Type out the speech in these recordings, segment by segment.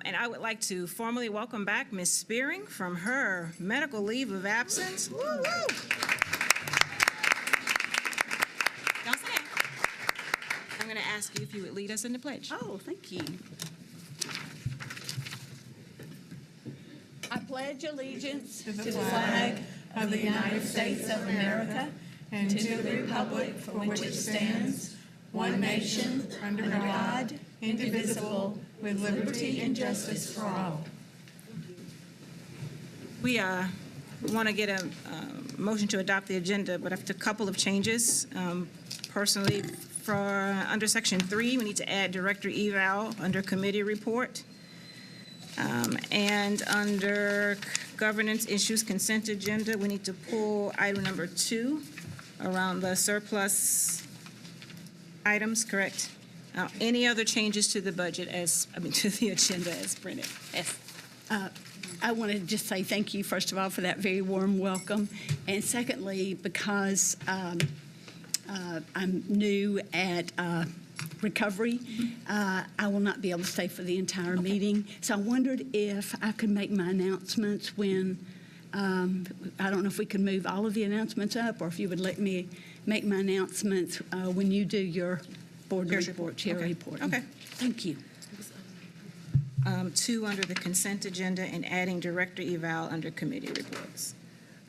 And I would like to formally welcome back Ms. Spearing from her medical leave of absence. Woo, woo. Don't sit down. I'm going to ask you if you would lead us in the pledge. Oh, thank you. I pledge allegiance to the flag of the United States of America and to the republic for which it stands, one nation, under God, indivisible, with liberty and justice for all. We want to get a motion to adopt the agenda, but after a couple of changes. Personally, for under Section 3, we need to add Director Eval under Committee Report. And under Governance Issues Consent Agenda, we need to pull item number 2 around the surplus items, correct? Any other changes to the budget to the agenda as printed? Yes. I want to just say thank you, first of all, for that very warm welcome. And secondly, because I'm new at recovery, I will not be able to stay for the entire meeting. So I wondered if I could make my announcements when, I don't know if we could move all of the announcements up, or if you would let me make my announcements when you do your board report, chair report. Okay. Thank you. 2 under the consent agenda and adding Director Eval under committee reports.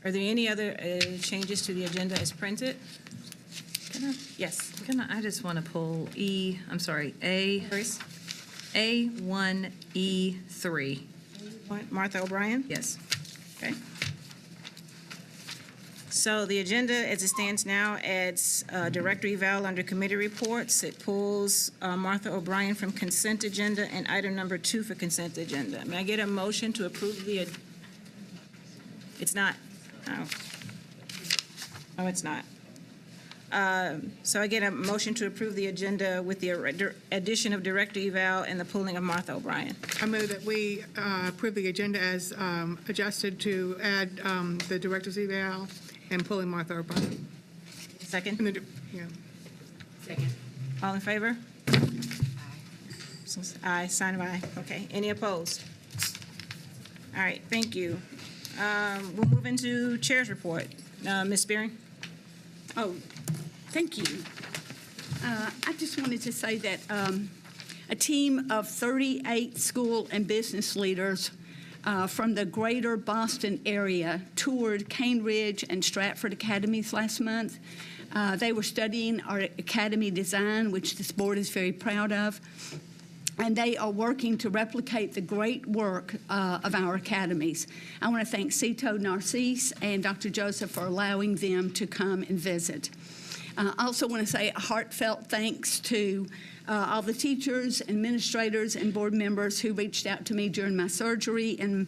Are there any other changes to the agenda as printed? Yes. I just want to pull Grace? A1E3. Martha O'Brien? Yes. Okay. So the agenda as it stands now adds Director Eval under committee reports. It pulls Martha O'Brien from consent agenda and item number 2 for consent agenda. May I get a motion to approve the, it's not, oh, it's not. So I get a motion to approve the agenda with the addition of Director Eval and the pulling of Martha O'Brien. I move that we approve the agenda as adjusted to add the director's eval and pulling Martha O'Brien. Second? Yeah. Second. All in favor? Aye, sign of aye. Okay, any opposed? All right, thank you. We'll move into chair's report. Ms. Spearing? Oh, thank you. I just wanted to say that a team of 38 school and business leaders from the greater Boston area toured Cane Ridge and Stratford Academies last month. They were studying our academy design, which this board is very proud of. And they are working to replicate the great work of our academies. I want to thank Cito Narcisse and Dr. Joseph for allowing them to come and visit. I also want to say a heartfelt thanks to all the teachers, administrators, and board members who reached out to me during my surgery and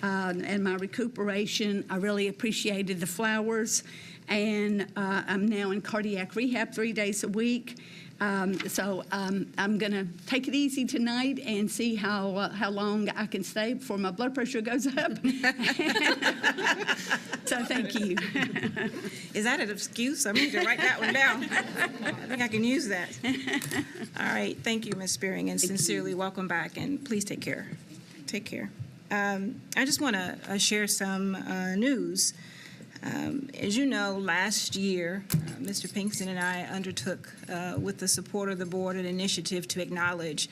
my recuperation. I really appreciated the flowers, and I'm now in cardiac rehab 3 days a week. So I'm going to take it easy tonight and see how long I can stay before my blood pressure goes up. So thank you. Is that an excuse? I need to write that one down. I think I can use that. All right, thank you, Ms. Spearing, and sincerely welcome back, and please take care. Take care. I just want to share some news. As you know, last year, Mr. Pinkston and I undertook, with the support of the board, an initiative to acknowledge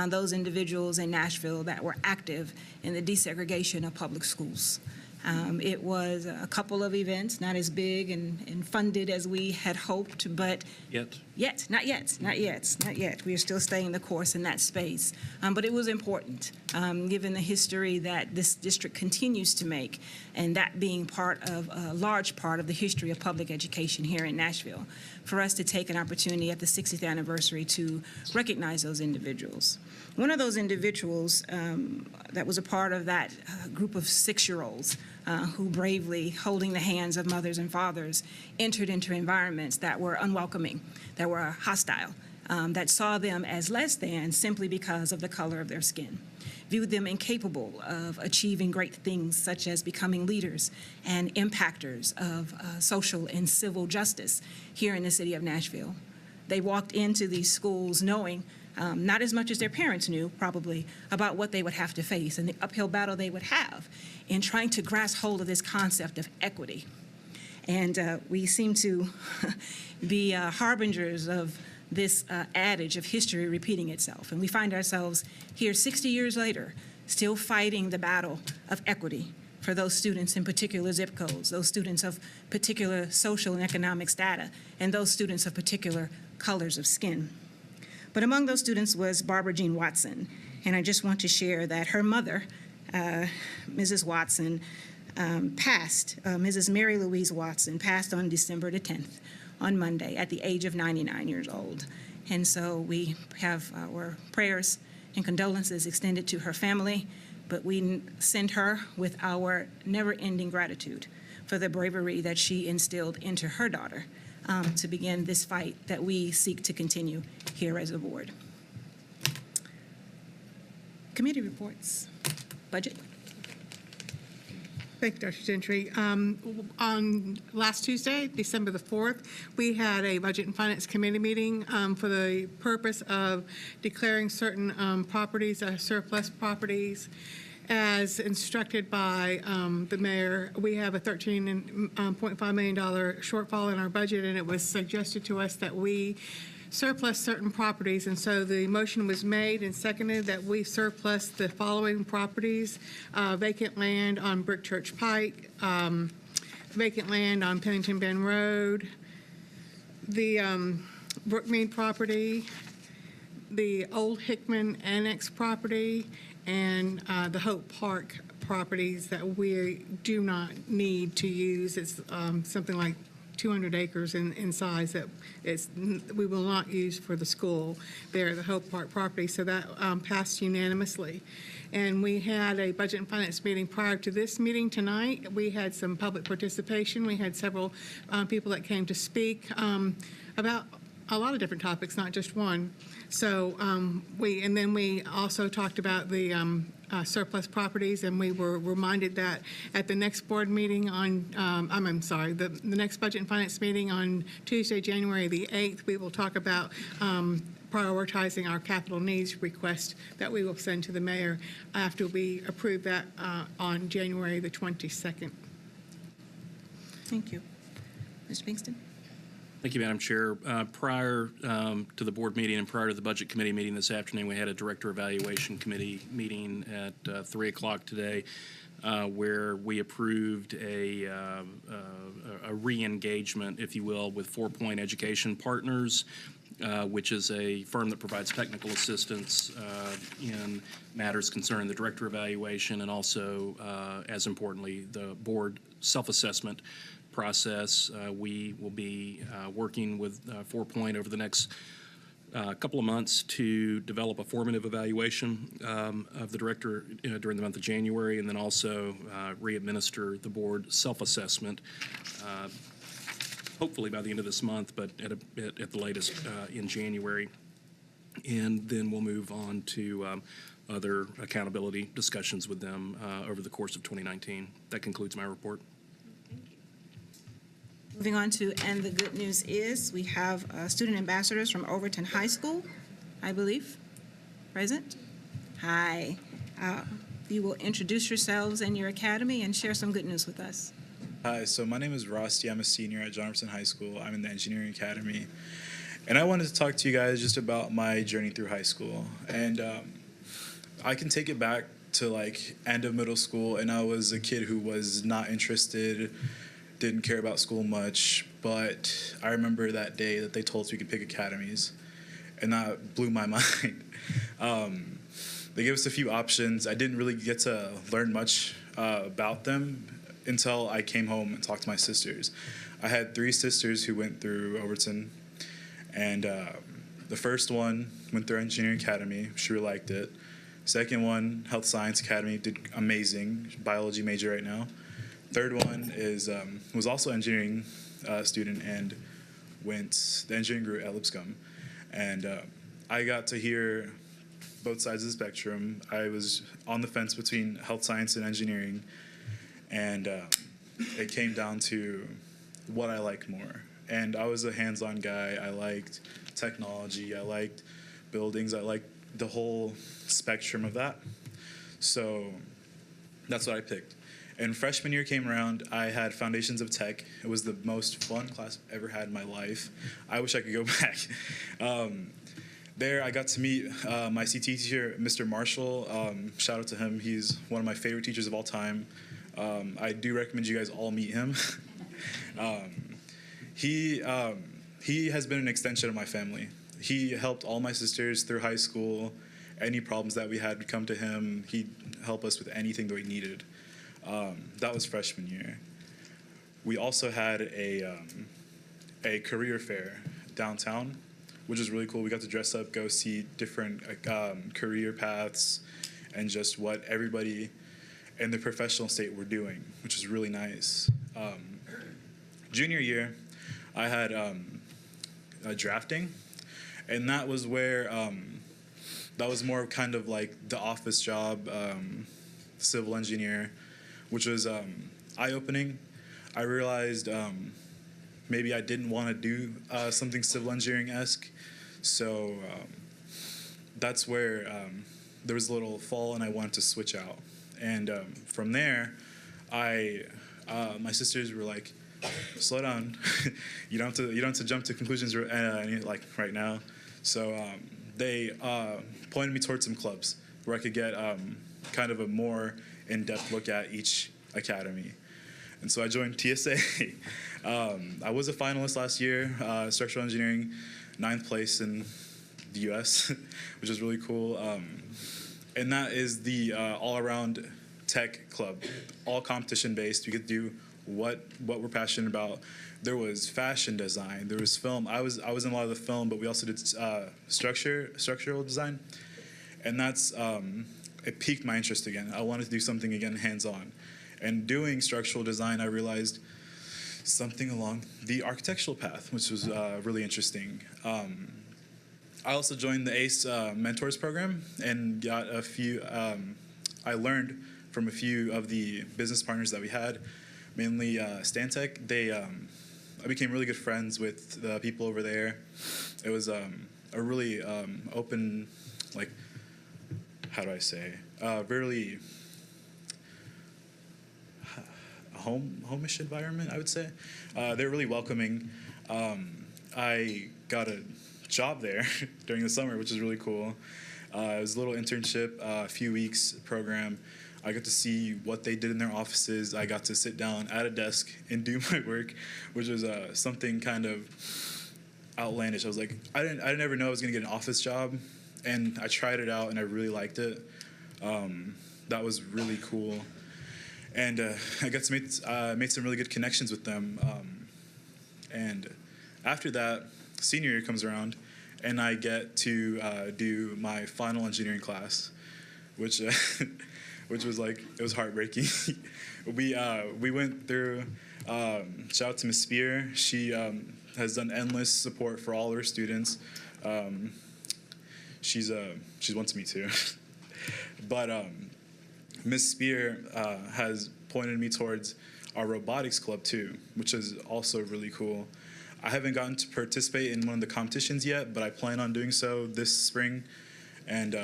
those individuals in Nashville that were active in the desegregation of public schools. It was a couple of events, not as big and funded as we had hoped, but not yet. We are still staying the course in that space. But it was important, given the history that this district continues to make, and that being a large part of the history of public education here in Nashville, for us to take an opportunity at the 60th anniversary to recognize those individuals. One of those individuals that was a part of that group of 6-year-olds who bravely, holding the hands of mothers and fathers, entered into environments that were unwelcoming, that were hostile, that saw them as less than simply because of the color of their skin, viewed them incapable of achieving great things such as becoming leaders and impactors of social and civil justice here in the city of Nashville. They walked into these schools knowing not as much as their parents knew, probably, about what they would have to face and the uphill battle they would have in trying to grasp hold of this concept of equity. And we seem to be harbingers of this adage of history repeating itself. And we find ourselves here 60 years later, still fighting the battle of equity for those students in particular zip codes, those students of particular social and economic strata, and those students of particular colors of skin. But among those students was Barbara Jean Watson. And I just want to share that her mother, Mrs. Watson, passed, Mrs. Mary Louise Watson, passed on December the 10th, on Monday, at the age of 99 years old. And so we have our prayers and condolences extended to her family, but we send her with our never-ending gratitude for the bravery that she instilled into her daughter to begin this fight that we seek to continue here as a board. Committee reports. Budget. Thank you, Dr. Gentry. On last Tuesday, December the 4th, we had a Budget and Finance Committee meeting for the purpose of declaring certain properties as surplus properties. As instructed by the mayor, we have a $13.5 million shortfall in our budget, and it was suggested to us that we surplus certain properties. And so the motion was made and seconded that we surplus the following properties: vacant land on Brick Church Pike, vacant land on Pennington Bend Road, the Brookmead property, the Old Hickman Annex property, and the Hope Park properties that we do not need to use. It's something like 200 acres in size that we will not use for the school there, the Hope Park property. So that passed unanimously. And we had a Budget and Finance meeting prior to this meeting tonight. We had some public participation. We had several people that came to speak about a lot of different topics, not just one. So we also talked about the surplus properties, and we were reminded that at the next board meeting on, the next Budget and Finance meeting on Tuesday, January the 8th, we will talk about prioritizing our capital needs request that we will send to the mayor after we approve that on January the 22nd. Thank you. Mr. Pinkston? Thank you, Madam Chair. Prior to the board meeting and prior to the Budget Committee meeting this afternoon, we had a Director Evaluation Committee meeting at 3 o'clock today where we approved a re-engagement, if you will, with 4 Point Education Partners, which is a firm that provides technical assistance in matters concerning the Director Evaluation and also, as importantly, the board self-assessment process. We will be working with 4 Point over the next couple of months to develop a formative evaluation of the director during the month of January, and then also re-administer the board self-assessment, hopefully by the end of this month, but at the latest in January. And then we'll move on to other accountability discussions with them over the course of 2019. That concludes my report. Moving on to, and the good news is, we have student ambassadors from Overton High School, I believe, present. Hi. You will introduce yourselves and your academy and share some good news with us. Hi, so my name is Rusty. I'm a senior at Johnson High School. I'm in the Engineering Academy. And I wanted to talk to you guys just about my journey through high school. And I can take it back to like end of middle school, and I was a kid who was not interested, didn't care about school much, but I remember that day that they told us we could pick academies, and that blew my mind. They gave us a few options. I didn't really get to learn much about them until I came home and talked to my sisters. I had 3 sisters who went through Overton, and the first one went through Engineering Academy. She really liked it. Second one, Health Science Academy, did amazing, biology major right now. Third one was also engineering student and went the engineering group at Lipscomb. And I got to hear both sides of the spectrum. I was on the fence between health science and engineering, and it came down to what I liked more. And I was a hands-on guy. I liked technology, I liked buildings, I liked the whole spectrum of that. So that's what I picked. And freshman year came around, I had Foundations of Tech. It was the most fun class I've ever had in my life. I wish I could go back. There I got to meet my CT teacher, Mr. Marshall. Shout out to him. He's one of my favorite teachers of all time. I do recommend you guys all meet him. He has been an extension of my family. He helped all my sisters through high school. Any problems that we had would come to him. He'd help us with anything that we needed. That was freshman year. We also had a career fair downtown, which was really cool. We got to dress up, go see different career paths, and just what everybody in the professional state were doing, which was really nice. Junior year, I had drafting, and that was where that was more kind of like the office job, civil engineer, which was eye-opening. I realized maybe I didn't want to do something civil engineering-esque, so that's where there was a little fall, and I wanted to switch out. And from there, my sisters were like, "Slow down, you don't have to jump to conclusions like right now." So they pointed me towards some clubs where I could get kind of a more in-depth look at each academy. And so I joined TSA. I was a finalist last year, structural engineering, 9th place in the US, which is really cool. And that is the all-around tech club, all competition-based. We could do what we're passionate about. There was fashion design, there was film. I was in a lot of the film, but we also did structural design. And that's it piqued my interest again. I wanted to do something again hands-on. And doing structural design, I realized something along the architectural path, which was really interesting. I also joined the ACE Mentors program and got a few, I learned from a few of the business partners that we had, mainly Stantec. I became really good friends with the people over there. It was a really open, like, how do I say, really homish environment, I would say. They're really welcoming. I got a job there during the summer, which is really cool. It was a little internship, a few weeks program. I got to see what they did in their offices. I got to sit down at a desk and do my work, which was something kind of outlandish. I was like, I didn't ever know I was gonna get an office job, and I tried it out and I really liked it. That was really cool. And I got to made some really good connections with them. And after that, senior year comes around, and I get to do my final engineering class, which which was like, it was heartbreaking. We went through, shout out to Ms. Spear. She has done endless support for all her students. She's one to me too. But Ms. Spear has pointed me towards our robotics club too, which is also really cool. I haven't gotten to participate in one of the competitions yet, but I plan on doing so this spring. And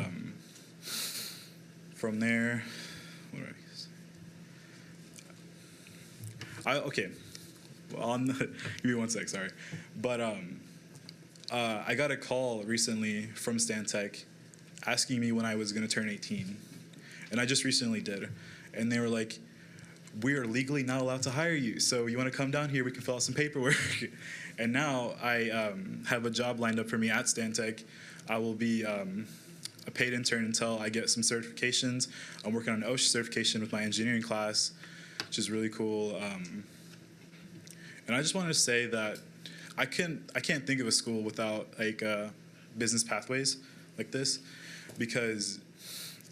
from there, what do I say? Okay, well, give me 1 sec, sorry. But I got a call recently from Stantec asking me when I was going to turn 18. And I just recently did. And they were like, "We are legally not allowed to hire you, so you want to come down here, we can fill out some paperwork." And now I have a job lined up for me at Stantec. I will be a paid intern until I get some certifications. I'm working on an OSHA certification with my engineering class, which is really cool. And I just wanted to say that I can't think of a school without like business pathways like this, because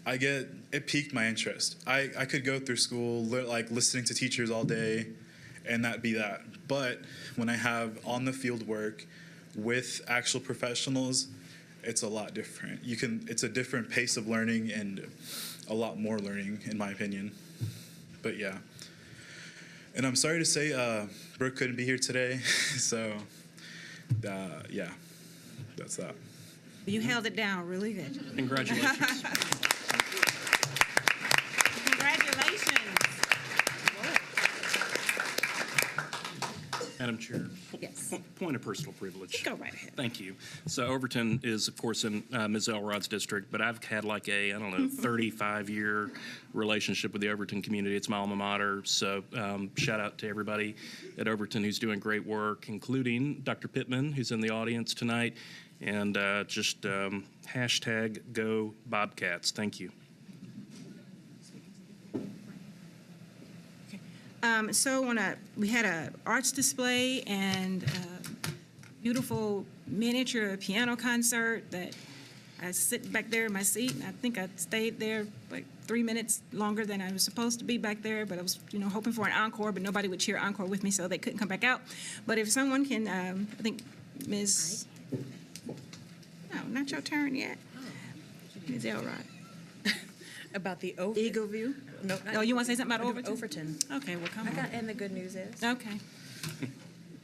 it piqued my interest. I could go through school like listening to teachers all day, and that'd be that. But when I have on the field work with actual professionals, it's a lot different. It's a different pace of learning and a lot more learning, in my opinion. But yeah. And I'm sorry to say Brooke couldn't be here today, so yeah. that's that. You held it down really good. Congratulations. Congratulations. Madam Chair. Yes. Point of personal privilege. Go right ahead. Thank you. So Overton is, of course, in Ms. Elrod's district, but I've had like a, 35-year relationship with the Overton community. It's my alma mater. So shout out to everybody at Overton who's doing great work, including Dr. Pittman, who's in the audience tonight, and just hashtag Go Bobcats. Thank you. We had a arts display and a beautiful miniature piano concert that I sit back there in my seat, and I think I stayed there like 3 minutes longer than I was supposed to be back there, but I was, hoping for an encore, but nobody would cheer encore with me, so they couldn't come back out. But if someone can, I think Ms. No, not your turn yet. Ms. Elrod. About the Eagle View? No. Oh, you want to say something about Overton? Overton. Okay, well, come on. And the good news is, Okay.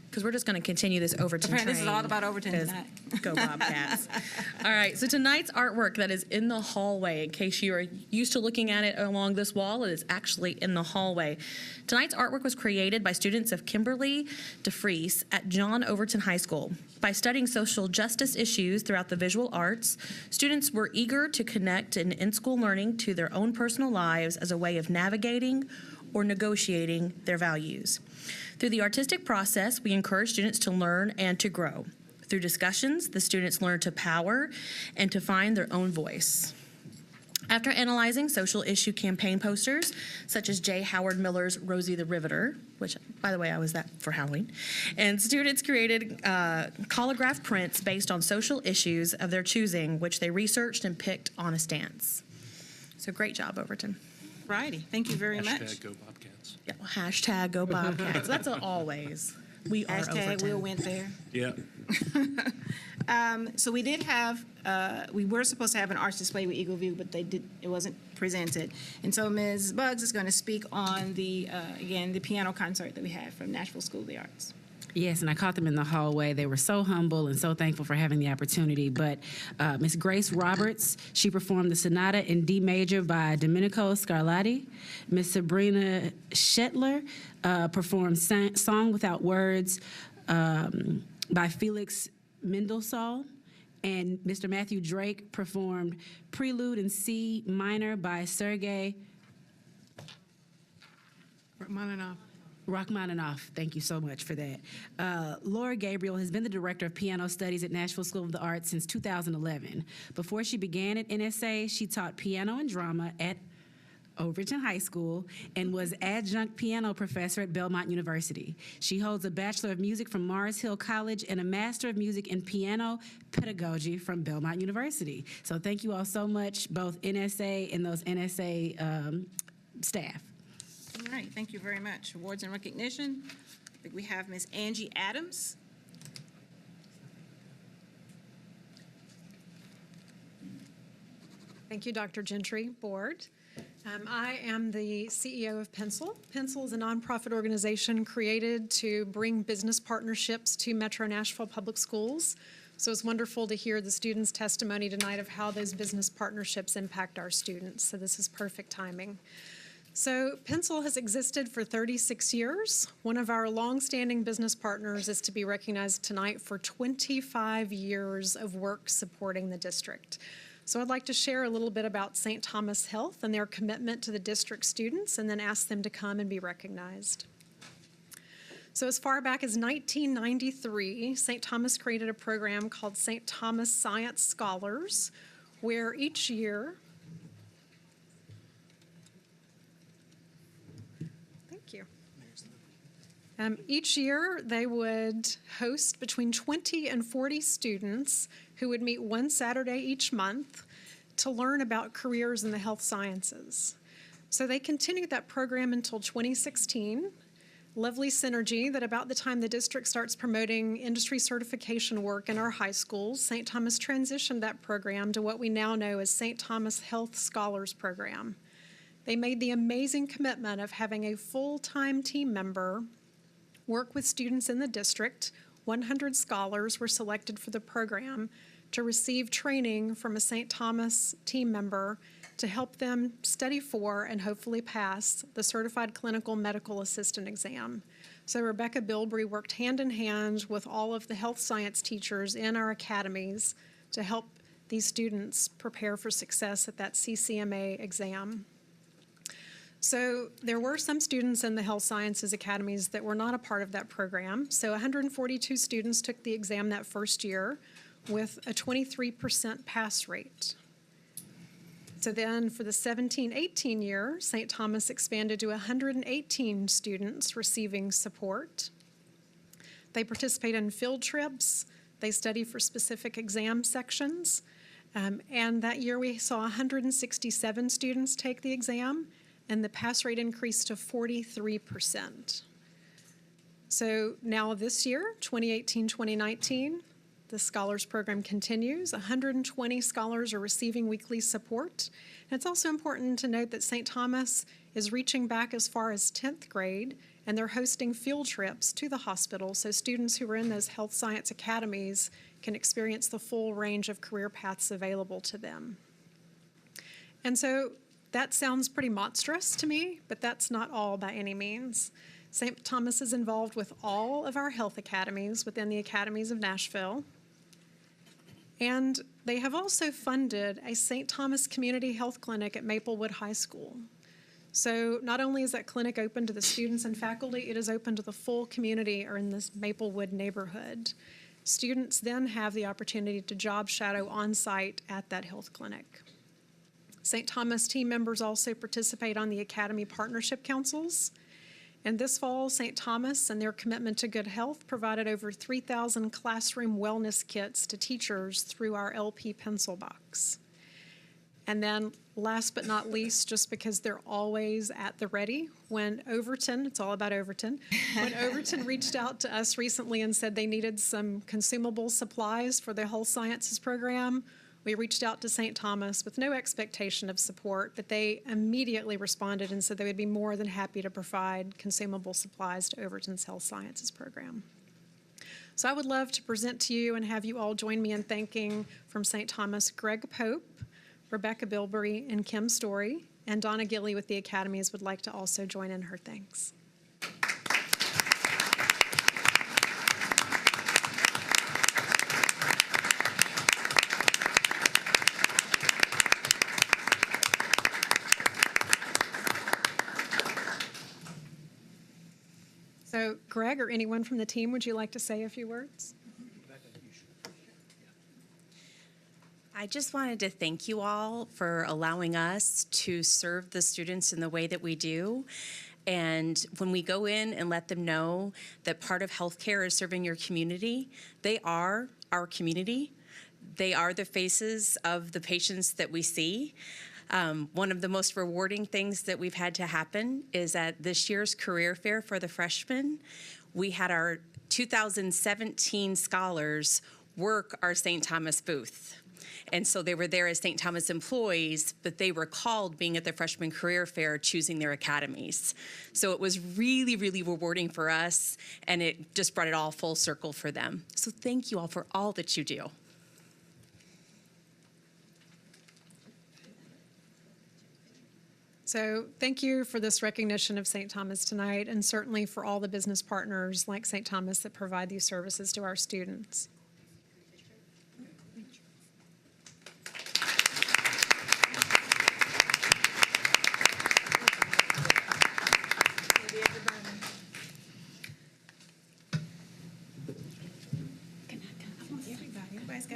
Because we're just going to continue this Overton Apparently train. this is all about Overton 'cause tonight. Go Bobcats. All right, so tonight's artwork that is in the hallway, in case you are used to looking at it along this wall, it is actually in the hallway. Tonight's artwork was created by students of Kimberly DeFries at John Overton High School. By studying social justice issues throughout the visual arts, students were eager to connect in in-school learning to their own personal lives as a way of navigating or negotiating their values. Through the artistic process, we encourage students to learn and to grow. Through discussions, the students learn to power and to find their own voice. After analyzing social issue campaign posters, such as J. Howard Miller's Rosie the Riveter, which, by the way, I was that for Halloween, and students created collagraph prints based on social issues of their choosing, which they researched and picked on a stance. So great job, Overton. Righty, thank you very much. Hashtag Go Bobcats. Yeah, well, hashtag Go Bobcats. That's an always. We are Hashtag Overton. Will went there. Yeah. So we did have, we were supposed to have an arts display with Eagle View, but it wasn't presented. And so Ms. Buggs is going to speak on again, the piano concert that we had from Nashville School of the Arts. Yes, and I caught them in the hallway. They were so humble and so thankful for having the opportunity. But Miss Grace Roberts, she performed the Sonata in D major by Domenico Scarlatti. Miss Sabrina Shetler performed Song Without Words by Felix Mendelssohn. And Mr. Matthew Drake performed Prelude in C minor by Sergei Rachmaninoff. Thank you so much for that. Laura Gabriel has been the director of piano studies at Nashville School of the Arts since 2011. Before she began at NSA, she taught piano and drama at Overton High School and was adjunct piano professor at Belmont University. She holds a Bachelor of Music from Mars Hill College and a Master of Music in Piano Pedagogy from Belmont University. So thank you all so much, both NSA and those NSA staff. All right, thank you very much. Awards and recognition. I think we have Ms. Angie Adams. Thank you, Dr. Gentry, Board. I am the CEO of Pencil. Pencil is a nonprofit organization created to bring business partnerships to Metro Nashville Public Schools. So it's wonderful to hear the students' testimony tonight of how those business partnerships impact our students. So this is perfect timing. So Pencil has existed for 36 years. One of our longstanding business partners is to be recognized tonight for 25 years of work supporting the district. So I'd like to share a little bit about St. Thomas Health and their commitment to the district students, and then ask them to come and be recognized. So as far back as 1993, St. Thomas created a program called St. Thomas Science Scholars, where each year, each year, they would host between 20 and 40 students who would meet one Saturday each month to learn about careers in the health sciences. So they continued that program until 2016. Lovely synergy that about the time the district starts promoting industry certification work in our high schools, St. Thomas transitioned that program to what we now know as St. Thomas Health Scholars Program. They made the amazing commitment of having a full-time team member work with students in the district. 100 scholars were selected for the program to receive training from a St. Thomas team member to help them study for and hopefully pass the Certified Clinical Medical Assistant exam. So Rebecca Bilbrey worked hand in hand with all of the health science teachers in our academies to help these students prepare for success at that CCMA exam. So there were some students in the health sciences academies that were not a part of that program. So 142 students took the exam that first year with a 23% pass rate. So then for the 17-18 year, St. Thomas expanded to 118 students receiving support. They participate in field trips. They study for specific exam sections. And that year we saw 167 students take the exam, and the pass rate increased to 43%. So now this year, 2018-2019, the Scholars Program continues. 120 scholars are receiving weekly support. And it's also important to note that St. Thomas is reaching back as far as 10th grade, and they're hosting field trips to the hospital so students who are in those health science academies can experience the full range of career paths available to them. And so that sounds pretty monstrous to me, but that's not all by any means. St. Thomas is involved with all of our health academies within the academies of Nashville. And they have also funded a St. Thomas Community Health Clinic at Maplewood High School. So not only is that clinic open to the students and faculty, it is open to the full community or in this Maplewood neighborhood. Students then have the opportunity to job shadow on site at that health clinic. St. Thomas team members also participate on the Academy Partnership Councils. And this fall, St. Thomas and their commitment to good health provided over 3,000 classroom wellness kits to teachers through our LP pencil box. And then last but not least, just because they're always at the ready, when Overton, it's all about Overton, when Overton reached out to us recently and said they needed some consumable supplies for their health sciences program, we reached out to St. Thomas with no expectation of support, but they immediately responded and said they would be more than happy to provide consumable supplies to Overton's health sciences program. So I would love to present to you and have you all join me in thanking from St. Thomas Greg Pope, Rebecca Bilbrey, and Kim Story, and Donna Gilly with the academies would like to also join in her thanks. So Greg or anyone from the team, would you like to say a few words? I just wanted to thank you all for allowing us to serve the students in the way that we do. And when we go in and let them know that part of healthcare is serving your community, they are our community. They are the faces of the patients that we see. One of the most rewarding things that we've had to happen is at this year's career fair for the freshmen, we had our 2017 scholars work our St. Thomas booth. And so they were there as St. Thomas employees, but they recalled being at the freshman career fair choosing their academies. So it was really, really rewarding for us, and it just brought it all full circle for them. So thank you all for all that you do. So thank you for this recognition of St. Thomas tonight, and certainly for all the business partners like St. Thomas that provide these services to our students.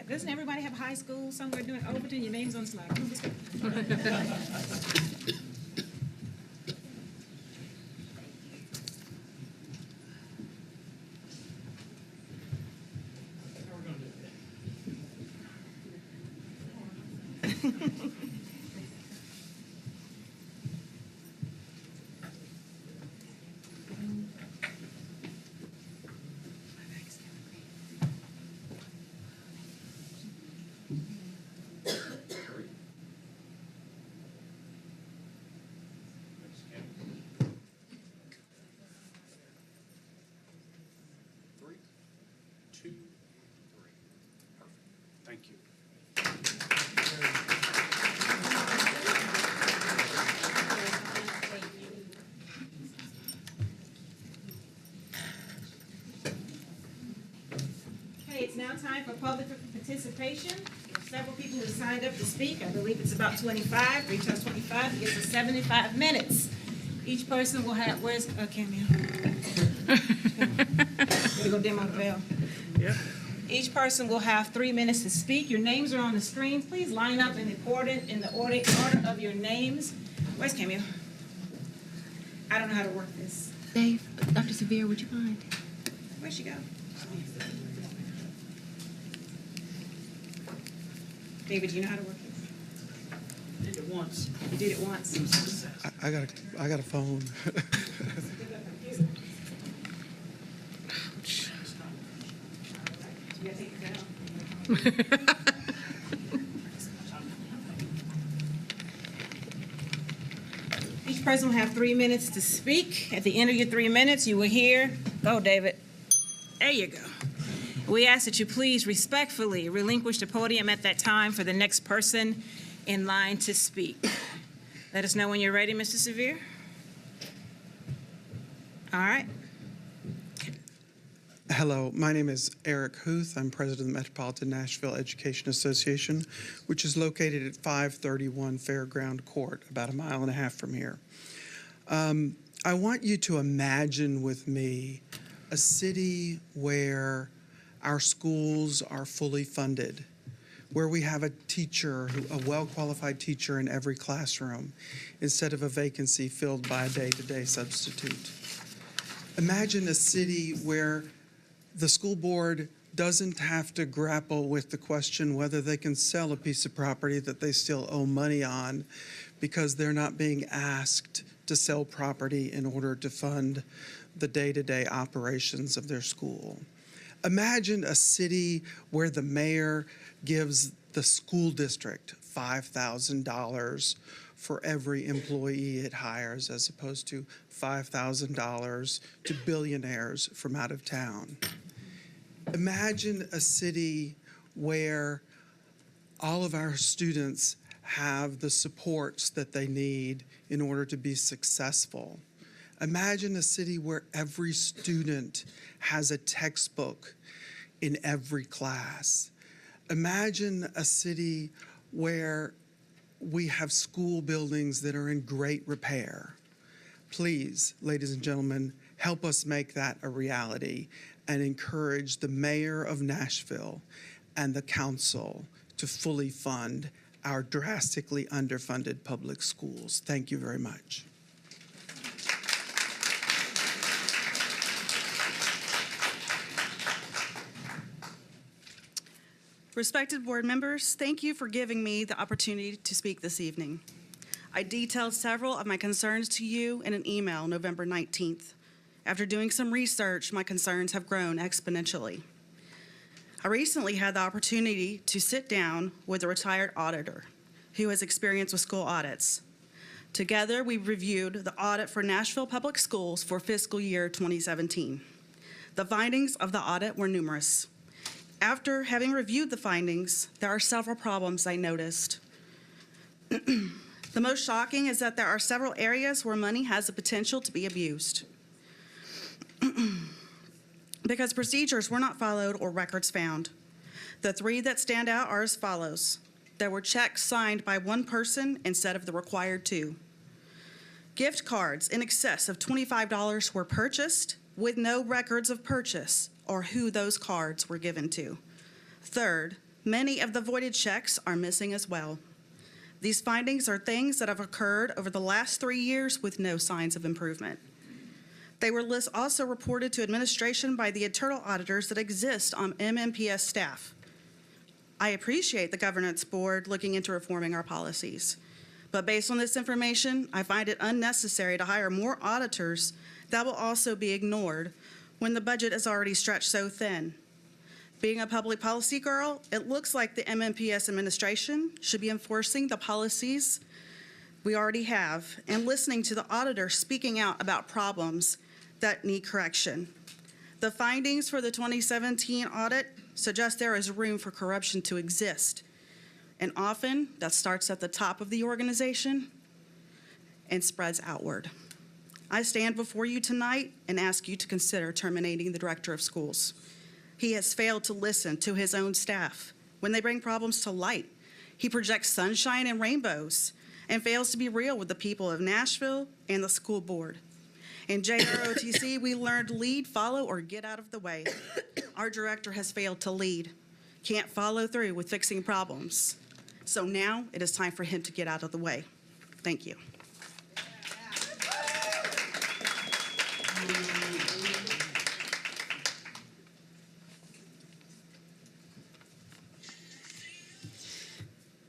Doesn't everybody have high school somewhere doing Overton? Your name's on the slide. Three, two, three. Perfect. Thank you. it's now time for public participation. There are several people who signed up to speak. I believe it's about 25. Reach out 25 gets us 75 minutes. Each person will have, where's Camille? Gotta go demo the bell. Yep. Each person will have 3 minutes to speak. Your names are on the screen. Please line up in the order of your names. Where's Camille? I don't know how to work this. Dave, Dr. Severe, would you mind? Where'd she go? David, do you know how to work this? Did it once. You did it once. I got a phone. You gotta take it down. Each person will have 3 minutes to speak. At the end of your 3 minutes, you will hear, go, David. There you go. We ask that you please respectfully relinquish the podium at that time for the next person in line to speak. Let us know when you're ready, Mr. Severe. All right. Hello, my name is Eric Huth. I'm president of the Metropolitan Nashville Education Association, which is located at 531 Fairground Court, about 1.5 miles from here. I want you to imagine with me a city where our schools are fully funded, where we have a teacher, a well-qualified teacher in every classroom, instead of a vacancy filled by a day-to-day substitute. Imagine a city where the school board doesn't have to grapple with the question whether they can sell a piece of property that they still owe money on because they're not being asked to sell property in order to fund the day-to-day operations of their school. Imagine a city where the mayor gives the school district $5,000 for every employee it hires, as opposed to $5,000 to billionaires from out of town. Imagine a city where all of our students have the supports that they need in order to be successful. Imagine a city where every student has a textbook in every class. Imagine a city where we have school buildings that are in great repair. Please, ladies and gentlemen, help us make that a reality and encourage the mayor of Nashville and the council to fully fund our drastically underfunded public schools. Thank you very much. Respected board members, thank you for giving me the opportunity to speak this evening. I detailed several of my concerns to you in an email November 19th. After doing some research, my concerns have grown exponentially. I recently had the opportunity to sit down with a retired auditor who has experience with school audits. Together, we reviewed the audit for Nashville Public Schools for fiscal year 2017. The findings of the audit were numerous. After having reviewed the findings, there are several problems I noticed. The most shocking is that there are several areas where money has the potential to be abused. Because procedures were not followed or records found. The three that stand out are as follows. There were checks signed by one person instead of the required 2. Gift cards in excess of $25 were purchased with no records of purchase or who those cards were given to. Third, many of the voided checks are missing as well. These findings are things that have occurred over the last 3 years with no signs of improvement. They were also reported to administration by the internal auditors that exist on MNPS staff. I appreciate the governance board looking into reforming our policies, but based on this information, I find it unnecessary to hire more auditors that will also be ignored when the budget is already stretched so thin. Being a public policy girl, it looks like the MNPS administration should be enforcing the policies we already have and listening to the auditor speaking out about problems that need correction. The findings for the 2017 audit suggest there is room for corruption to exist. And often that starts at the top of the organization and spreads outward. I stand before you tonight and ask you to consider terminating the director of schools. He has failed to listen to his own staff when they bring problems to light. He projects sunshine and rainbows and fails to be real with the people of Nashville and the school board. In JROTC, we learned lead, follow, or get out of the way. Our director has failed to lead, can't follow through with fixing problems. So now it is time for him to get out of the way. Thank you.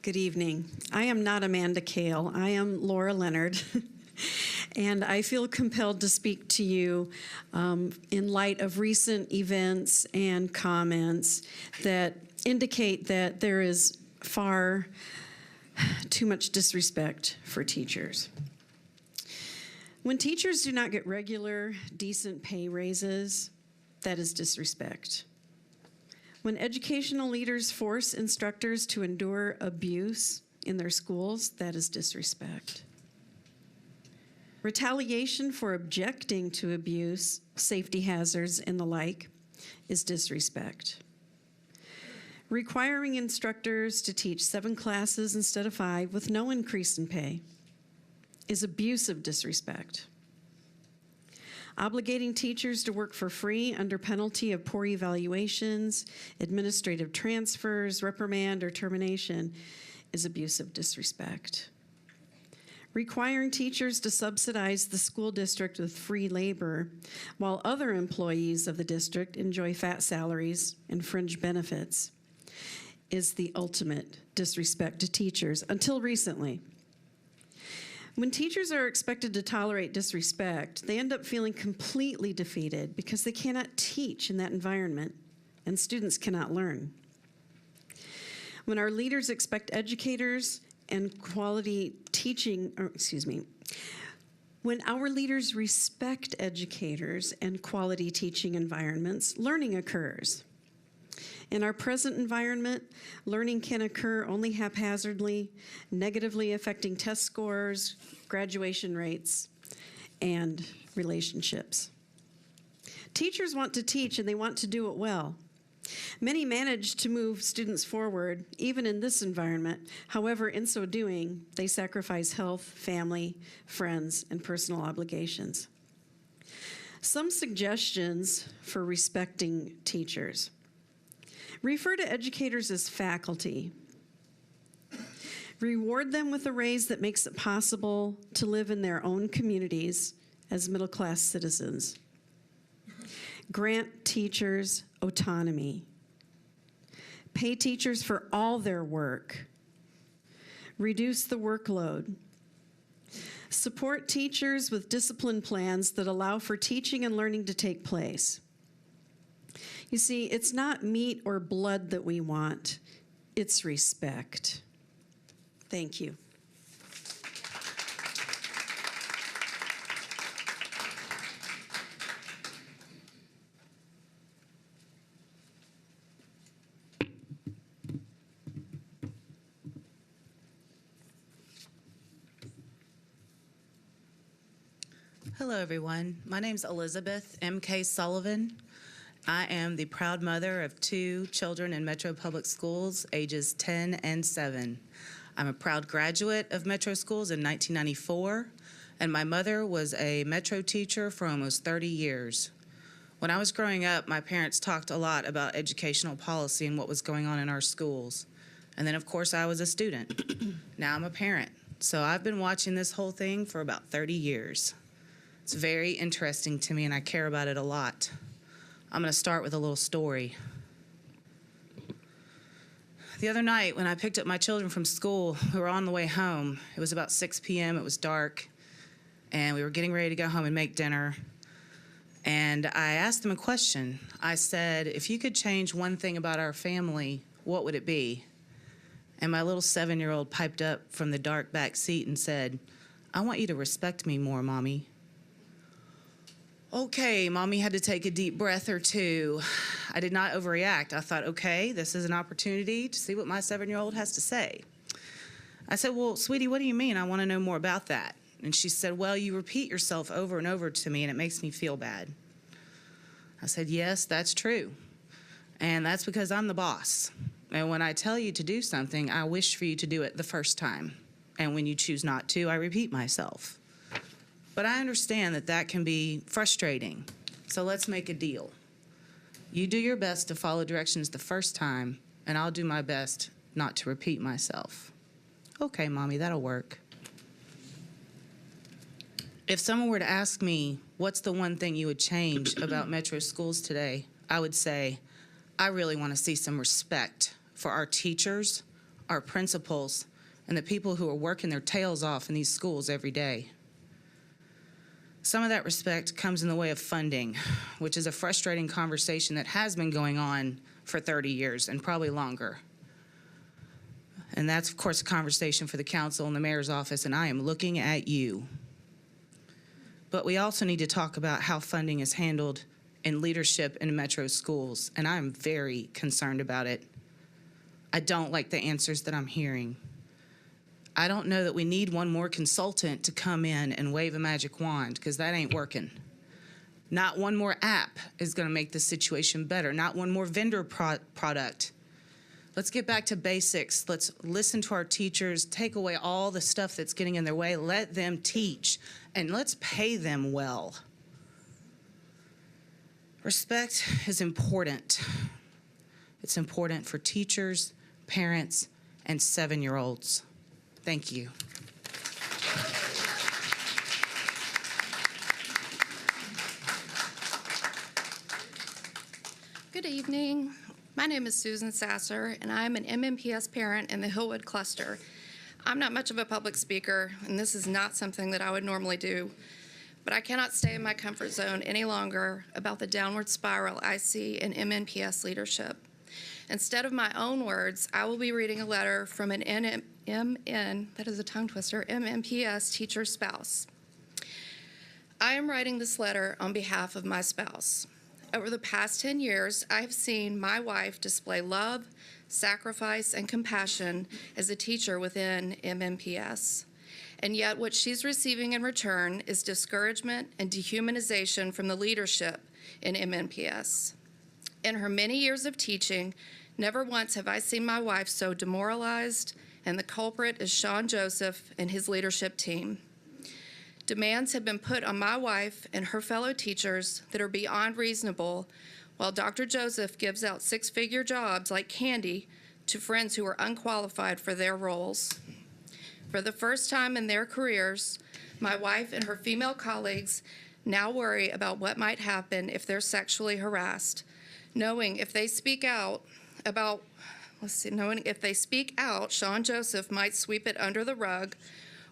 Good evening. I am not Amanda Kale. I am Laura Leonard. And I feel compelled to speak to you in light of recent events and comments that indicate that there is far too much disrespect for teachers. When teachers do not get regular, decent pay raises, that is disrespect. When educational leaders force instructors to endure abuse in their schools, that is disrespect. Retaliation for objecting to abuse, safety hazards, and the like is disrespect. Requiring instructors to teach 7 classes instead of 5 with no increase in pay is abuse of disrespect. Obligating teachers to work for free under penalty of poor evaluations, administrative transfers, reprimand, or termination is abuse of disrespect. Requiring teachers to subsidize the school district with free labor while other employees of the district enjoy fat salaries and fringe benefits is the ultimate disrespect to teachers until recently. When teachers are expected to tolerate disrespect, they end up feeling completely defeated because they cannot teach in that environment and students cannot learn. When our leaders expect educators and quality teaching, when our leaders respect educators and quality teaching environments, learning occurs. In our present environment, learning can occur only haphazardly, negatively affecting test scores, graduation rates, and relationships. Teachers want to teach and they want to do it well. Many manage to move students forward, even in this environment. However, in so doing, they sacrifice health, family, friends, and personal obligations. Some suggestions for respecting teachers. Refer to educators as faculty. Reward them with a raise that makes it possible to live in their own communities as middle-class citizens. Grant teachers autonomy. Pay teachers for all their work. Reduce the workload. Support teachers with discipline plans that allow for teaching and learning to take place. You see, it's not meat or blood that we want, it's respect. Thank you. Hello, everyone. My name is Elizabeth M.K. Sullivan. I am the proud mother of 2 children in Metro Public Schools, ages 10 and 7. I'm a proud graduate of Metro Schools in 1994, and my mother was a Metro teacher for almost 30 years. When I was growing up, my parents talked a lot about educational policy and what was going on in our schools. And then, of course, I was a student. Now I'm a parent. So I've been watching this whole thing for about 30 years. It's very interesting to me, and I care about it a lot. I'm going to start with a little story. The other night, when I picked up my children from school, we were on the way home. It was about 6 p.m., it was dark, and we were getting ready to go home and make dinner. And I asked them a question. I said, if you could change one thing about our family, what would it be? And my little 7-year-old piped up from the dark back seat and said, I want you to respect me more, Mommy. Okay, Mommy had to take a deep breath or two. I did not overreact. I thought, okay, this is an opportunity to see what my 7-year-old has to say. I said, well, sweetie, what do you mean? I want to know more about that. And she said, well, you repeat yourself over and over to me, and it makes me feel bad. I said, yes, that's true. And that's because I'm the boss. And when I tell you to do something, I wish for you to do it the first time. And when you choose not to, I repeat myself. But I understand that that can be frustrating. So let's make a deal. You do your best to follow directions the first time, and I'll do my best not to repeat myself. Okay, Mommy, that'll work. If someone were to ask me, what's the one thing you would change about Metro schools today, I would say, I really want to see some respect for our teachers, our principals, and the people who are working their tails off in these schools every day. Some of that respect comes in the way of funding, which is a frustrating conversation that has been going on for 30 years and probably longer. And that's, of course, a conversation for the council and the mayor's office, and I am looking at you. But we also need to talk about how funding is handled in leadership in Metro schools, and I'm very concerned about it. I don't like the answers that I'm hearing. I don't know that we need one more consultant to come in and wave a magic wand, because that ain't working. Not one more app is going to make the situation better. Not one more vendor product. Let's get back to basics. Let's listen to our teachers, take away all the stuff that's getting in their way, let them teach, and let's pay them well. Respect is important. It's important for teachers, parents, and 7-year-olds. Thank you. Good evening. My name is Susan Sasser, and I'm an MNPS parent in the Hillwood cluster. I'm not much of a public speaker, and this is not something that I would normally do, but I cannot stay in my comfort zone any longer about the downward spiral I see in MNPS leadership. Instead of my own words, I will be reading a letter from an that is a tongue twister, MNPS teacher's spouse. I am writing this letter on behalf of my spouse. Over the past 10 years, I have seen my wife display love, sacrifice, and compassion as a teacher within MNPS. And yet what she's receiving in return is discouragement and dehumanization from the leadership in MNPS. In her many years of teaching, never once have I seen my wife so demoralized, and the culprit is Sean Joseph and his leadership team. Demands have been put on my wife and her fellow teachers that are beyond reasonable, while Dr. Joseph gives out six-figure jobs like candy to friends who are unqualified for their roles. For the first time in their careers, my wife and her female colleagues now worry about what might happen if they're sexually harassed, knowing if they speak out, Sean Joseph might sweep it under the rug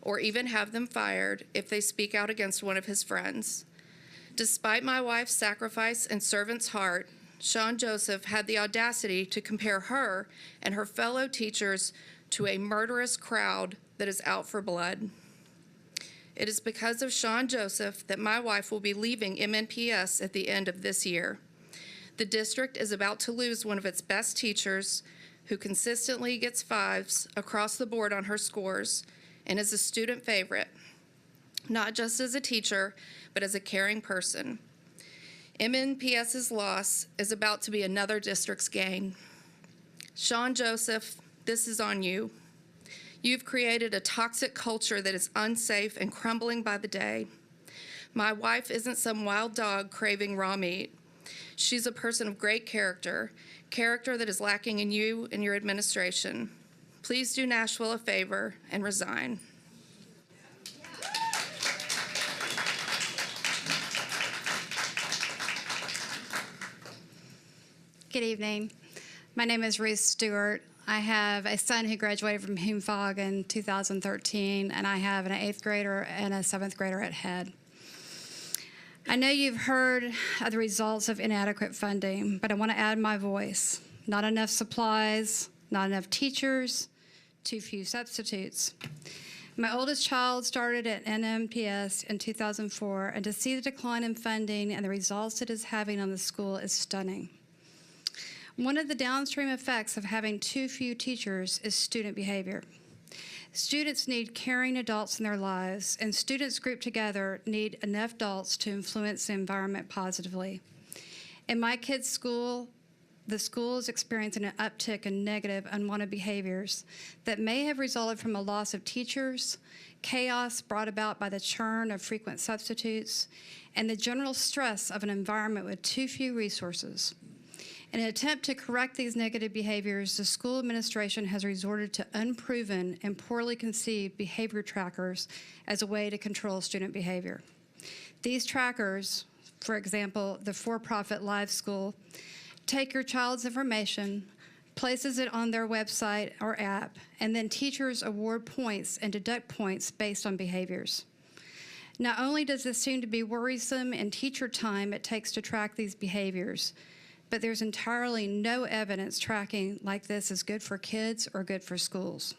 or even have them fired if they speak out against one of his friends. Despite my wife's sacrifice and servant's heart, Sean Joseph had the audacity to compare her and her fellow teachers to a murderous crowd that is out for blood. It is because of Sean Joseph that my wife will be leaving MNPS at the end of this year. The district is about to lose one of its best teachers who consistently gets 5s across the board on her scores and is a student favorite, not just as a teacher, but as a caring person. MNPS's loss is about to be another district's gain. Sean Joseph, this is on you. You've created a toxic culture that is unsafe and crumbling by the day. My wife isn't some wild dog craving raw meat. She's a person of great character that is lacking in you and your administration. Please do Nashville a favor and resign. Good evening. My name is Ruth Stewart. I have a son who graduated from Hume Fogg in 2013, and I have an 8th grader and a 7th grader at Head. I know you've heard of the results of inadequate funding, but I want to add my voice. Not enough supplies, not enough teachers, too few substitutes. My oldest child started at MNPS in 2004, and to see the decline in funding and the results it is having on the school is stunning. One of the downstream effects of having too few teachers is student behavior. Students need caring adults in their lives, and students grouped together need enough adults to influence the environment positively. In my kids' school, the school is experiencing an uptick in negative, unwanted behaviors that may have resulted from a loss of teachers, chaos brought about by the churn of frequent substitutes, and the general stress of an environment with too few resources. In an attempt to correct these negative behaviors, the school administration has resorted to unproven and poorly conceived behavior trackers as a way to control student behavior. These trackers, for example, the for-profit Live School, take your child's information, places it on their website or app, and then teachers award points and deduct points based on behaviors. Not only does this seem to be worrisome in teacher time it takes to track these behaviors, but there's entirely no evidence tracking like this is good for kids or good for schools.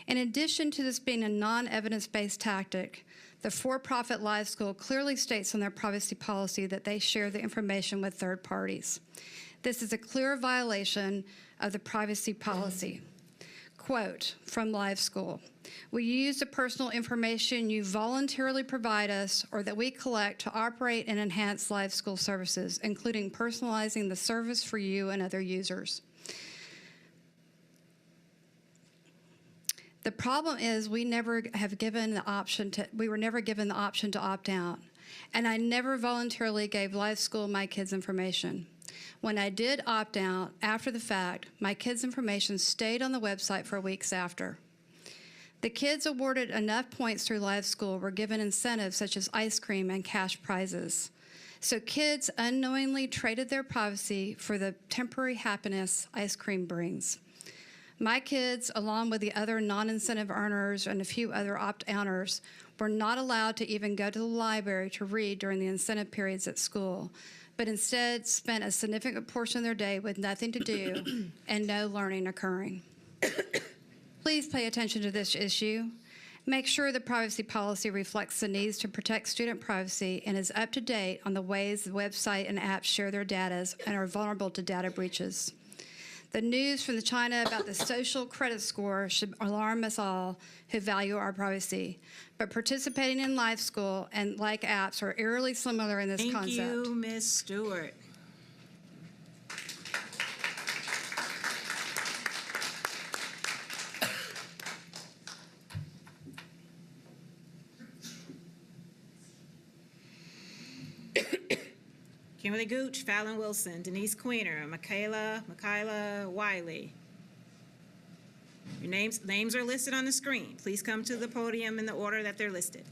In addition to this being a non-evidence-based tactic, the for-profit Live School clearly states in their privacy policy that they share the information with third parties. This is a clear violation of the privacy policy. Quote from Live School, "We use the personal information you voluntarily provide us or that we collect to operate and enhance Live School services, including personalizing the service for you and other users." The problem is we were never given the option to opt out, and I never voluntarily gave Live School my kids' information. When I did opt out after the fact, my kids' information stayed on the website for weeks after. The kids awarded enough points through Live School were given incentives such as ice cream and cash prizes. So kids unknowingly traded their privacy for the temporary happiness ice cream brings. My kids, along with the other non-incentive earners and a few other opt-outers, were not allowed to even go to the library to read during the incentive periods at school, but instead spent a significant portion of their day with nothing to do and no learning occurring. Please pay attention to this issue. Make sure the privacy policy reflects the needs to protect student privacy and is up to date on the ways the website and apps share their data and are vulnerable to data breaches. The news from China about the social credit score should alarm us all who value our privacy. But participating in Live School and like apps are eerily similar in this concept. Thank you, Ms. Stewart. Kimberly Gooch, Fallon Wilson, Denise Queener, Michaela Wiley. Your names are listed on the screen. Please come to the podium in the order that they're listed.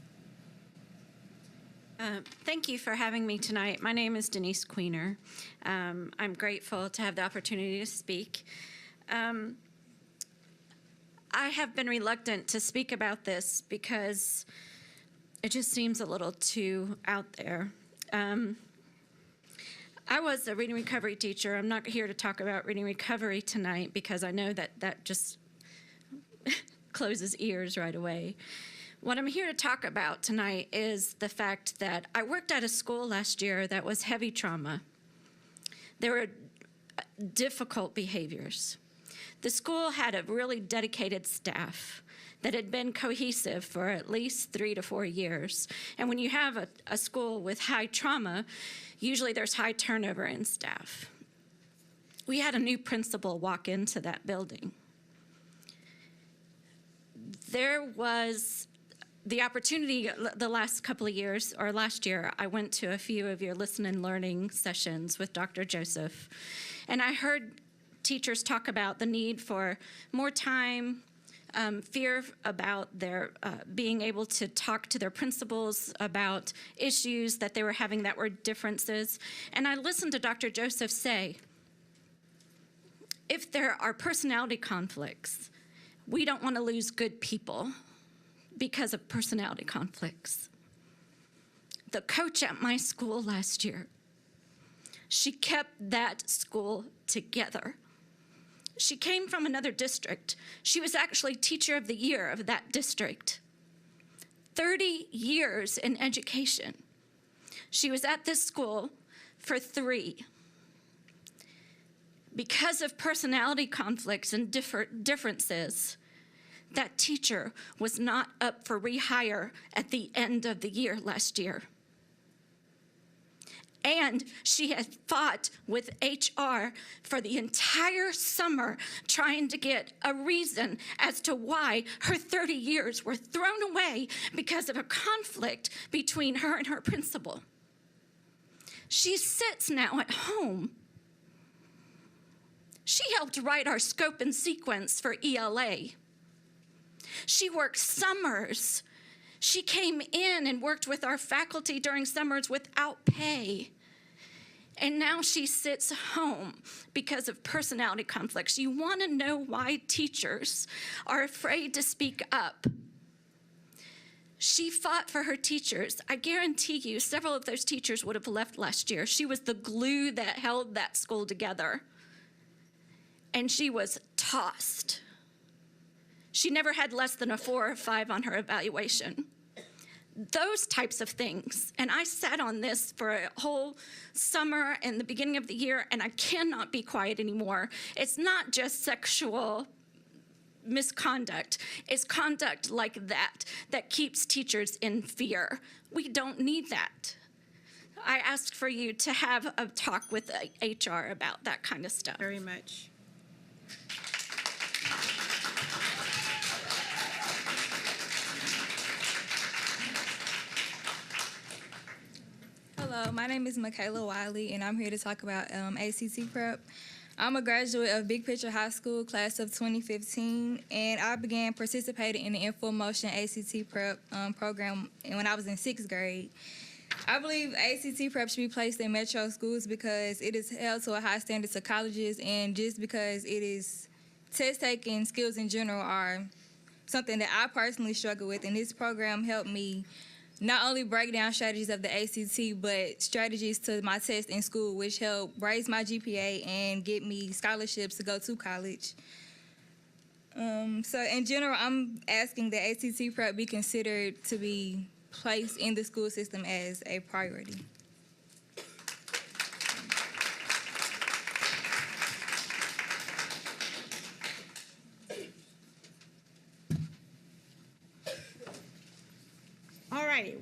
Thank you for having me tonight. My name is Denise Queener. I'm grateful to have the opportunity to speak. I have been reluctant to speak about this because it just seems a little too out there. I was a reading recovery teacher. I'm not here to talk about reading recovery tonight because I know that just closes ears right away. What I'm here to talk about tonight is the fact that I worked at a school last year that was heavy trauma. There were difficult behaviors. The school had a really dedicated staff that had been cohesive for at least 3 to 4 years. And when you have a school with high trauma, usually there's high turnover in staff. We had a new principal walk into that building. There was the opportunity the last couple of years, or last year, I went to a few of your listen and learning sessions with Dr. Joseph, and I heard teachers talk about the need for more time, fear about their being able to talk to their principals about issues that they were having that were differences. And I listened to Dr. Joseph say, if there are personality conflicts, we don't want to lose good people because of personality conflicts. The coach at my school last year, she kept that school together. She came from another district. She was actually teacher of the year of that district. 30 years in education. She was at this school for 3. Because of personality conflicts and differences, that teacher was not up for rehire at the end of the year last year. And she had fought with HR for the entire summer trying to get a reason as to why her 30 years were thrown away because of a conflict between her and her principal. She sits now at home. She helped write our scope and sequence for ELA. She worked summers. She came in and worked with our faculty during summers without pay. And now she sits home because of personality conflicts. You want to know why teachers are afraid to speak up? She fought for her teachers. I guarantee you several of those teachers would have left last year. She was the glue that held that school together. And she was tossed. She never had less than a 4 or 5 on her evaluation. Those types of things. And I sat on this for a whole summer and the beginning of the year, and I cannot be quiet anymore. It's not just sexual misconduct. It's conduct like that that keeps teachers in fear. We don't need that. I ask for you to have a talk with HR about that kind of stuff. Very much. Hello, my name is Michaela Wiley, and I'm here to talk about ACT prep. I'm a graduate of Big Picture High School, class of 2015, and I began participating in the In Full Motion ACT prep program when I was in 6th grade. I believe ACT prep should be placed in metro schools because it is held to a high standard to colleges, and just because it is test-taking skills in general are something that I personally struggle with, and this program helped me not only break down strategies of the ACT, but strategies to my test in school, which helped raise my GPA and get me scholarships to go to college. So in general, I'm asking that ACT prep be considered to be placed in the school system as a priority. All right.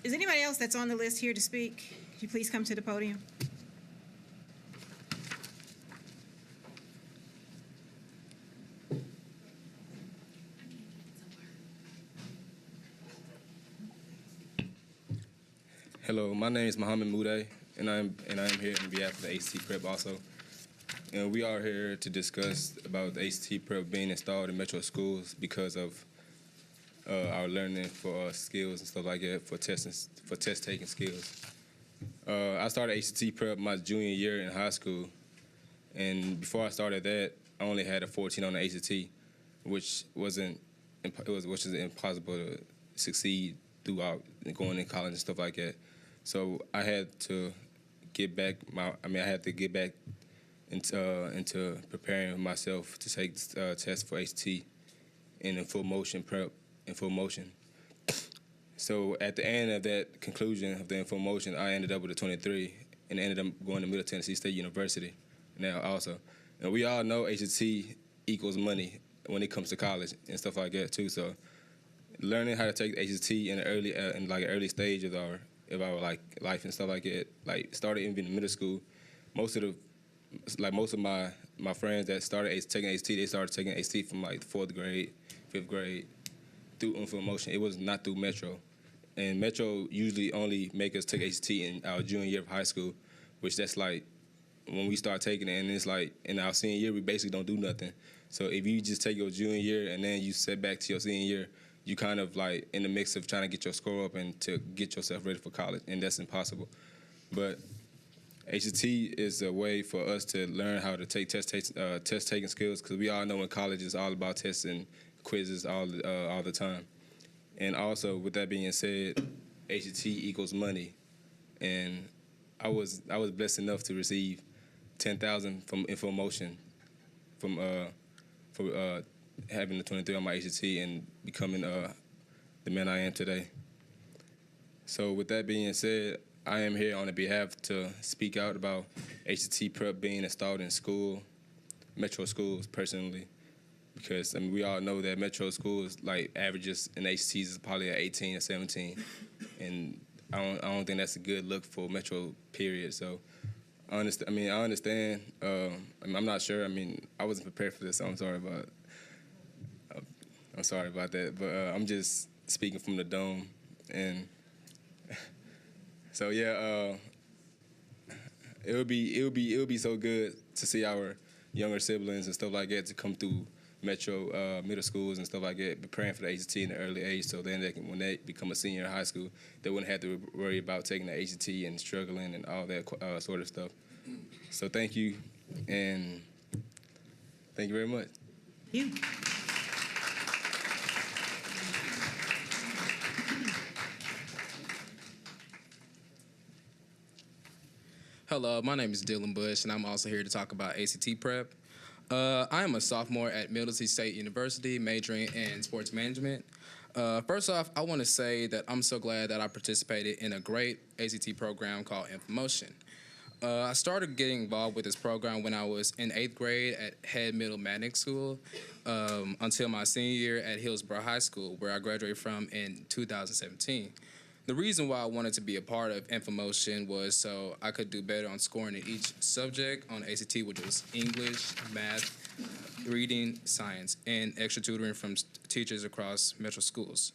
Is anybody else that's on the list here to speak? Could you please come to the podium? Hello, my name is Mohammed Mouday, and I'm here on behalf of the ACT Prep also. And we are here to discuss about the ACT Prep being installed in metro schools because of our learning for skills and stuff like that, for test-taking skills. I started ACT Prep my junior year in high school, and before I started that, I only had a 14 on the ACT, which is impossible to succeed throughout going in college and stuff like that. So I had to get back into preparing myself to take the test for ACT in full motion prep. In full motion. So at the end of that conclusion of the in full motion, I ended up with a 23 and ended up going to Middle Tennessee State University now also. And we all know ACT equals money when it comes to college and stuff like that too. So learning how to take ACT in an early stage of our life and stuff like that, like started even in middle school. Most of my friends that started taking ACT, they started taking ACT from like 4th grade, 5th grade. Through Info Motion. It was not through Metro. And Metro usually only make us take ACT in our junior year of high school, which that's like when we start taking it, and it's like in our senior year, we basically don't do nothing. So if you just take your junior year and then you set back to your senior year, you kind of like in the mix of trying to get your score up and to get yourself ready for college, and that's impossible. But ACT is a way for us to learn how to take test-taking skills, because we all know in college it's all about tests and quizzes all the time. And also, with that being said, ACT equals money, and I was blessed enough to receive $10,000 from Info Motion for having the 23 on my ACT and becoming the man I am today. So with that being said, I am here on the behalf to speak out about ACT prep being installed in metro schools personally. Because we all know that metro schools, like averages in ACTs is probably at 18 or 17. And I don't think that's a good look for Metro. Period. So I understand. I'm not sure. I wasn't prepared for this. So I'm sorry about. I'm sorry about that. But I'm just speaking from the dome, and so yeah. It would be so good to see our younger siblings and stuff like that to come through Metro middle schools and stuff like that, preparing for the ACT in the early age, so then when they become a senior in high school, they wouldn't have to worry about taking the ACT and struggling and all that sort of stuff. So thank you, and thank you very much. You. Hello, my name is Dylan Bush, and I'm also here to talk about ACT Prep. I am a sophomore at Middle Tennessee State University, majoring in sports management. First off, I want to say that I'm so glad that I participated in a great ACT program called InfoMotion. I started getting involved with this program when I was in 8th grade at Head Middle Magnet School until my senior year at Hillsborough High School, where I graduated from in 2017. The reason why I wanted to be a part of InfoMotion was so I could do better on scoring in each subject on ACT, which was English, math, reading, science, and extra tutoring from teachers across Metro schools.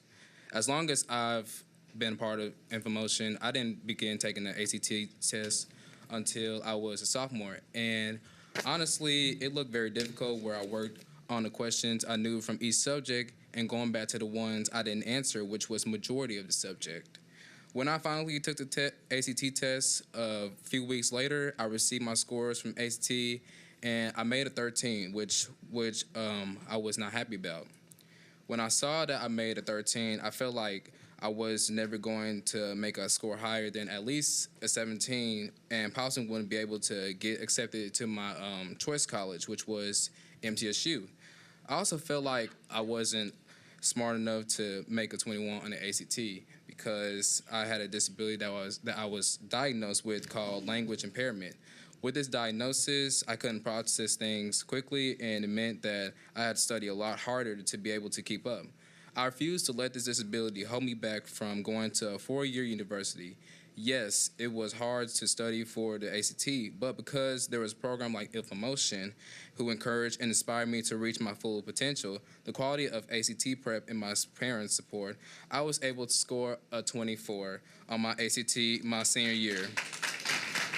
As long as I've been part of InfoMotion, I didn't begin taking the ACT test until I was a sophomore. And honestly, it looked very difficult where I worked on the questions I knew from each subject and going back to the ones I didn't answer, which was majority of the subject. When I finally took the ACT test a few weeks later, I received my scores from ACT, and I made a 13, which I was not happy about. When I saw that I made a 13, I felt like I was never going to make a score higher than at least a 17, and possibly wouldn't be able to get accepted to my choice college, which was MTSU. I also felt like I wasn't smart enough to make a 21 on the ACT because I had a disability that I was diagnosed with called language impairment. With this diagnosis, I couldn't process things quickly, and it meant that I had to study a lot harder to be able to keep up. I refused to let this disability hold me back from going to a 4-year university. Yes, it was hard to study for the ACT, but because there was a program like InfoMotion who encouraged and inspired me to reach my full potential, the quality of ACT prep and my parents' support, I was able to score a 24 on my ACT my senior year.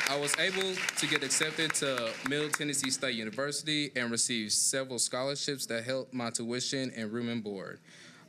I was able to get accepted to Middle Tennessee State University and receive several scholarships that helped my tuition and room and board.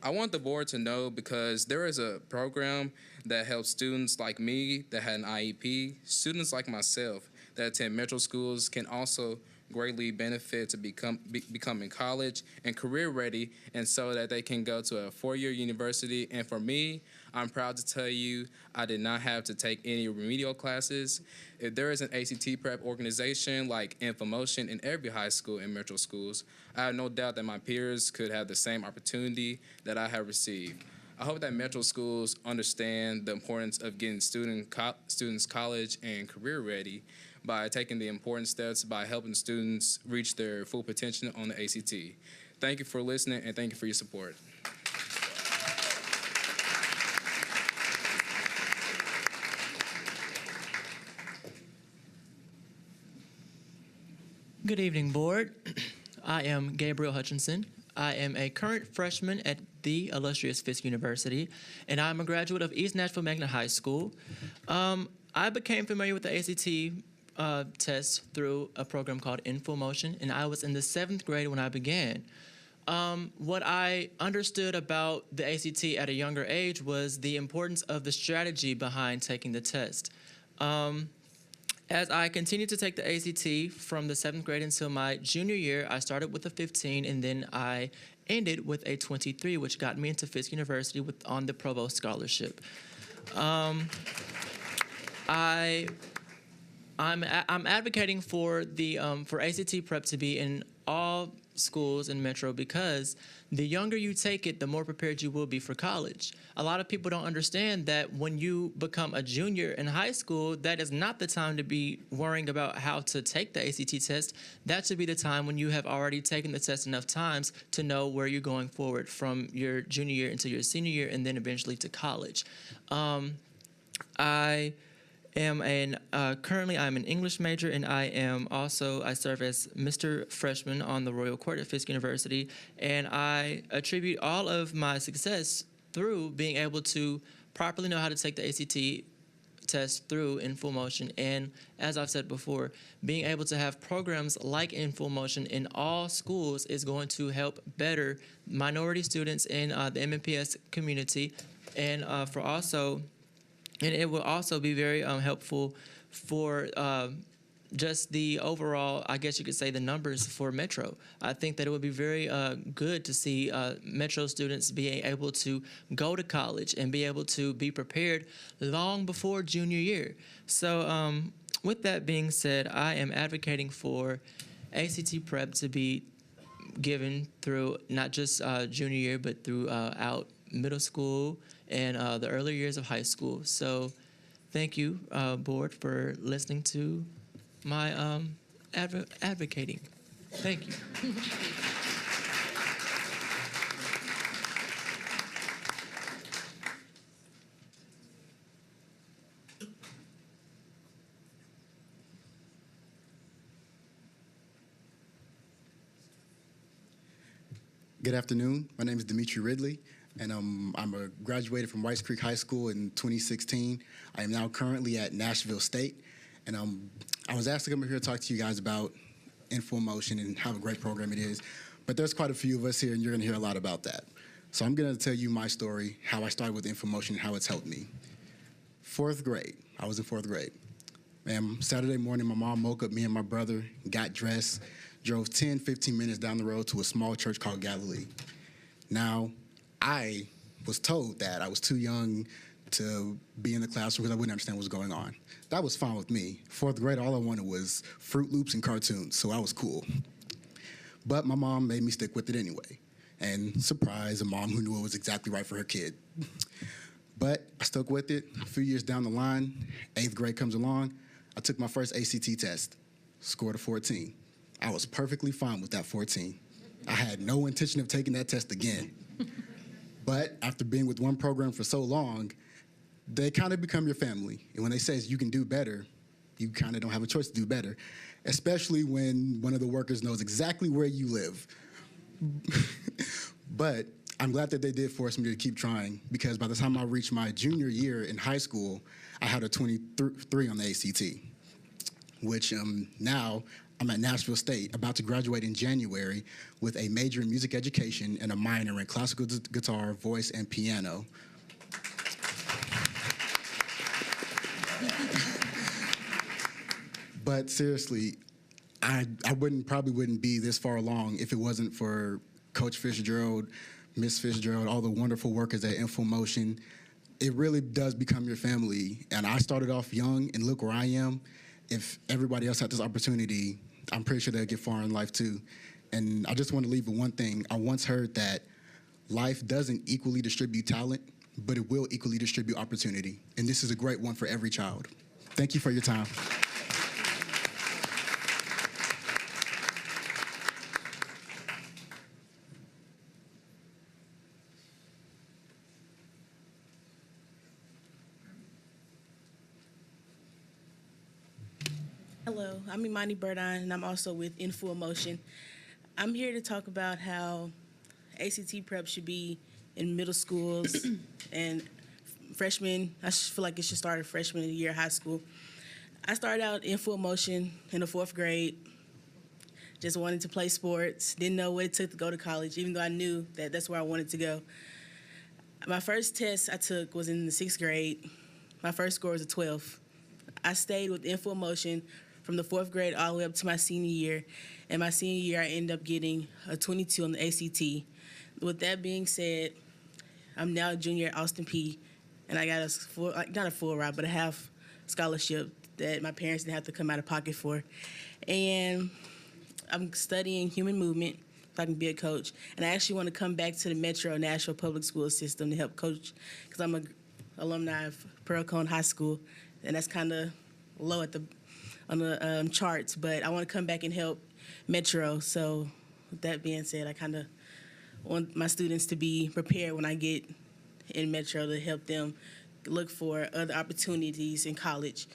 I want the board to know because there is a program that helps students like me that had an IEP, students like myself that attend Metro schools can also greatly benefit to becoming college and career ready, and so that they can go to a 4-year university. And for me, I'm proud to tell you I did not have to take any remedial classes. If there is an ACT prep organization like InfoMotion in every high school and Metro schools, I have no doubt that my peers could have the same opportunity that I have received. I hope that Metro schools understand the importance of getting students college and career ready by taking the important steps by helping students reach their full potential on the ACT. Thank you for listening, and thank you for your support. Good evening, board. I am Gabriel Hutchinson. I am a current freshman at the illustrious Fisk University, and I'm a graduate of East Nashville Magnet High School. I became familiar with the ACT test through a program called InfoMotion, and I was in the 7th grade when I began. What I understood about the ACT at a younger age was the importance of the strategy behind taking the test. As I continued to take the ACT from the 7th grade until my junior year, I started with a 15, and then I ended with a 23, which got me into Fisk University on the Provost Scholarship. I'm advocating for for ACT prep to be in all schools in Metro because the younger you take it, the more prepared you will be for college. A lot of people don't understand that when you become a junior in high school, that is not the time to be worrying about how to take the ACT test. That should be the time when you have already taken the test enough times to know where you're going forward from your junior year into your senior year and then eventually to college. I am currently I'm an English major, and I serve as Mr. Freshman on the Royal Court at Fisk University, and I attribute all of my success through being able to properly know how to take the ACT test through In Full Motion. And as I've said before, being able to have programs like In Full Motion in all schools is going to help better minority students in the MNPS community, and it will also be very helpful for just the overall, I guess you could say, the numbers for Metro. I think that it would be very good to see Metro students being able to go to college and be able to be prepared long before junior year. So with that being said, I am advocating for ACT Prep to be given through not just junior year, but throughout middle school and the early years of high school. So thank you, board, for listening to my advocating. Thank you. Good afternoon. My name is Dimitri Ridley, and I'm a graduated from Whites Creek High School in 2016. I am now currently at Nashville State, and I was asked to come here to talk to you guys about In Full Motion and how a great program it is. But there's quite a few of us here, and you're going to hear a lot about that. So I'm going to tell you my story, how I started with In Full Motion, and how it's helped me. Fourth grade. I was in fourth grade. And Saturday morning, my mom woke up me and my brother, got dressed, drove 10, 15 minutes down the road to a small church called Galilee. Now, I was told that I was too young to be in the classroom because I wouldn't understand what was going on. That was fine with me. Fourth grade, all I wanted was Fruit Loops and cartoons, so I was cool. But my mom made me stick with it anyway. And surprise, a mom who knew what was exactly right for her kid. But I stuck with it. A few years down the line, 8th grade comes along. I took my first ACT test, scored a 14. I was perfectly fine with that 14. I had no intention of taking that test again. But after being with one program for so long, they kind of become your family. And when they say you can do better, you kind of don't have a choice to do better, especially when one of the workers knows exactly where you live. But I'm glad that they did force me to keep trying, because by the time I reached my junior year in high school, I had a 23 on the ACT, which now I'm at Nashville State, about to graduate in January with a major in music education and a minor in classical guitar, voice, and piano. But seriously, I probably wouldn't be this far along if it wasn't for Coach Fitzgerald, Miss Fitzgerald, all the wonderful workers at In Full Motion. It really does become your family. And I started off young, and look where I am. If everybody else had this opportunity, I'm pretty sure they'll get far in life too. And I just want to leave with one thing. I once heard that life doesn't equally distribute talent, but it will equally distribute opportunity. And this is a great one for every child. Thank you for your time. Hello, I'm Imani Burdine, and I'm also with In Full Motion. I'm here to talk about how ACT Prep should be in middle schools and freshmen. I feel like it should start at freshman year of high school. I started out In Full Motion in the 4th grade, just wanted to play sports, didn't know what it took to go to college, even though I knew that that's where I wanted to go. My first test I took was in the 6th grade. My first score was a 12. I stayed with In Full Motion from the 4th grade all the way up to my senior year. And my senior year, I ended up getting a 22 on the ACT. With that being said, I'm now a junior at Austin P, and I got a full, not a full ride, but a half scholarship that my parents didn't have to come out of pocket for. And I'm studying human movement so I can be a coach. And I actually want to come back to the Metro Nashville public school system to help coach, because I'm an alumni of Pearl Cone High School, and that's kind of low on the charts, but I want to come back and help Metro. So with that being said, I kind of want my students to be prepared when I get in Metro to help them look for other opportunities in college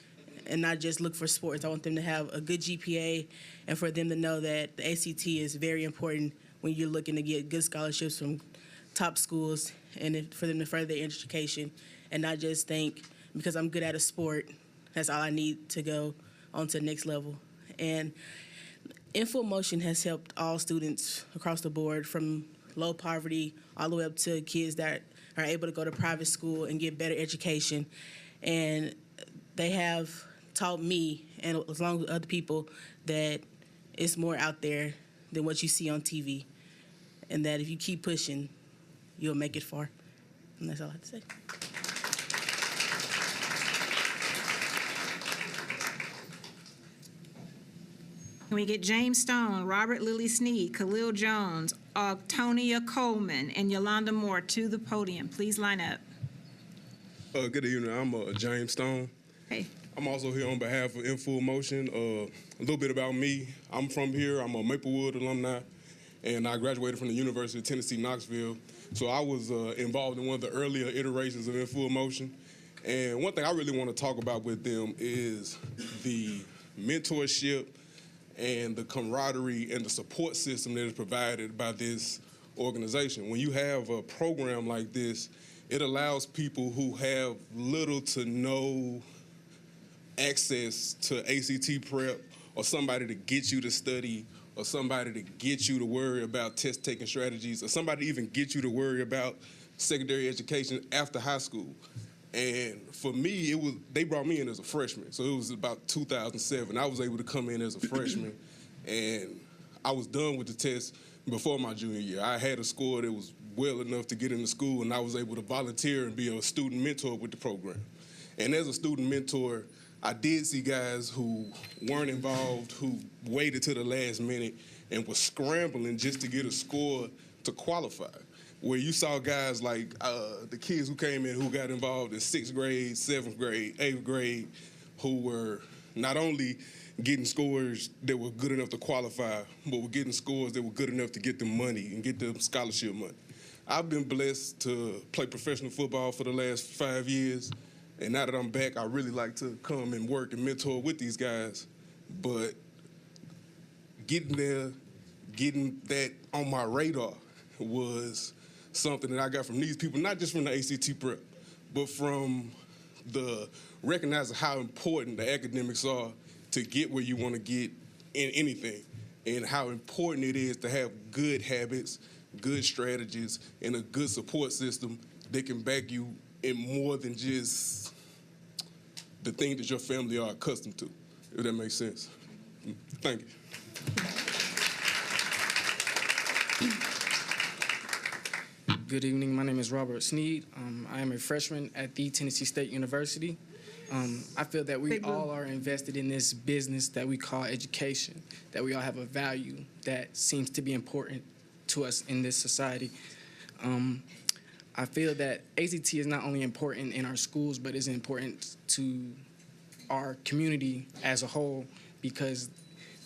and not just look for sports. I want them to have a good GPA and for them to know that the ACT is very important when you're looking to get good scholarships from top schools and for them to further their education and not just think, because I'm good at a sport, that's all I need to go on to the next level. And Info Motion has helped all students across the board from low poverty all the way up to kids that are able to go to private school and get better education. And they have taught me, and as long as other people, that it's more out there than what you see on TV. And that if you keep pushing, you'll make it far. And that's all I have to say. Can we get James Stone, Robert Lilly Sneed, Khalil Jones, Octonia Coleman, and Yolanda Moore to the podium? Please line up. Good evening. I'm James Stone. Hey. I'm also here on behalf of In Full Motion. A little bit about me. I'm from here. I'm a Maplewood alumni, and I graduated from the University of Tennessee, Knoxville. So I was involved in one of the earlier iterations of In Full Motion. And one thing I really want to talk about with them is the mentorship and the camaraderie and the support system that is provided by this organization. When you have a program like this, it allows people who have little to no access to ACT prep or somebody to get you to study or somebody to get you to worry about test-taking strategies or somebody to even get you to worry about secondary education after high school. And for me, they brought me in as a freshman. So it was about 2007. I was able to come in as a freshman, and I was done with the test before my junior year. I had a score that was well enough to get into school, and I was able to volunteer and be a student mentor with the program. And as a student mentor, I did see guys who weren't involved, who waited to the last minute and were scrambling just to get a score to qualify. Where you saw guys like the kids who came in who got involved in 6th grade, 7th grade, 8th grade, who were not only getting scores that were good enough to qualify, but were getting scores that were good enough to get them money and get them scholarship money. I've been blessed to play professional football for the last 5 years, and now that I'm back, I really like to come and work and mentor with these guys. But getting there, getting that on my radar was something that I got from these people, not just from the ACT prep, but from the recognizing how important the academics are to get where you want to get in anything, and how important it is to have good habits, good strategies, and a good support system that can back you in more than just the thing that your family are accustomed to, if that makes sense. Thank you. Good evening. My name is Robert Sneed. I am a freshman at the Tennessee State University. I feel that we all are invested in this business that we call education, that we all have a value that seems to be important to us in this society. I feel that ACT is not only important in our schools, but is important to our community as a whole, because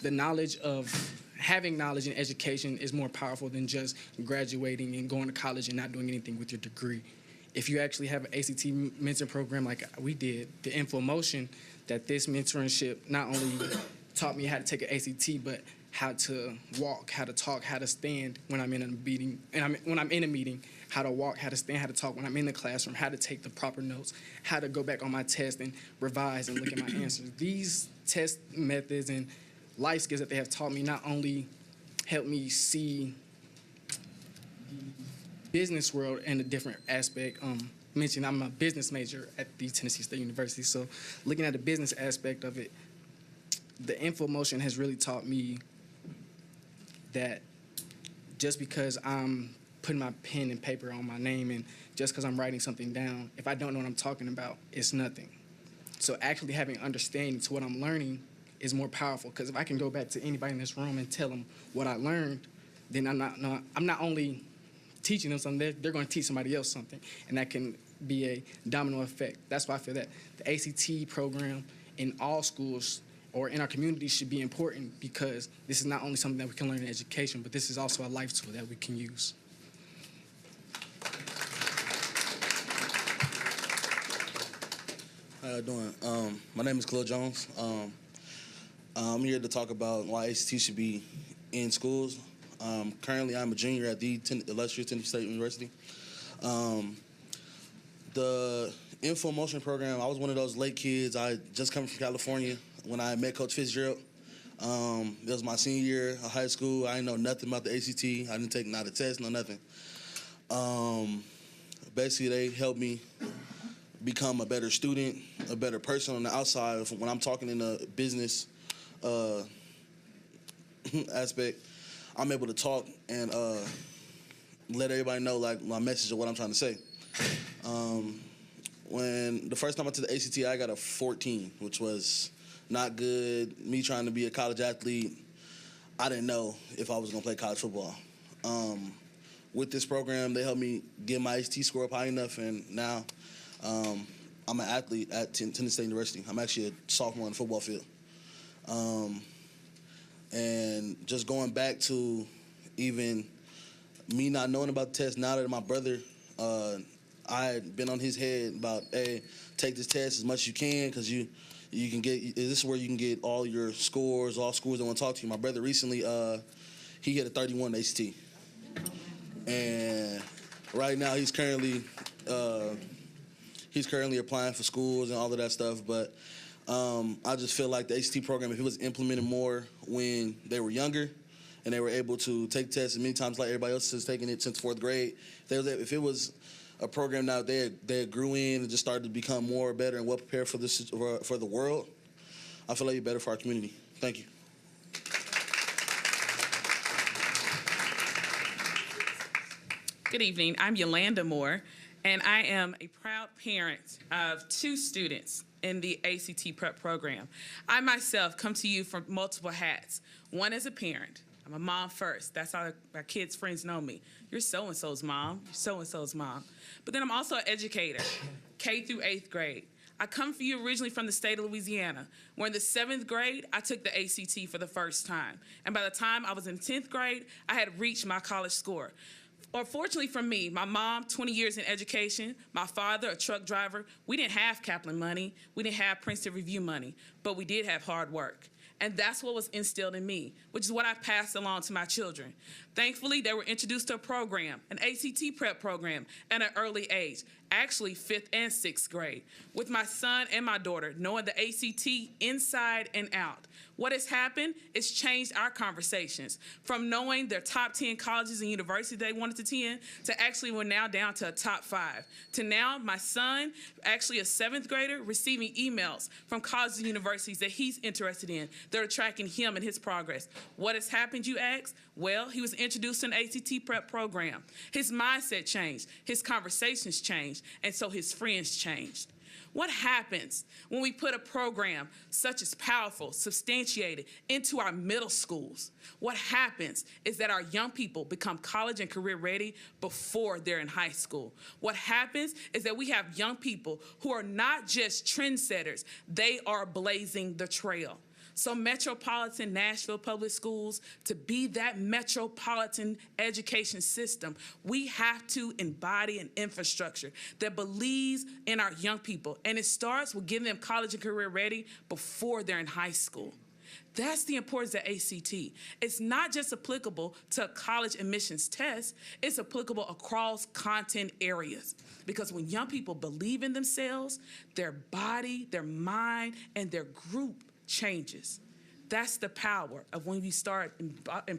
the knowledge of having knowledge in education is more powerful than just graduating and going to college and not doing anything with your degree. If you actually have an ACT mentoring program like we did, the Info Motion, that this mentorship not only taught me how to take an ACT, but how to walk, how to talk, how to stand when I'm in a meeting, and when I'm in a meeting, how to walk, how to stand, how to talk when I'm in the classroom, how to take the proper notes, how to go back on my test and revise and look at my answers. These test methods and life skills that they have taught me not only help me see the business world in a different aspect. Mentioned I'm a business major at the Tennessee State University, so looking at the business aspect of it, the Info Motion has really taught me that just because I'm putting my pen and paper on my name and just because I'm writing something down, if I don't know what I'm talking about, it's nothing. So actually having understanding to what I'm learning is more powerful, because if I can go back to anybody in this room and tell them what I learned, then I'm not only teaching them something, they're going to teach somebody else something, and that can be a domino effect. That's why I feel that the ACT program in all schools or in our community should be important, because this is not only something that we can learn in education, but this is also a life tool that we can use. y'all doing? My name is Khalil Jones. I'm here to talk about why ACT should be in schools. Currently, I'm a junior at the illustrious Tennessee State University. The Info Motion program, I was one of those late kids. I just come from California when I met Coach Fitzgerald. It was my senior year of high school. I didn't know nothing about the ACT. I didn't take not a test, no nothing. Basically, they helped me become a better student, a better person on the outside. When I'm talking in a business aspect, I'm able to talk and let everybody know like my message of what I'm trying to say. When the first time I took the ACT, I got a 14, which was not good. Me trying to be a college athlete, I didn't know if I was going to play college football. With this program, they helped me get my ACT score up high enough, and now I'm an athlete at Tennessee State University. I'm actually a sophomore on the football field. And just going back to even me not knowing about the test, now that my brother, I had been on his head about, hey, take this test as much as you can because you can get, this is where you can get all your scores, all schools that want to talk to you. My brother recently, he hit a 31 ACT. And right now he's currently applying for schools and all of that stuff. But I just feel like the ACT program, if it was implemented more when they were younger and they were able to take tests many times like everybody else has taken it since 4th grade, if it was a program now they grew in and just started to become more better and well prepared for this for the world, I feel like it'd be better for our community. Thank you. Good evening. I'm Yolanda Moore, and I am a proud parent of 2 students in the ACT Prep program. I myself come to you from multiple hats. One as a parent. I'm a mom first. That's how my kids' friends know me. You're so-and-so's mom. You're so-and-so's mom. But then I'm also an educator, K through 8th grade. I come for you originally from the state of Louisiana, where in the 7th grade, I took the ACT for the first time. And by the time I was in 10th grade, I had reached my college score. Fortunately for me, my mom, 20 years in education, my father, a truck driver, we didn't have Kaplan money, we didn't have Princeton Review money, but we did have hard work. And that's what was instilled in me, which is what I passed along to my children. Thankfully, they were introduced to a program, an ACT prep program, at an early age, actually 5th and 6th grade, with my son and my daughter knowing the ACT inside and out. What has happened is changed our conversations from knowing their top 10 colleges and universities they wanted to attend to actually we're now down to a top 5. To now, my son, actually a 7th grader, receiving emails from colleges and universities that he's interested in that are tracking him and his progress. What has happened, you ask? Well, he was introduced to an ACT prep program. His mindset changed, his conversations changed, and so his friends changed. What happens when we put a program such as powerful, substantiated into our middle schools? What happens is that our young people become college and career ready before they're in high school. What happens is that we have young people who are not just trendsetters, they are blazing the trail. So Metropolitan Nashville Public Schools, to be that metropolitan education system, we have to embody an infrastructure that believes in our young people. And it starts with getting them college and career ready before they're in high school. That's the importance of ACT. It's not just applicable to a college admissions test, it's applicable across content areas. Because when young people believe in themselves, their body, their mind, and their group changes. That's the power of when you start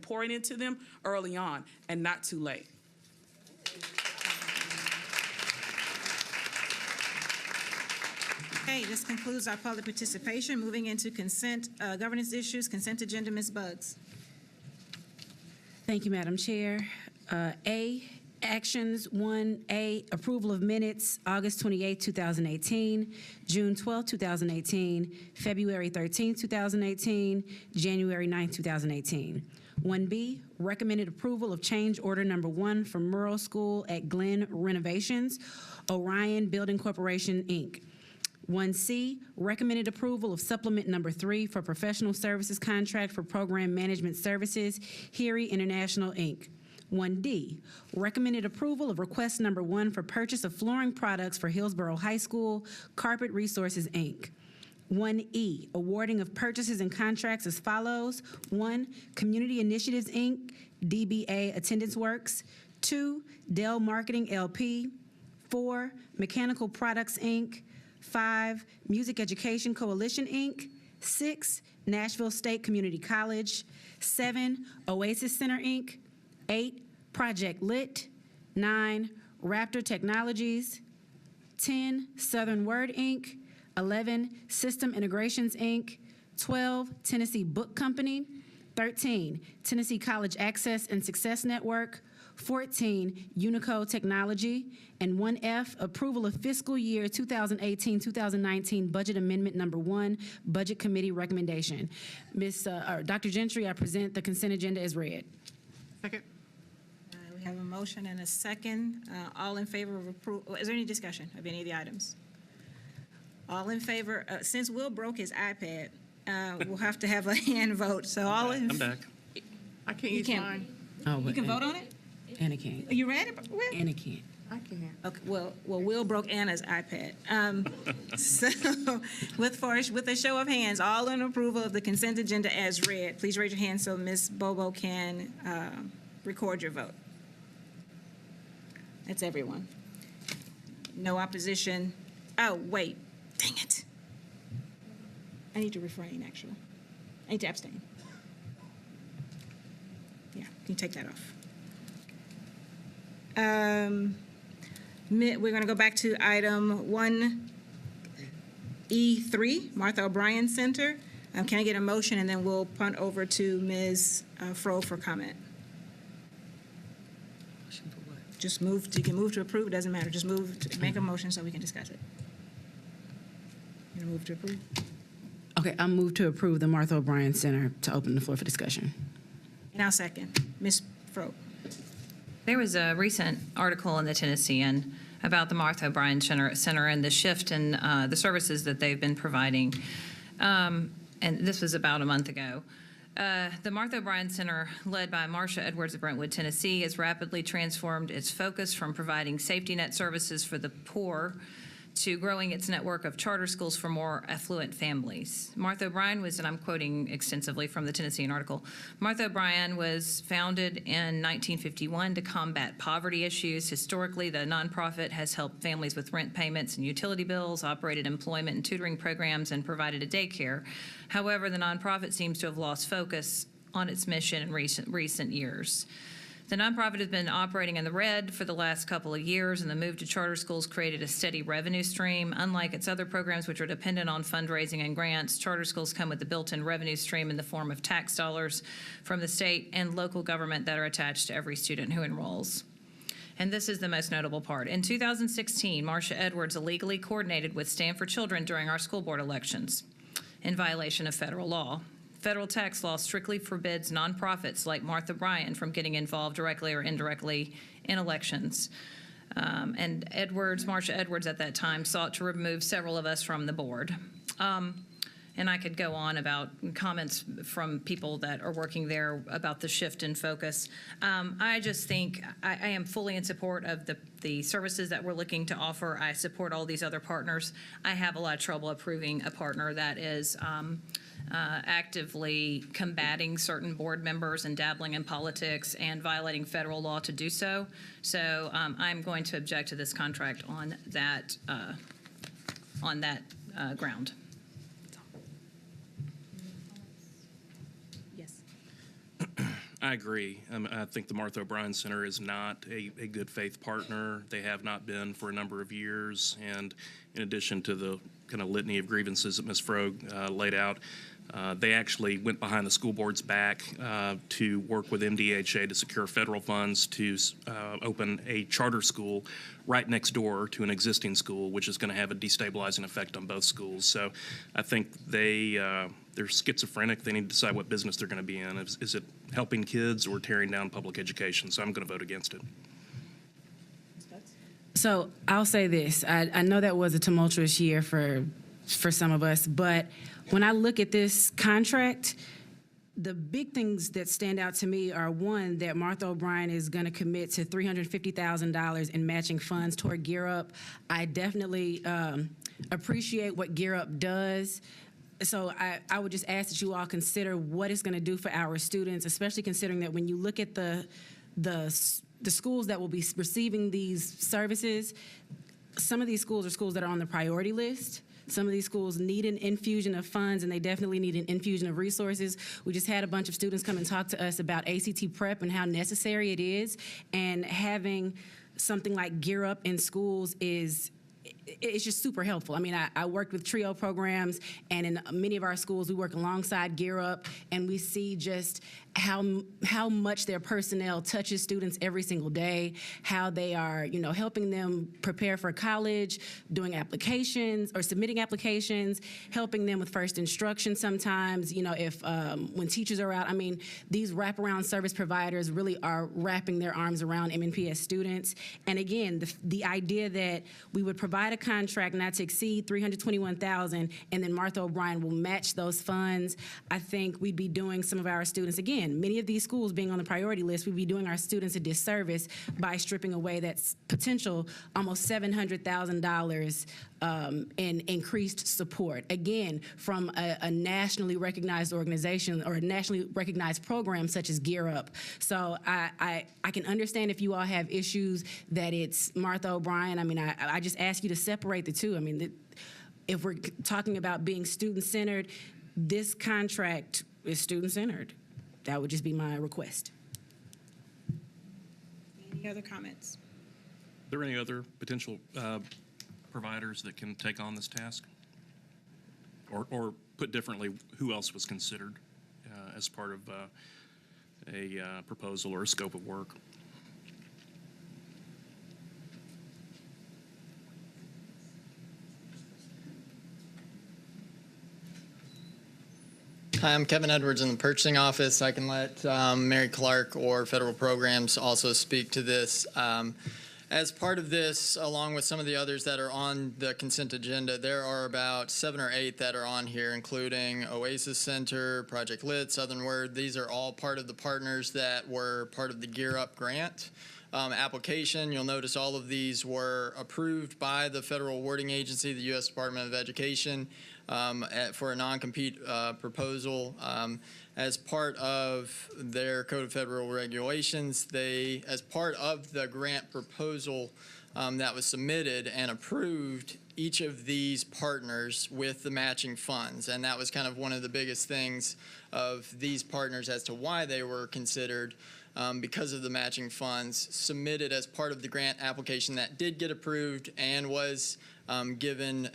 pouring into them early on and not too late. Okay, this concludes our public participation. Moving into consent, governance issues, consent agenda, Ms. Buggs. Thank you, Madam Chair. A, actions. 1A, approval of minutes, August 28, 2018, June 12, 2018, February 13, 2018, January 9, 2018. 1B, recommended approval of change order number 1 for Murrell School at Glen Renovations, Orion Building Corporation, Inc. 1C, recommended approval of supplement number 3 for professional services contract for program management services, Heary International, Inc. 1D, recommended approval of request number 1 for purchase of flooring products for Hillsborough High School, Carpet Resources, Inc. 1E, awarding of purchases and contracts as follows. 1, Community Initiatives, Inc., DBA Attendance Works. 2, Dell Marketing, LP. 4, Mechanical Products, Inc. 5, Music Education Coalition, Inc. 6, Nashville State Community College. 7, Oasis Center, Inc. 8, Project Lit. 9, Raptor Technologies. 10, Southern Word, Inc. 11, System Integrations, Inc. 12, Tennessee Book Company. 13, Tennessee College Access and Success Network. 14, Unico Technology. And 1F, approval of fiscal year 2018-2019 budget amendment number 1, Budget Committee recommendation. Dr. Gentry, I present the consent agenda as read. Second. We have a motion and a second. All in favor of approval? Is there any discussion of any of the items? All in favor, since Will broke his iPad, we'll have to have a hand vote. So all in. I'm back. I can't use mine. Oh, You can vote on it? Anna can't. You read it, Will? Anna can't. I can't. Okay, well, Will broke Anna's iPad. So with a show of hands, all in approval of the consent agenda as read, please raise your hand so Ms. Bobo can record your vote. That's everyone. No opposition. Oh, wait, dang it. I need to refrain, actually. I need to abstain. Yeah, can you take that off? We're going to go back to item 1E3, Martha O'Brien Center. Can I get a motion, and then we'll punt over to Ms. Froh for comment. Just move, you can move to approve, it doesn't matter. Just move, make a motion so we can discuss it. You gonna move to approve? Okay, I'll move to approve the Martha O'Brien Center to open the floor for discussion. And I'll second. Ms. Froh. There was a recent article in the Tennessean about the Martha O'Brien Center and the shift in the services that they've been providing. And this was about a month ago. The Martha O'Brien Center, led by Marcia Edwards of Brentwood, Tennessee, has rapidly transformed its focus from providing safety net services for the poor to growing its network of charter schools for more affluent families. Martha O'Brien was, and I'm quoting extensively from the Tennessean article, Martha O'Brien was founded in 1951 to combat poverty issues. Historically, the nonprofit has helped families with rent payments and utility bills, operated employment and tutoring programs, and provided a daycare. However, the nonprofit seems to have lost focus on its mission in recent years. The nonprofit has been operating in the red for the last couple of years, and the move to charter schools created a steady revenue stream. Unlike its other programs, which are dependent on fundraising and grants, charter schools come with a built-in revenue stream in the form of tax dollars from the state and local government that are attached to every student who enrolls. And this is the most notable part. In 2016, Marcia Edwards illegally coordinated with Stand for Children during our school board elections in violation of federal law. Federal tax law strictly forbids nonprofits like Martha O'Brien from getting involved directly or indirectly in elections. And Marcia Edwards at that time sought to remove several of us from the board. And I could go on about comments from people that are working there about the shift in focus. I just think I am fully in support of the services that we're looking to offer. I support all these other partners. I have a lot of trouble approving a partner that is actively combating certain board members and dabbling in politics and violating federal law to do so. So I'm going to object to this contract on that ground. Yes. I agree. I think the Martha O'Brien Center is not a good faith partner. They have not been for a number of years. And in addition to the kind of litany of grievances that Ms. Froh laid out, they actually went behind the school board's back to work with MDHA to secure federal funds to open a charter school right next door to an existing school, which is going to have a destabilizing effect on both schools. So I think they're schizophrenic. They need to decide what business they're going to be in. Is it helping kids or tearing down public education? So I'm going to vote against it. So I'll say this. I know that was a tumultuous year for some of us, but when I look at this contract, the big things that stand out to me are, one, that Martha O'Brien is going to commit to $350,000 in matching funds toward Gear Up. I definitely appreciate what Gear Up does. So I would just ask that you all consider what it's going to do for our students, especially considering that when you look at the schools that will be receiving these services, some of these schools are schools that are on the priority list. Some of these schools need an infusion of funds, and they definitely need an infusion of resources. We just had a bunch of students come and talk to us about ACT prep and how necessary it is, and having something like Gear Up in schools it's just super helpful. I mean, I worked with TRIO programs, and in many of our schools, we work alongside Gear Up, and we see just how much their personnel touches students every single day, how they are, helping them prepare for college, doing applications or submitting applications, helping them with first instruction sometimes, if when teachers are out. I mean, these wraparound service providers really are wrapping their arms around MNPS students. And again, the idea that we would provide a contract not to exceed $321,000, and then Martha O'Brien will match those funds, I think we'd be doing some of our students, again, many of these schools being on the priority list, we'd be doing our students a disservice by stripping away that potential almost $700,000 in increased support, again, from a nationally recognized organization or a nationally recognized program such as Gear Up. So I can understand if you all have issues that it's Martha O'Brien. I mean, I just ask you to separate the two. I mean, if we're talking about being student-centered, this contract is student-centered. That would just be my request. Any other comments? Are there any other potential providers that can take on this task? Or put differently, who else was considered as part of a proposal or a scope of work? Hi, I'm Kevin Edwards in the purchasing office. I can let Mary Clark or federal programs also speak to this. As part of this, along with some of the others that are on the consent agenda, there are about 7 or 8 that are on here, including Oasis Center, Project Lit, Southern Word. These are all part of the partners that were part of the Gear Up grant application. You'll notice all of these were approved by the federal awarding agency, the U.S. Department of Education, for a non-compete proposal. As part of their Code of Federal Regulations, as part of the grant proposal that was submitted and approved, each of these partners with the matching funds. And that was kind of one of the biggest things of these partners as to why they were considered, because of the matching funds submitted as part of the grant application that did get approved and was given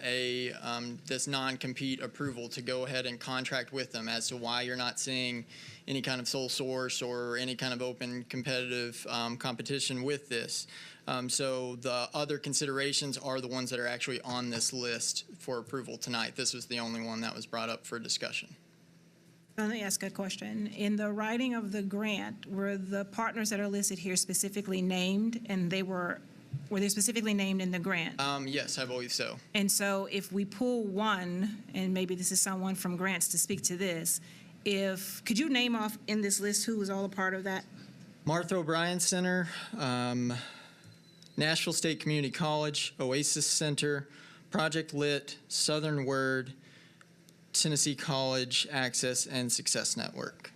this non-compete approval to go ahead and contract with them, as to why you're not seeing any kind of sole source or any kind of open competitive competition with this. So the other considerations are the ones that are actually on this list for approval tonight. This was the only one that was brought up for discussion. Let me ask a question. In the writing of the grant, were the partners that are listed here specifically named, and were they specifically named in the grant? Yes, I believe so. And so if we pull one, and maybe this is someone from grants to speak to this, could you name off in this list who was all a part of that? Martha O'Brien Center, Nashville State Community College, Oasis Center, Project Lit, Southern Word, Tennessee College Access, and Success Network.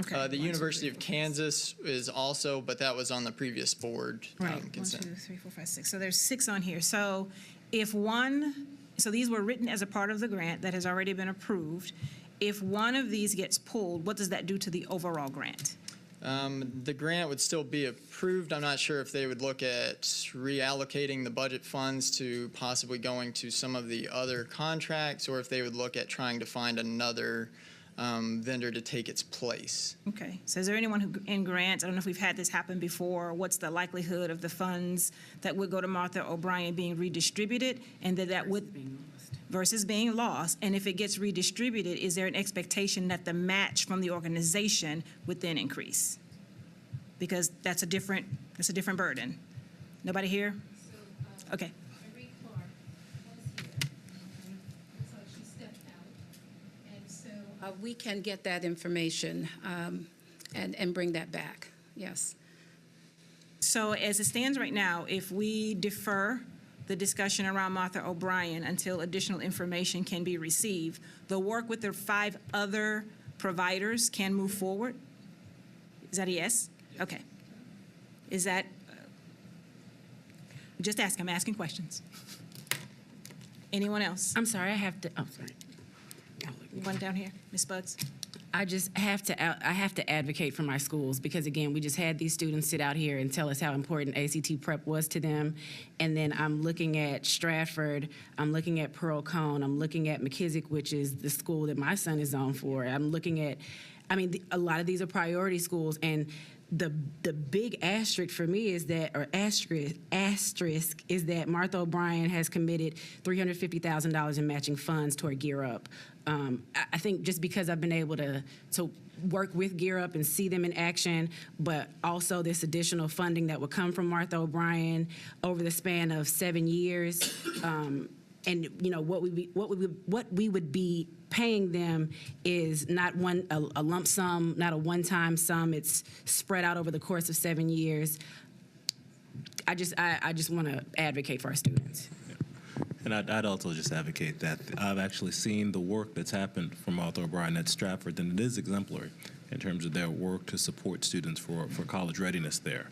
Okay. The University of Kansas is also, but that was on the previous board consent. 1, 2, 3, 4, 5, 6. So there's 6 on here. So so these were written as a part of the grant that has already been approved. If one of these gets pulled, what does that do to the overall grant? The grant would still be approved. I'm not sure if they would look at reallocating the budget funds to possibly going to some of the other contracts, or if they would look at trying to find another vendor to take its place. Okay. So is there anyone who in grants, I don't know if we've had this happen before, what's the likelihood of the funds that would go to Martha O'Brien being redistributed, and that would versus being lost? And if it gets redistributed, is there an expectation that the match from the organization would then increase? Because that's a different burden. Nobody here? Okay. We can get that information and bring that back, yes. So as it stands right now, if we defer the discussion around Martha O'Brien until additional information can be received, the work with the 5 other providers can move forward? Is that a yes? Okay. Is that, just ask, I'm asking questions. Anyone else? I'm sorry, I have to, oh, sorry. One down here, Ms. Buds. I just have to advocate for my schools because, again, we just had these students sit out here and tell us how important ACT prep was to them. And then I'm looking at Stratford, I'm looking at Pearl Cone, I'm looking at McKissick, which is the school that my son is on for. I'm looking at, I mean, a lot of these are priority schools, and the big asterisk for me is that, or asterisk is that Martha O'Brien has committed $350,000 in matching funds toward Gear Up. I think just because I've been able to work with Gear Up and see them in action, but also this additional funding that would come from Martha O'Brien over the span of 7 years, and you know what we would be paying them is not a lump sum, not a one-time sum. It's spread out over the course of 7 years. I just want to advocate for our students. And I'd also just advocate that I've actually seen the work that's happened from Martha O'Brien at Stratford, and it is exemplary in terms of their work to support students for college readiness there.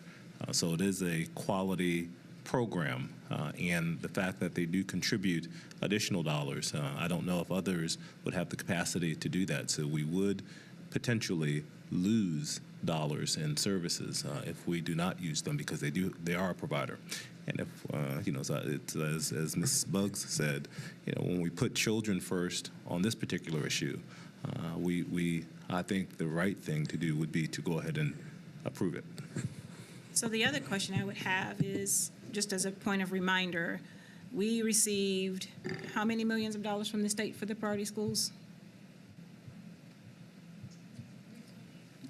So it is a quality program, and the fact that they do contribute additional dollars, I don't know if others would have the capacity to do that. So we would potentially lose dollars in services if we do not use them because they are a provider. And if, you know, it's, as Mrs. Buggs said, you know, when we put children first on this particular issue, I think the right thing to do would be to go ahead and approve it. So the other question I would have is, just as a point of reminder, we received how many millions of dollars from the state for the priority schools?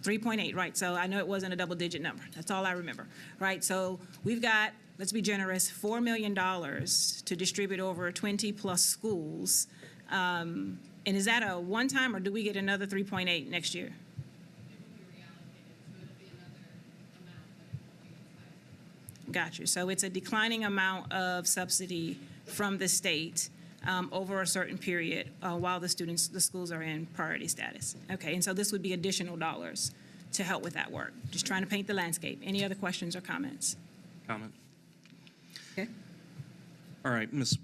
3.8, right. So I know it wasn't a double-digit number. That's all I remember, right? So we've got, let's be generous, $4 million to distribute over 20-plus schools. And is that a one-time, or do we get another 3.8 next year? Got you. So it's a declining amount of subsidy from the state over a certain period while the schools are in priority status. Okay, and so this would be additional dollars to help with that work. Just trying to paint the landscape. Any other questions or comments? Comment. Okay. All right, Ms.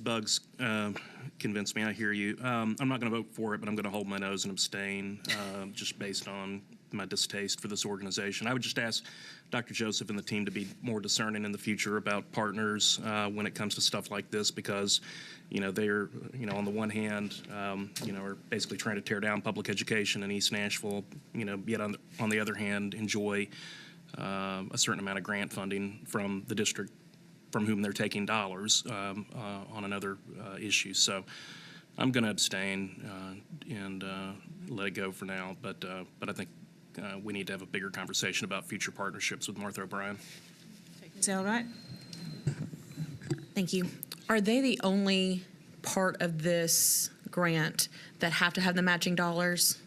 Buggs convinced me. I hear you. I'm not going to vote for it, but I'm going to hold my nose and abstain just based on my distaste for this organization. I would just ask Dr. Joseph and the team to be more discerning in the future about partners when it comes to stuff like this, because, you know, they're, you know, on the one hand, you know, are basically trying to tear down public education in East Nashville, you know, yet on the other hand, enjoy a certain amount of grant funding from the district from whom they're taking dollars on another issue. So I'm going to abstain and let it go for now, but I think we need to have a bigger conversation about future partnerships with Martha O'Brien. Is that all right? Thank you. Are they the only part of this grant that have to have the matching dollars?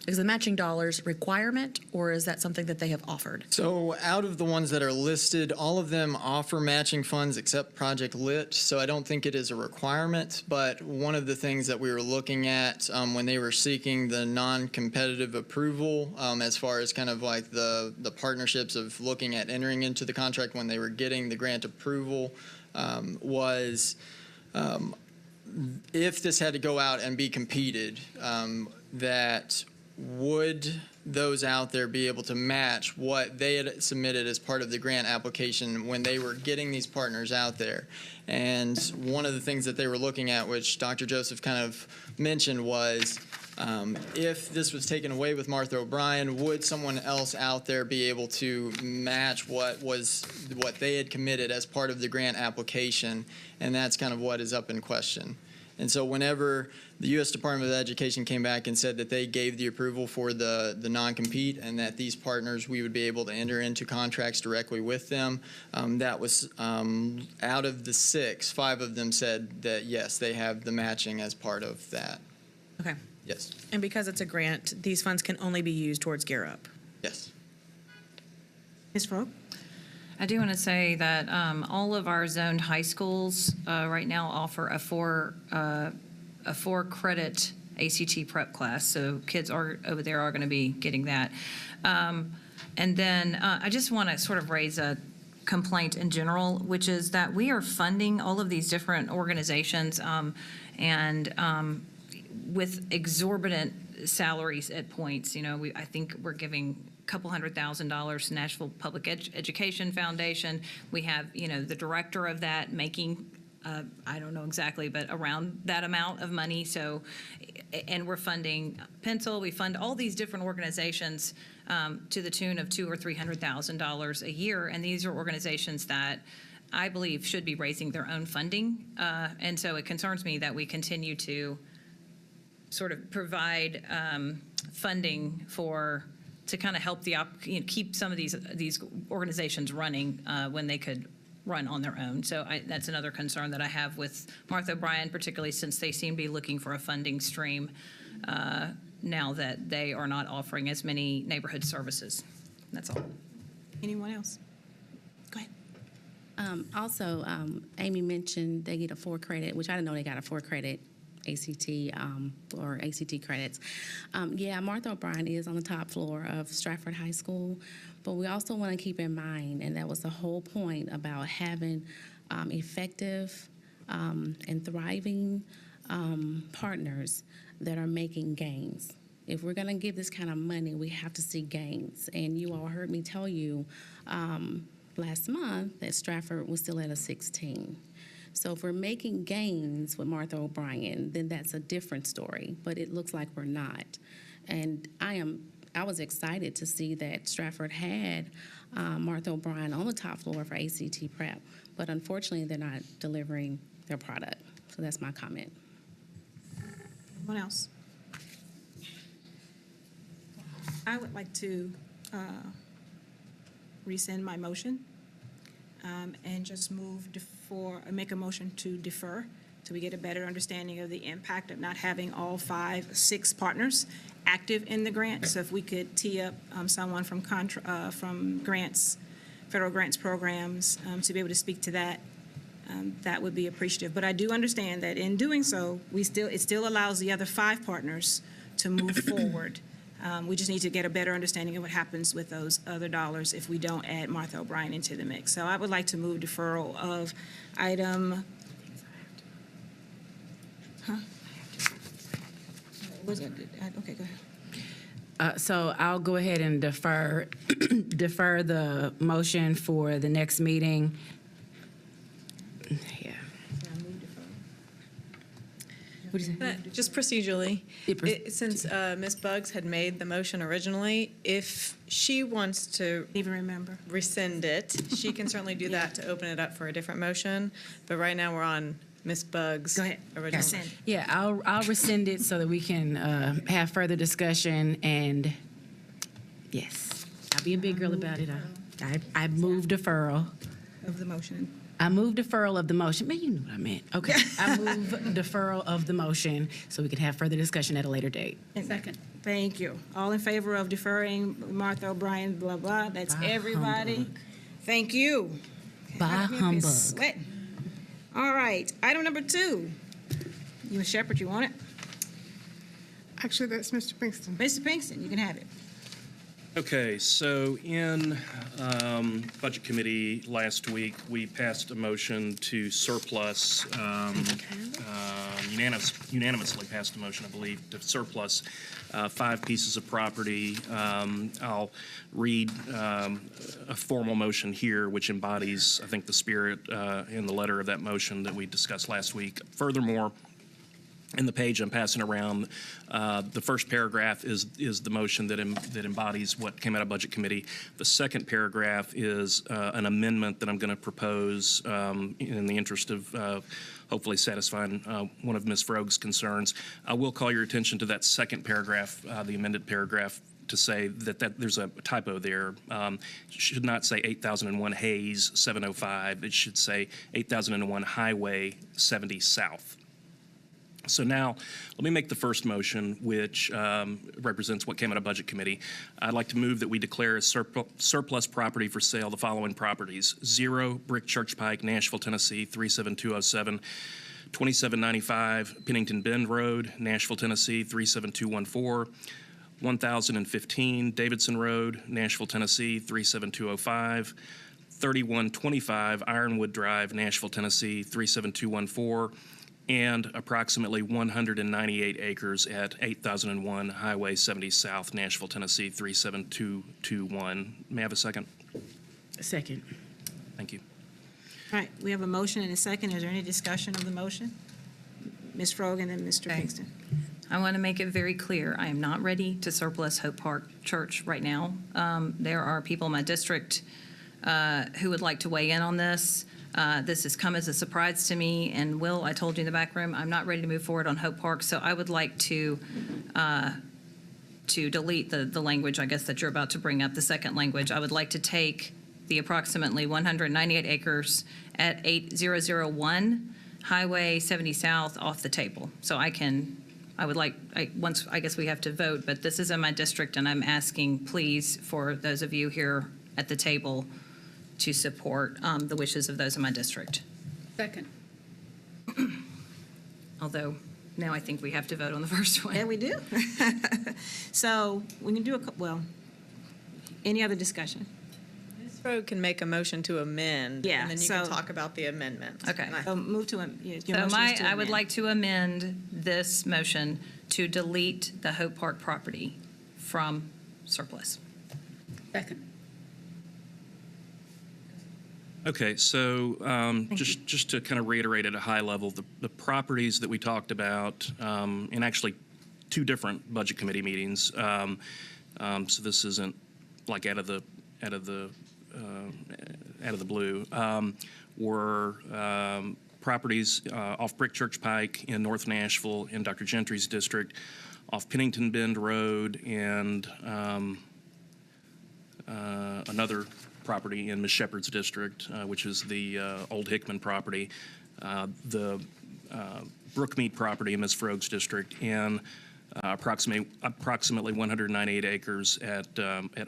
Is the matching dollars requirement, or is that something that they have offered? So out of the ones that are listed, all of them offer matching funds except Project Lit, so I don't think it is a requirement, but one of the things that we were looking at when they were seeking the non-competitive approval, as far as kind of like the partnerships of looking at entering into the contract when they were getting the grant approval, was if this had to go out and be competed, that would those out there be able to match what they had submitted as part of the grant application when they were getting these partners out there? And one of the things that they were looking at, which Dr. Joseph kind of mentioned, was if this was taken away with Martha O'Brien, would someone else out there be able to match what they had committed as part of the grant application? And that's kind of what is up in question. And so whenever the U.S. Department of Education came back and said that they gave the approval for the non-compete and that these partners, we would be able to enter into contracts directly with them, that was out of the 6, 5 of them said that, yes, they have the matching as part of that. Okay. Yes. And because it's a grant, these funds can only be used towards Gear Up. Yes. Ms. Froh? I do want to say that all of our zoned high schools right now offer a 4-credit ACT prep class, so kids are over there are going to be getting that. And then I just want to sort of raise a complaint in general, which is that we are funding all of these different organizations and with exorbitant salaries at points. You know, I think we're giving a couple $100,000 to Nashville Public Education Foundation. We have, you know, the director of that making, I don't know exactly, but around that amount of money. So, and we're funding Pencil. We fund all these different organizations to the tune of $200,000 or $300,000 a year. And these are organizations that I believe should be raising their own funding. And so it concerns me that we continue to sort of provide funding to kind of help keep some of these organizations running when they could run on their own. So that's another concern that I have with Martha O'Brien, particularly since they seem to be looking for a funding stream now that they are not offering as many neighborhood services. That's all. Anyone else? Go ahead. Also, Amy mentioned they get a 4-credit, which I didn't know they got a 4-credit ACT or ACT credits. Yeah, Martha O'Brien is on the top floor of Stratford High School, but we also want to keep in mind, and that was the whole point about having effective and thriving partners that are making gains. If we're going to give this kind of money, we have to see gains. And you all heard me tell you last month that Stratford was still at a 16. So if we're making gains with Martha O'Brien, then that's a different story, but it looks like we're not. And I was excited to see that Stratford had Martha O'Brien on the top floor for ACT prep, but unfortunately they're not delivering their product. So that's my comment. Anyone else? I would like to rescind my motion and just make a motion to defer so we get a better understanding of the impact of not having all 6 partners active in the grant. So if we could tee up someone from grants, federal grants programs to be able to speak to that, that would be appreciative. But I do understand that in doing so, it still allows the other 5 partners to move forward. We just need to get a better understanding of what happens with those other dollars if we don't add Martha O'Brien into the mix. So I would like to move deferral of item. Okay, go ahead. So I'll go ahead and defer the motion for the next meeting. Yeah. What do you say? Just procedurally, since Ms. Buggs had made the motion originally, if she wants to rescind it, she can certainly do that to open it up for a different motion. But right now we're on Ms. Buggs' original motion. Yeah, I'll rescind it so that we can have further discussion. And yes, I'll be a big girl about it. I move deferral of the motion. I move deferral of the motion. Man, you know what I meant. Okay. I move deferral of the motion so we can have further discussion at a later date. Second. Thank you. All in favor of deferring Martha O'Brien, blah, blah. That's everybody. Humbug. Thank you. By humbug. Sweating. All right. Item number 2. Ms. Shepherd, you want it? Actually, that's Mr. Pinkston. Mr. Pinkston, you can have it. Okay, so in Budget Committee last week, we passed a motion to surplus, unanimously passed a motion, I believe, to surplus 5 pieces of property. I'll read a formal motion here, which embodies, I think, the spirit in the letter of that motion that we discussed last week. Furthermore, in the page I'm passing around, the first paragraph is the motion that embodies what came out of Budget Committee. The second paragraph is an amendment that I'm going to propose in the interest of hopefully satisfying one of Ms. Froeg's concerns. I will call your attention to that second paragraph, the amended paragraph, to say that there's a typo there. It should not say 8001 Hayes 705. It should say 8001 Highway 70 South. So now, let me make the first motion, which represents what came out of Budget Committee. I'd like to move that we declare as surplus property for sale the following properties: 0 Brick Church Pike, Nashville, Tennessee 37207, 2795 Pennington Bend Road, Nashville, Tennessee 37214, 1015 Davidson Road, Nashville, Tennessee 37205, 3125 Ironwood Drive, Nashville, Tennessee 37214, and approximately 198 acres at 8001 Highway 70 South, Nashville, Tennessee 37221. May I have a second? Second. Thank you. All right, we have a motion and a second. Is there any discussion of the motion? Ms. Froeg and then Mr. Pinkston. I want to make it very clear, I am not ready to surplus Hope Park Church right now. There are people in my district who would like to weigh in on this. This has come as a surprise to me, and Will, I told you in the back room, I'm not ready to move forward on Hope Park, so I would like to delete the language, I guess, that you're about to bring up, the second language. I would like to take the approximately 198 acres at 8001 Highway 70 South off the table. So I guess we have to vote, but this is in my district, and I'm asking, please, for those of you here at the table to support the wishes of those in my district. Second. Although, now I think we have to vote on the first one. Yeah, we do. So we can do any other discussion? Ms. Froeg can make a motion to amend. Yeah, And then you can talk about the amendment. Okay. So move to, I would like to amend this motion to delete the Hope Park property from surplus. Second. Okay, so just to kind of reiterate at a high level, the properties that we talked about in actually 2 different Budget Committee meetings, so this isn't like out of the blue, were properties off Brick Church Pike in North Nashville in Dr. Gentry's district, off Pennington Bend Road, and another property in Ms. Shepherd's district, which is the Old Hickman property, the Brookmead property in Ms. Froeg's district, and approximately 198 acres at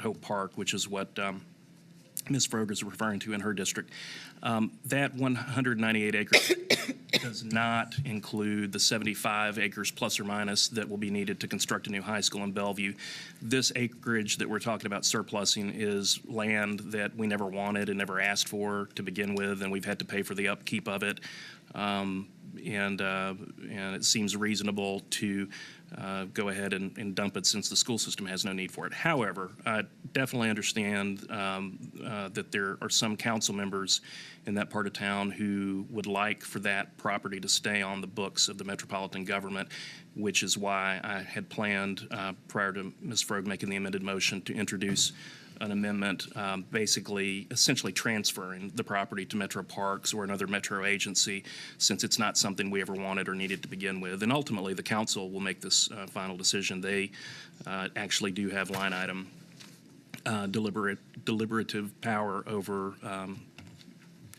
Hope Park, which is what Ms. Froeg is referring to in her district. That 198 acres does not include the 75 acres plus or minus that will be needed to construct a new high school in Bellevue. This acreage that we're talking about surplusing is land that we never wanted and never asked for to begin with, and we've had to pay for the upkeep of it. And it seems reasonable to go ahead and dump it since the school system has no need for it. However, I definitely understand that there are some council members in that part of town who would like for that property to stay on the books of the metropolitan government, which is why I had planned prior to Ms. Froeg making the amended motion to introduce an amendment essentially transferring the property to Metro Parks or another metro agency, since it's not something we ever wanted or needed to begin with. And ultimately, the council will make this final decision. They actually do have line item deliberative power over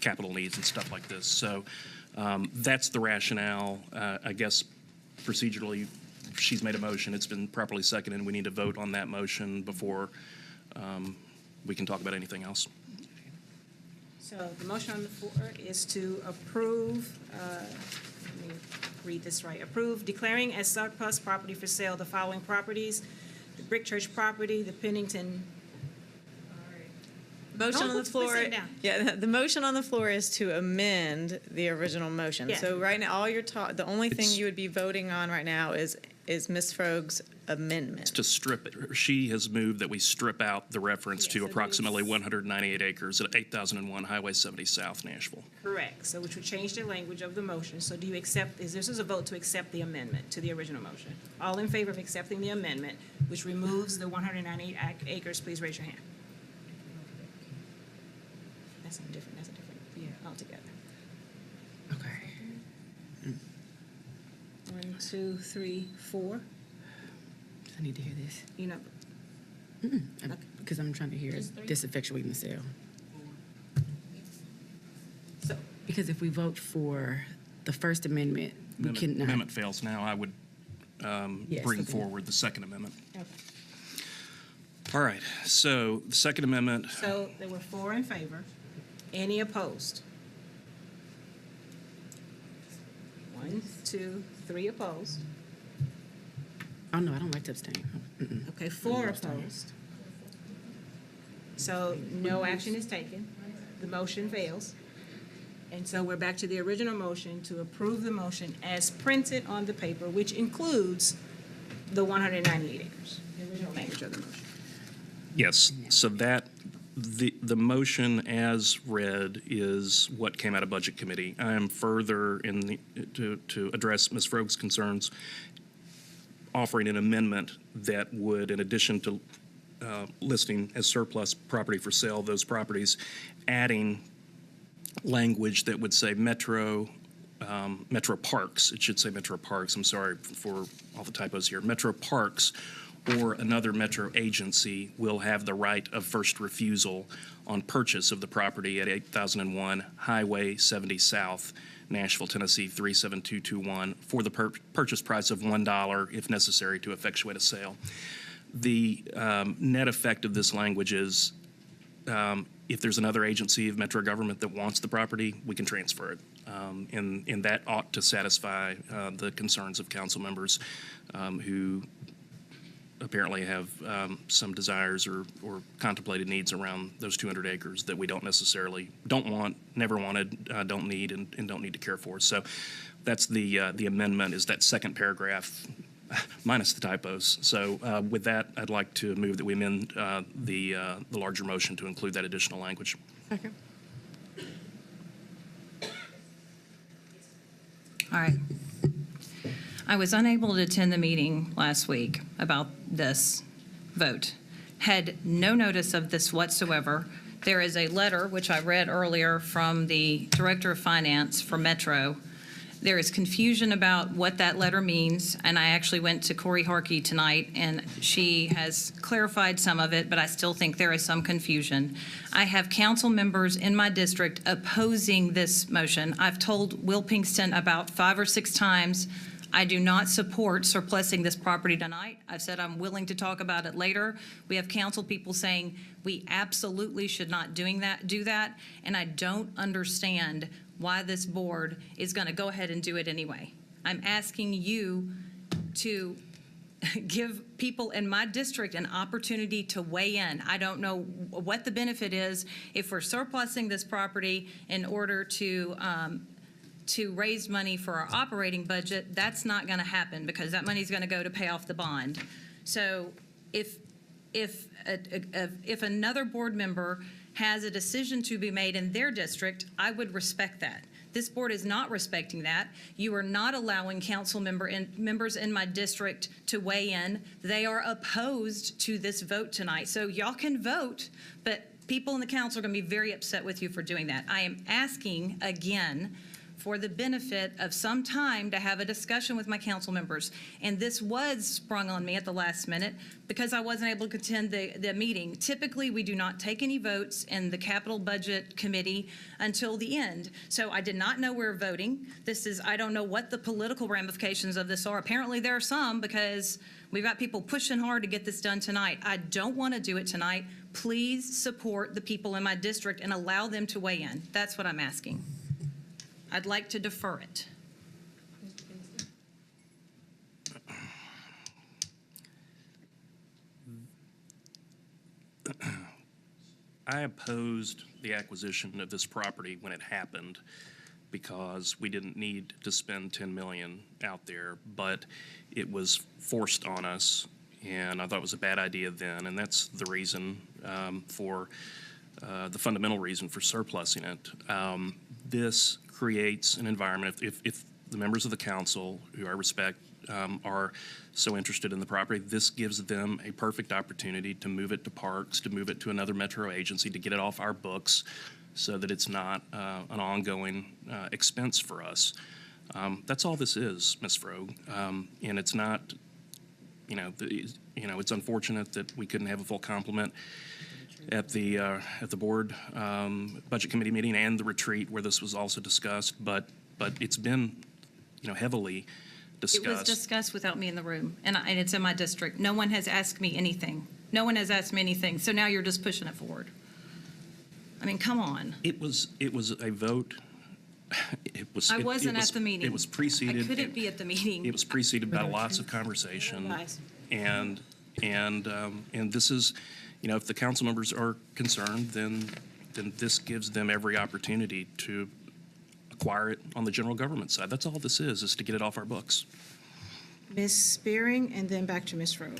capital needs and stuff like this. So that's the rationale. I guess procedurally, she's made a motion. It's been properly seconded. We need to vote on that motion before we can talk about anything else. So the motion on the floor is to approve, let me read this right, approve declaring as surplus property for sale the following properties: the Brick Church property, the Pennington. Motion on the floor. Sit down. Yeah, the motion on the floor is to amend the original motion. Yeah. So right now, the only thing you would be voting on right now is is Ms. Froeg's amendment. To strip it. She has moved that we strip out the reference to approximately 198 acres at 8001 Highway 70 South, Nashville. Correct. So which would change the language of the motion. So do you accept, this is a vote to accept the amendment to the original motion. All in favor of accepting the amendment, which removes the 198 acres, please raise your hand. That's a different, yeah, altogether. Okay. 1, 2, 3, 4. I need to hear this. You know, Because I'm trying to hear diseffectuating the sale. So, because if we vote for the First Amendment, we cannot. Amendment fails now. I would Yes, bring okay. forward the Second Amendment. okay. All right. So the Second Amendment. So there were 4 in favor. Any opposed? 1, 2, 3 opposed. Oh, no, I don't like to abstain. Okay, 4 opposed. So no action is taken. The motion fails. And so we're back to the original motion to approve the motion as printed on the paper, which includes the 198 acres, the original language of the motion. Yes. So that the motion as read is what came out of Budget Committee. I am further to address Ms. Froeg's concerns, offering an amendment that would, in addition to listing as surplus property for sale those properties, adding language that would say Metro Parks. It should say Metro Parks. I'm sorry for all the typos here. Metro Parks or another Metro agency will have the right of first refusal on purchase of the property at 8001 Highway 70 South, Nashville, Tennessee 37221 for the purchase price of $1 if necessary to effectuate a sale. The net effect of this language is if there's another agency of Metro government that wants the property, we can transfer it. And that ought to satisfy the concerns of council members who apparently have some desires or contemplated needs around those 200 acres that we don't want, never wanted, don't need, and don't need to care for. So that's the amendment, is that second paragraph minus the typos. So with that, I'd like to move that we amend the larger motion to include that additional language. Second. All right. I was unable to attend the meeting last week about this vote. Had no notice of this whatsoever. There is a letter, which I read earlier, from the Director of Finance for Metro. There is confusion about what that letter means, and I actually went to Corey Harkey tonight, and she has clarified some of it, but I still think there is some confusion. I have council members in my district opposing this motion. I've told Will Pinkston about 5 or 6 times I do not support surplusing this property tonight. I've said I'm willing to talk about it later. We have council people saying we absolutely should not do that, and I don't understand why this board is going to go ahead and do it anyway. I'm asking you to give people in my district an opportunity to weigh in. I don't know what the benefit is if we're surplusing this property in order to raise money for our operating budget. That's not going to happen because that money is going to go to pay off the bond. So if another board member has a decision to be made in their district, I would respect that. This board is not respecting that. You are not allowing council members in my district to weigh in. They are opposed to this vote tonight. So y'all can vote, but people in the council are going to be very upset with you for doing that. I am asking again for the benefit of some time to have a discussion with my council members. And this was sprung on me at the last minute because I wasn't able to attend the meeting. Typically, we do not take any votes in the capital budget committee until the end. So I did not know we were voting. I don't know what the political ramifications of this are. Apparently there are some because we've got people pushing hard to get this done tonight. I don't want to do it tonight. Please support the people in my district and allow them to weigh in. That's what I'm asking. I'd like to defer it. I opposed the acquisition of this property when it happened. because we didn't need to spend $10 million out there, but it was forced on us, and I thought it was a bad idea then, and that's the reason the fundamental reason for surplusing it. This creates an environment, if the members of the council, who I respect, are so interested in the property, this gives them a perfect opportunity to move it to parks, to move it to another metro agency, to get it off our books so that it's not an ongoing expense for us. That's all this is, Ms. Frogue. And it's not, it's unfortunate that we couldn't have a full complement at the board budget committee meeting and the retreat where this was also discussed, but it's been, heavily discussed. It was discussed without me in the room, and it's in my district. No one has asked me anything. No one has asked me anything, so now you're just pushing it forward. I mean, come on. It was a vote. I wasn't at the meeting. It was preceded. I couldn't be at the meeting. It was preceded by lots of conversation, and this is, if the council members are concerned, then this gives them every opportunity to acquire it on the general government side. That's all this is to get it off our books. Ms. Spearing, and then back to Ms. Frogue.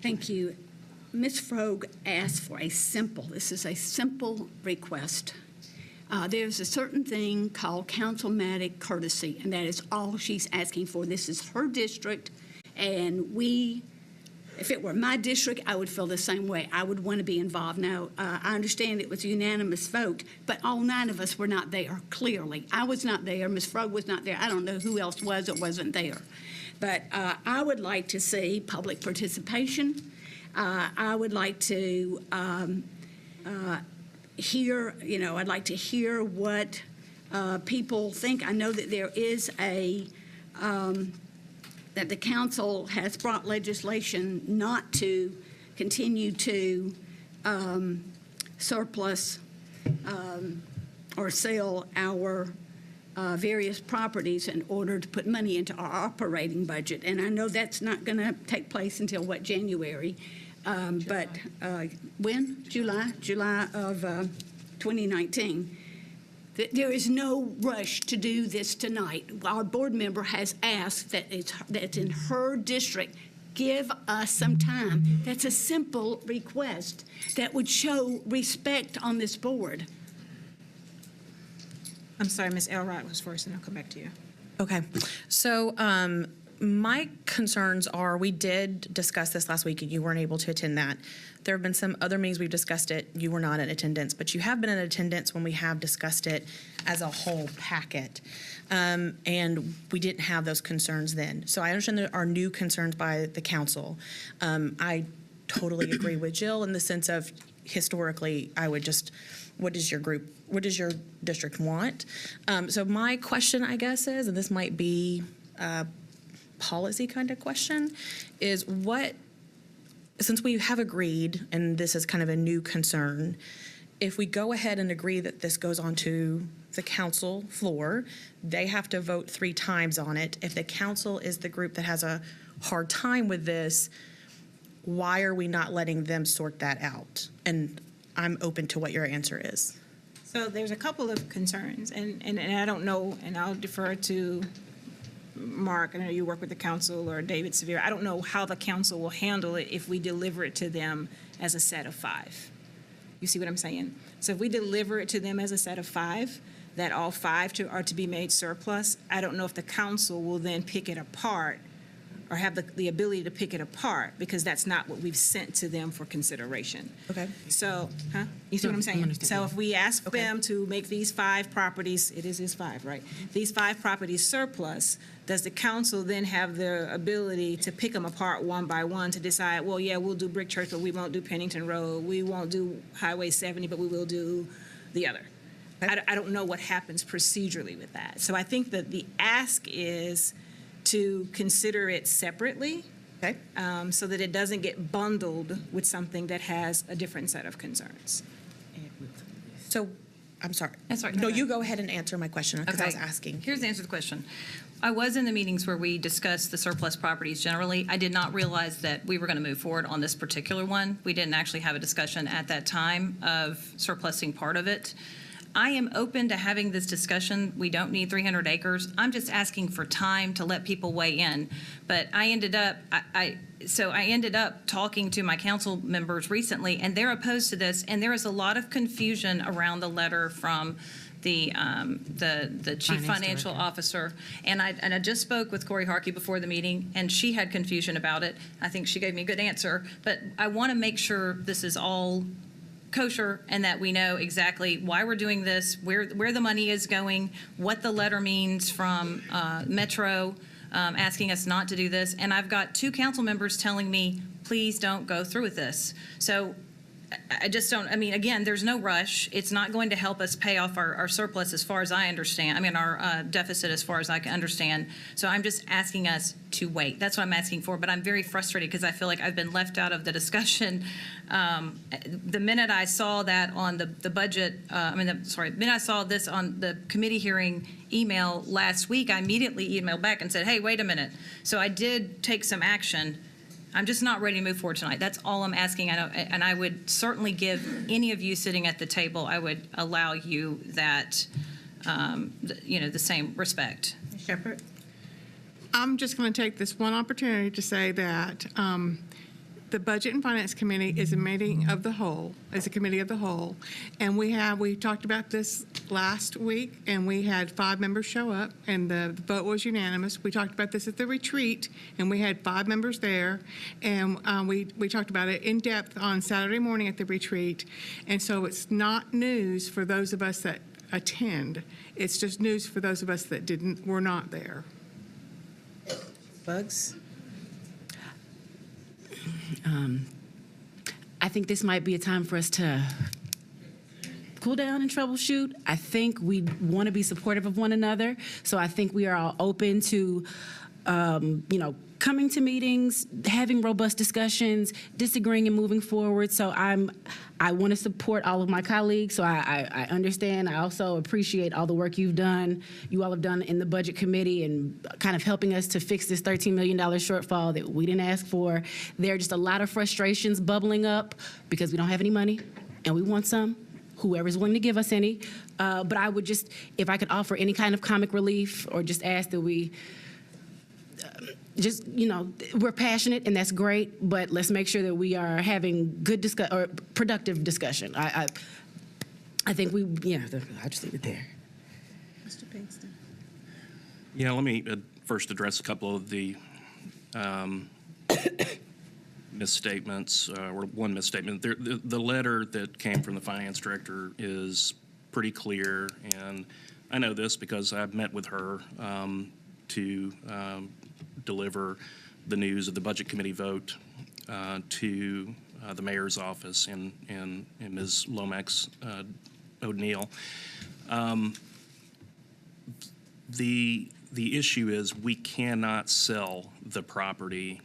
Thank you. Ms. Frogue asked for this is a simple request. There's a certain thing called councilmatic courtesy, and that is all she's asking for. This is her district, and if it were my district, I would feel the same way. I would want to be involved. Now, I understand it was a unanimous vote, but all 9 of us were not there, clearly. I was not there. Ms. Frogue was not there. I don't know who else was or wasn't there. But I would like to see public participation. I would like to hear, I'd like to hear what people think. I know that there is that the council has brought legislation not to continue to surplus or sell our various properties in order to put money into our operating budget. And I know that's not going to take place until, January? But when? July of 2019. There is no rush to do this tonight. Our board member has asked that it's in her district. Give us some time. That's a simple request that would show respect on this board. I'm sorry, Ms. Elrod was first, and I'll come back to you. Okay. So my concerns are, we did discuss this last week and you weren't able to attend that. There have been some other meetings we've discussed it. You were not in attendance, but you have been in attendance when we have discussed it as a whole packet. And we didn't have those concerns then. So I understand there are new concerns by the council. I totally agree with Jill in the sense of historically, I would just, what does your district want? So my question, I guess, is, and this might be policy kind of question, is since we have agreed, and this is kind of a new concern, if we go ahead and agree that this goes on to the council floor, they have to vote 3 times on it. If the council is the group that has a hard time with this, why are we not letting them sort that out? And I'm open to what your answer is. So there's a couple of concerns, and I don't know, and I'll defer to Mark. I know you work with the council, or David Severe. I don't know how the council will handle it if we deliver it to them as a set of 5. You see what I'm saying? So if we deliver it to them as a set of 5, that all 5 are to be made surplus, I don't know if the council will then pick it apart or have the ability to pick it apart, because that's not what we've sent to them for consideration. Okay. So, you see what I'm saying? So if we ask them to make these 5 properties, it is 5, right? These 5 properties surplus, does the council then have the ability to pick them apart one by one to decide, well, yeah, we'll do Brick Church, but we won't do Pennington Road. We won't do Highway 70, but we will do the other. I don't know what happens procedurally with that. So I think that the ask is to consider it separately, so that it doesn't get bundled with something that has a different set of concerns. So, I'm sorry. That's right. No, you go ahead and answer my question, because I was Okay. asking. Here's the answer to the question. I was in the meetings where we discussed the surplus properties generally. I did not realize that we were going to move forward on this particular one. We didn't actually have a discussion at that time of surplusing part of it. I am open to having this discussion. We don't need 300 acres. I'm just asking for time to let people weigh in. But I ended up, I ended up talking to my council members recently, and they're opposed to this. And there is a lot of confusion around the letter from the chief financial officer. And I just spoke with Corey Harkey before the meeting, and she had confusion about it. I think she gave me a good answer. But I want to make sure this is all kosher and that we know exactly why we're doing this, where the money is going, what the letter means from Metro asking us not to do this. And I've got 2 council members telling me, please don't go through with this. So I just don't, I mean, again, there's no rush. It's not going to help us pay off our surplus as far as I understand. I mean, our deficit as far as I can understand. So I'm just asking us to wait. That's what I'm asking for. But I'm very frustrated because I feel like I've been left out of the discussion. The minute I saw that on the budget, the minute I saw this on the committee hearing email last week, I immediately emailed back and said, hey, wait a minute. So I did take some action. I'm just not ready to move forward tonight. That's all I'm asking. I know, and I would certainly give any of you sitting at the table, I would allow you that, the same respect. Shepherd? I'm just going to take this one opportunity to say that the Budget and Finance Committee is a meeting of the whole, is a committee of the whole. And we talked about this last week, and we had 5 members show up, and the vote was unanimous. We talked about this at the retreat, and we had 5 members there. And we talked about it in depth on Saturday morning at the retreat. And so it's not news for those of us that attend. It's just news for those of us that were not there. Bugs? I think this might be a time for us to cool down and troubleshoot. I think we want to be supportive of one another. So I think we are all open to, coming to meetings, having robust discussions, disagreeing and moving forward. So I want to support all of my colleagues. So I understand. I also appreciate all the work you all have done in the budget committee and kind of helping us to fix this $13 million shortfall that we didn't ask for. There are just a lot of frustrations bubbling up because we don't have any money and we want some. Whoever's willing to give us any. But I would just, if I could offer any kind of comic relief or just ask that we we're passionate and that's great, but let's make sure that we are having good productive discussion. I think I'll just leave it there. Mr. Pinkston? Yeah, let me first address a couple of the misstatements, or one misstatement. The letter that came from the finance director is pretty clear, and I know this because I've met with her to deliver the news of the budget committee vote to the mayor's office and Ms. Lomax O'Neill. The issue is we cannot sell the property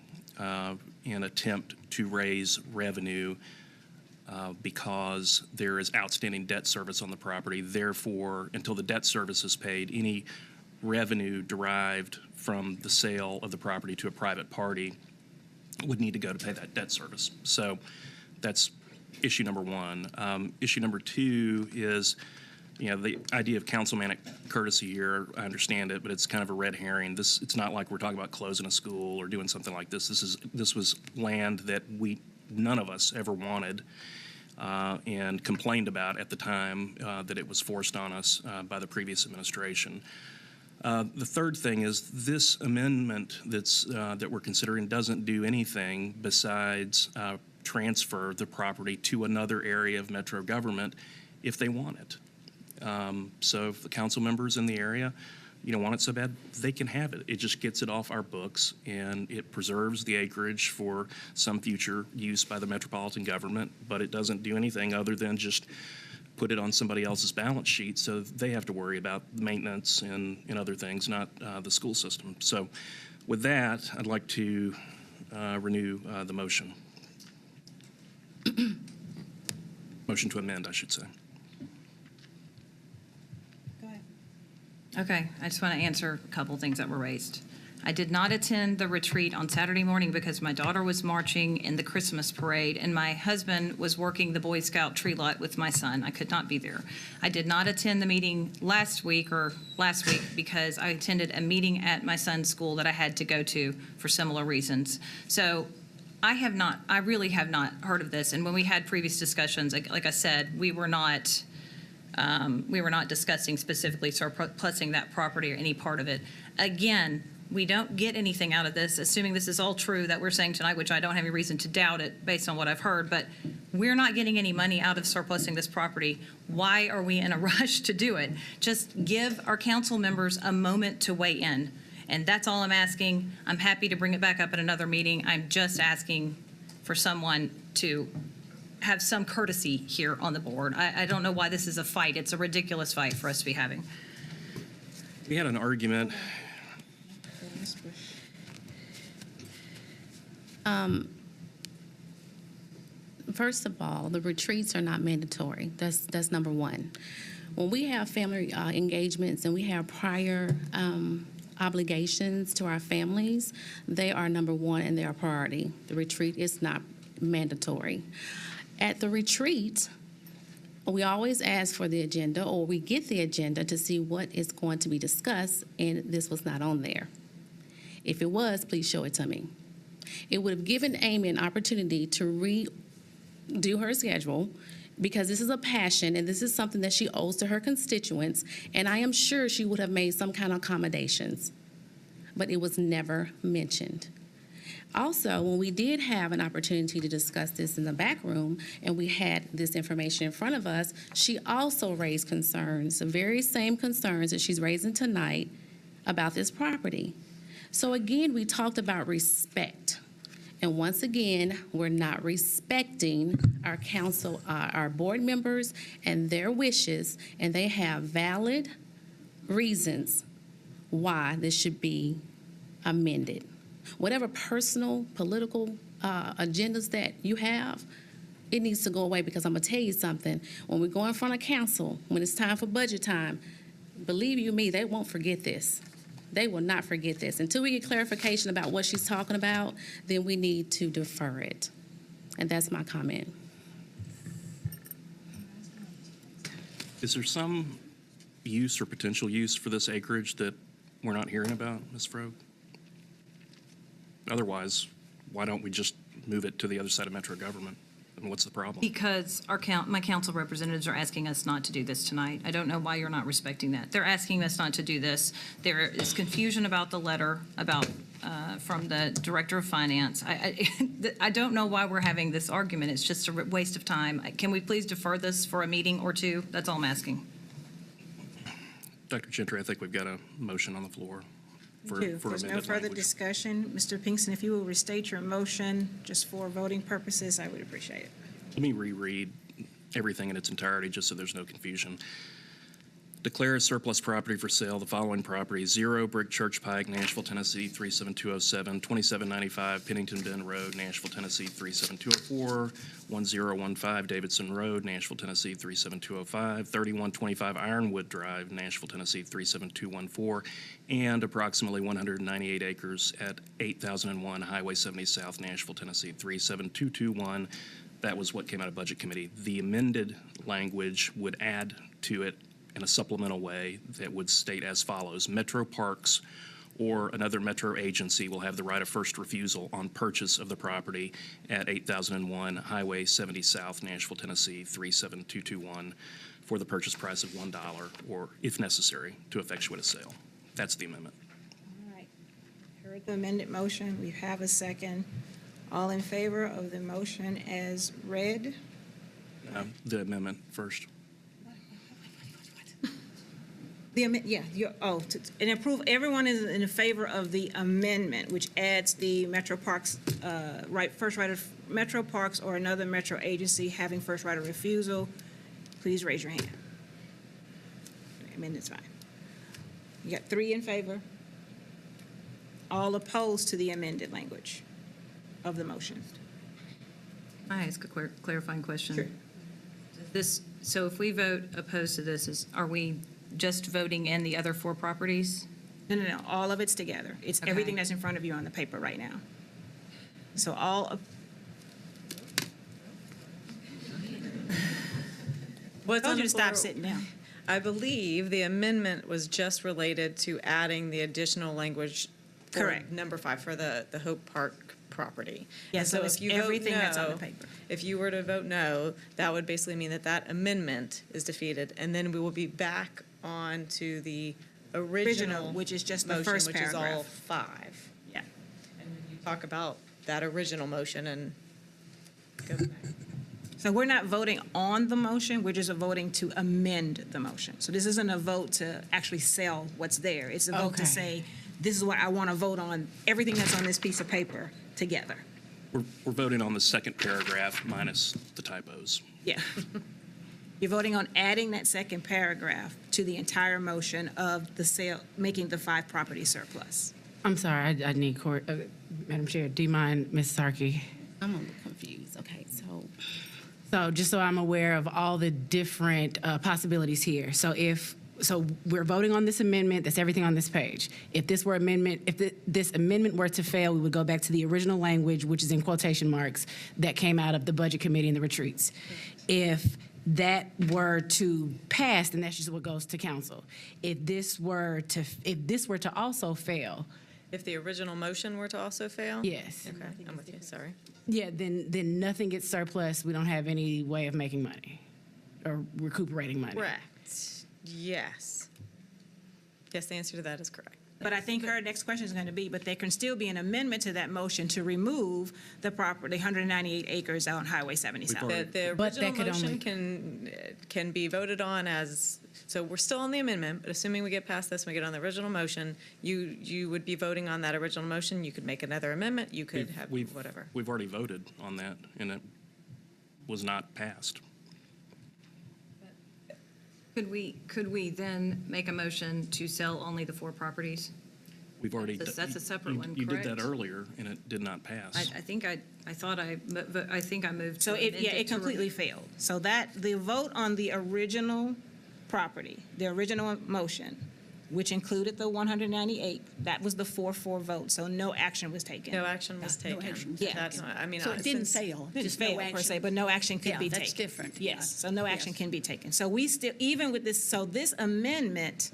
in attempt to raise revenue because there is outstanding debt service on the property. Therefore, until the debt service is paid, any revenue derived from the sale of the property to a private party would need to go to pay that debt service. So that's issue number one. Issue number two is, the idea of councilmanic courtesy here, I understand it, but it's kind of a red herring. It's not like we're talking about closing a school or doing something like this. This was land that none of us ever wanted and complained about at the time that it was forced on us by the previous administration. The third thing is this amendment that we're considering doesn't do anything besides transfer the property to another area of Metro government if they want it. So if the council members in the area, want it so bad, they can have it. It just gets it off our books, and it preserves the acreage for some future use by the metropolitan government, but it doesn't do anything other than just put it on somebody else's balance sheet, so they have to worry about maintenance and other things, not the school system. So with that, I'd like to renew the motion. Motion to amend, I should say. Okay, I just want to answer a couple things that were raised. I did not attend the retreat on Saturday morning because my daughter was marching in the Christmas parade and my husband was working the Boy Scout tree lot with my son. I could not be there. I did not attend the meeting last week because I attended a meeting at my son's school that I had to go to for similar reasons. So I really have not heard of this. And when we had previous discussions, like I said, we were not discussing specifically surplusing that property or any part of it. Again, we don't get anything out of this, assuming this is all true that we're saying tonight, which I don't have any reason to doubt it based on what I've heard, but we're not getting any money out of surplusing this property. Why are we in a rush to do it? Just give our council members a moment to weigh in. And that's all I'm asking. I'm happy to bring it back up at another meeting. I'm just asking for someone to have some courtesy here on the board. I don't know why this is a fight. It's a ridiculous fight for us to be having. We had an argument. First of all, the retreats are not mandatory. That's number one. When we have family engagements and we have prior obligations to our families, they are number one and they are priority. The retreat is not mandatory. At the retreat, we always ask for the agenda, or we get the agenda to see what is going to be discussed, and this was not on there. If it was, please show it to me. It would have given Amy an opportunity to redo her schedule, because this is a passion and this is something that she owes to her constituents, and I am sure she would have made some kind of accommodations, but it was never mentioned. Also, when we did have an opportunity to discuss this in the back room and we had this information in front of us, she also raised concerns, the very same concerns that she's raising tonight about this property. So again, we talked about respect. And once again, we're not respecting our council, our board members and their wishes, and they have valid reasons why this should be amended. Whatever personal, political agendas that you have, it needs to go away, because I'm going to tell you something. When we go in front of council, when it's time for budget time, believe you me, they won't forget this. They will not forget this. Until we get clarification about what she's talking about, then we need to defer it. And that's my comment. Is there some use or potential use for this acreage that we're not hearing about, Ms. Frogue? Otherwise, why don't we just move it to the other side of Metro government? And what's the problem? Because my council representatives are asking us not to do this tonight. I don't know why you're not respecting that. They're asking us not to do this. There is confusion about the letter from the Director of Finance. I don't know why we're having this argument. It's just a waste of time. Can we please defer this for a meeting or two? That's all I'm asking. Dr. Gentry, I think we've got a motion on the floor. If there's no further discussion, Mr. Pinkston, if you will restate your motion just for voting purposes, I would appreciate it. Let me reread everything in its entirety just so there's no confusion. Declare as surplus property for sale the following properties: 0 Brick Church Pike, Nashville, Tennessee 37207, 2795 Pennington Bend Road, Nashville, Tennessee 37204, 1015 Davidson Road, Nashville, Tennessee 37205, 3125 Ironwood Drive, Nashville, Tennessee 37214, and approximately 198 acres at 8001 Highway 70 South, Nashville, Tennessee 37221. That was what came out of Budget Committee. The amended language would add to it in a supplemental way that would state as follows: Metro Parks or another metro agency will have the right of first refusal on purchase of the property at 8001 Highway 70 South, Nashville, Tennessee 37221 for the purchase price of $1, or if necessary, to effectuate a sale. That's the amendment. All right. Heard the amended motion. We have a second. All in favor of the motion as read? The amendment first. And approve, everyone is in favor of the amendment, which adds the Metro Parks, first right of Metro Parks or another metro agency having first right of refusal. Please raise your hand. Amendment's fine. You got 3 in favor. All opposed to the amended language of the motion. Can I ask a clarifying question? Sure. So if we vote opposed to this, are we just voting in the other 4 properties? No, all of it's together. It's everything that's in front of you on the paper right now. So all of, What's told on you the to stop floor- sitting down. I believe the amendment was just related to adding the additional language for Correct. number 5 for the Hope Park property. Yeah, And so it's if you vote everything that's on the no- paper. If you were to vote no, that would basically mean that that amendment is defeated, and then we will be back on to the original, which is just the motion, first which is all paragraph. 5. Yeah. And then you talk about that original motion and go back. So we're not voting on the motion, we're just voting to amend the motion. So this isn't a vote to actually sell what's there. It's a vote to Okay. say, this is what I want to vote on, everything that's on this piece of paper together. We're voting on the second paragraph minus the typos. Yeah. You're voting on adding that second paragraph to the entire motion of the sale, making the 5 property surplus. I'm sorry, I need Madam Chair, do you mind, Ms. Sarkey? I'm a little confused. Okay, so So just so I'm aware of all the different possibilities here. So we're voting on this amendment, that's everything on this page. If this amendment were to fail, we would go back to the original language, which is in quotation marks, that came out of the Budget Committee and the retreats. If that were to pass, then that's just what goes to council. If this were to also fail, If the original motion were to also fail? yes. Okay, I'm with you, sorry. Yeah, then nothing gets surplus. We don't have any way of making money or recuperating money. Correct, yes. Yes, the answer to that is correct. But I think her next question is going to be, but there can still be an amendment to that motion to remove the property, 198 acres on Highway 77. The But that original could motion only- can be voted on as, so we're still on the amendment, but assuming we get past this, and we get on the original motion, you would be voting on that original motion, you could make another amendment, you could have whatever. We've already voted on that, and it was not passed. Could we then make a motion to sell only the 4 properties? We've already. That's a separate one, You did that correct? earlier, and it did not pass. I think I moved. So to it amend to completely failed. So the vote on the original property, the original motion, which included the 198, that was the 4-4 vote, so no action was taken. No action was taken. action was Yeah. That's not, I mean, So it didn't since- fail, Didn't just no fail per action. se, but no action could Yeah, be taken. that's different. Yes, so no action Yes. can be taken. So we still, even with this, so this amendment,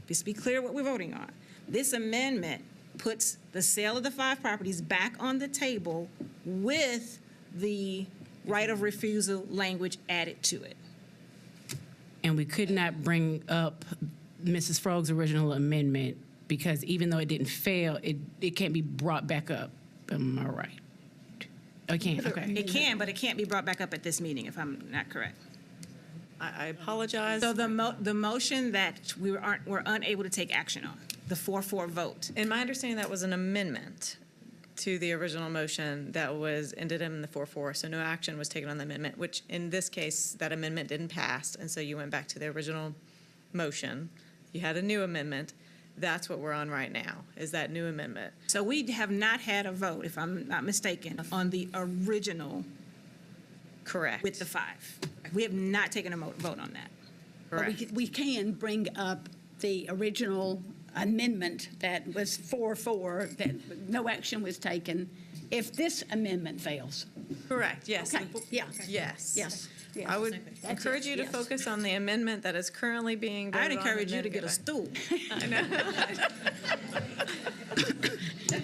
just be clear what we're voting on. This amendment puts the sale of the 5 properties back on the table with the right of refusal language added to it. And we could not bring up Mrs. Frogg's original amendment because even though it didn't fail, it can't be brought back up. Am I right? Oh, it can't, okay. It can, but it can't be brought back up at this meeting, if I'm not correct. I apologize. So the motion that we're unable to take action on, the 4-4 vote. In my understanding, that was an amendment to the original motion that was ended in the 4-4, so no action was taken on the amendment, which in this case, that amendment didn't pass, and so you went back to the original motion. You had a new amendment. That's what we're on right now, is that new amendment. So we have not had a vote, if I'm not mistaken, on the original Correct. with the 5. We have not taken a vote on that. But we can bring up the original amendment that was 4-4, that no action was taken, if this amendment fails. Correct, yes. Okay, yeah. Yes. Yes. yes. I would That's encourage it, you to yes. focus on the amendment that is currently being voted I'd on. encourage and you to then get a go stool. back. I know.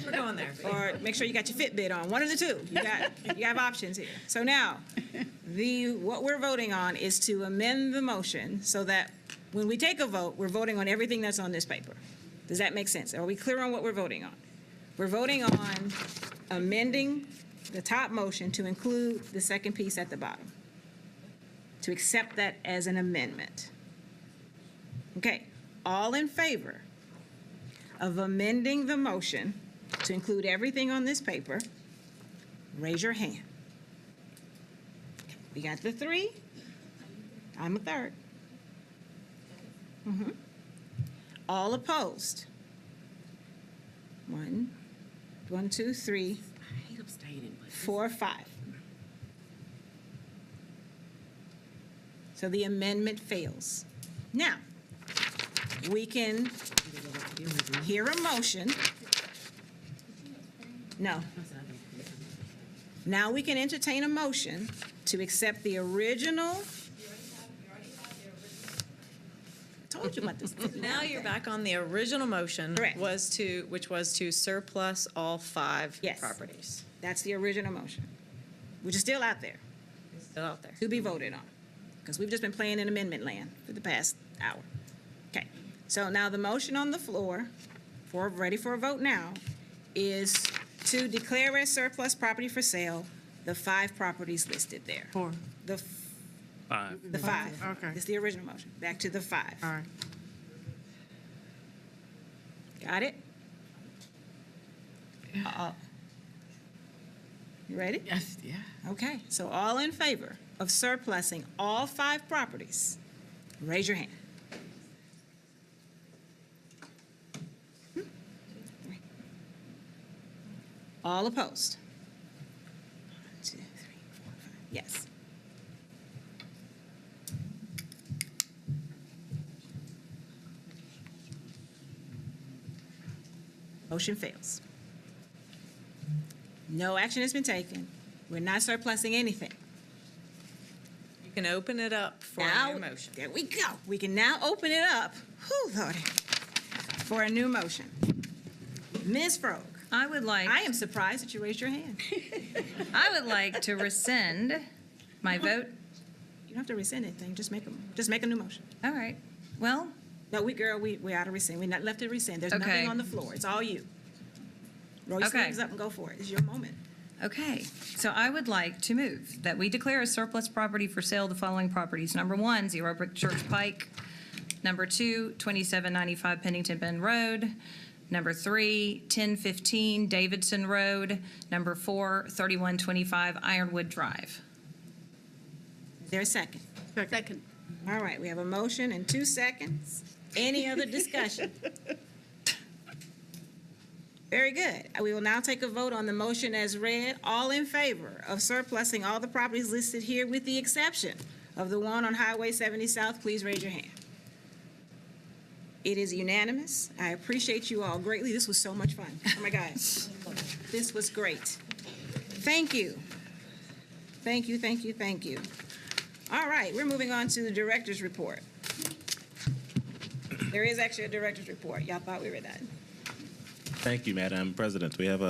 We're going there. Or make sure you got your Fitbit on, one of the two. You have options here. So now, what we're voting on is to amend the motion so that when we take a vote, we're voting on everything that's on this paper. Does that make sense? Are we clear on what we're voting on? We're voting on amending the top motion to include the second piece at the bottom, to accept that as an amendment. Okay, all in favor of amending the motion to include everything on this paper, raise your hand. We got the 3. I'm a 3rd. All opposed? 1, 2, 3, 4, 5. So the amendment fails. Now, we can hear a motion. No. Now we can entertain a motion to accept the original. Told you about this. Now you're back on the original motion. Correct. Which was to surplus all 5 Yes. properties. That's the original motion, which is still out there. It's still out there. To be voted on, because we've just been playing in amendment land for the past hour. Okay, so now the motion on the floor, ready for a vote now, is to declare as surplus property for sale the 5 properties listed there. The 5. The 5. Okay. It's the original motion. Back to the 5. All right. Got it? You ready? Yes, yeah. Okay, so all in favor of surplusing all 5 properties, raise your hand. All opposed? 1, 2, 3, 4, 5. Yes. Motion fails. No action has been taken. We're not surplusing anything. You can open it up for Now, a new motion. there we go. We can now open it up, whew, Lordy, for a new motion. Ms. Frogue. I would like. I am surprised that you raised your hand. I would like to rescind my vote. You don't have to rescind anything. Just make a new motion. All right. Well. No, we out of rescind. We're not left to rescind. There's Okay. nothing on the floor. It's all you. Roll your Okay. sleeves up and go for it. It's your moment. Okay, so I would like to move that we declare as surplus property for sale the following properties. Number 1, 0 Brick Church Pike. Number 2, 2795 Pennington Bend Road. Number 3, 1015 Davidson Road. Number 4, 3125 Ironwood Drive. Is there a second? Second. All right, we have a motion and 2 seconds. Any other discussion? Very good. We will now take a vote on the motion as read. All in favor of surplusing all the properties listed here with the exception of the one on Highway 70 South, please raise your hand. It is unanimous. I appreciate you all greatly. This was so much fun. Oh my God. This was great. Thank you. Thank you, thank you, thank you. All right, we're moving on to the director's report. There is actually a director's report. Y'all thought we were done. Thank you, Madam President. We have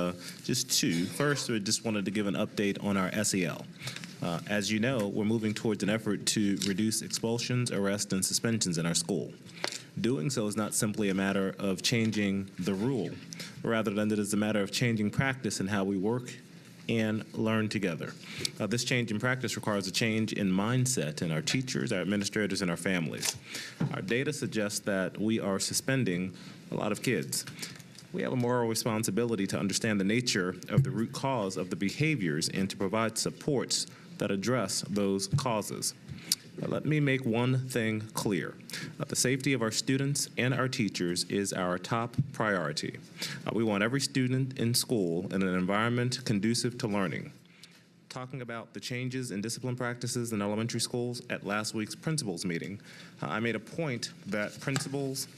just 2. First, we just wanted to give an update on our SEL. As you know, we're moving towards an effort to reduce expulsions, arrests, and suspensions in our school. Doing so is not simply a matter of changing the rule, rather than it is a matter of changing practice in how we work and learn together. This change in practice requires a change in mindset in our teachers, our administrators, and our families. Our data suggests that we are suspending a lot of kids. We have a moral responsibility to understand the nature of the root cause of the behaviors and to provide supports that address those causes. Let me make one thing clear. The safety of our students and our teachers is our top priority. We want every student in school in an environment conducive to learning. Talking about the changes in discipline practices in elementary schools at last week's principals meeting, I made a point that principals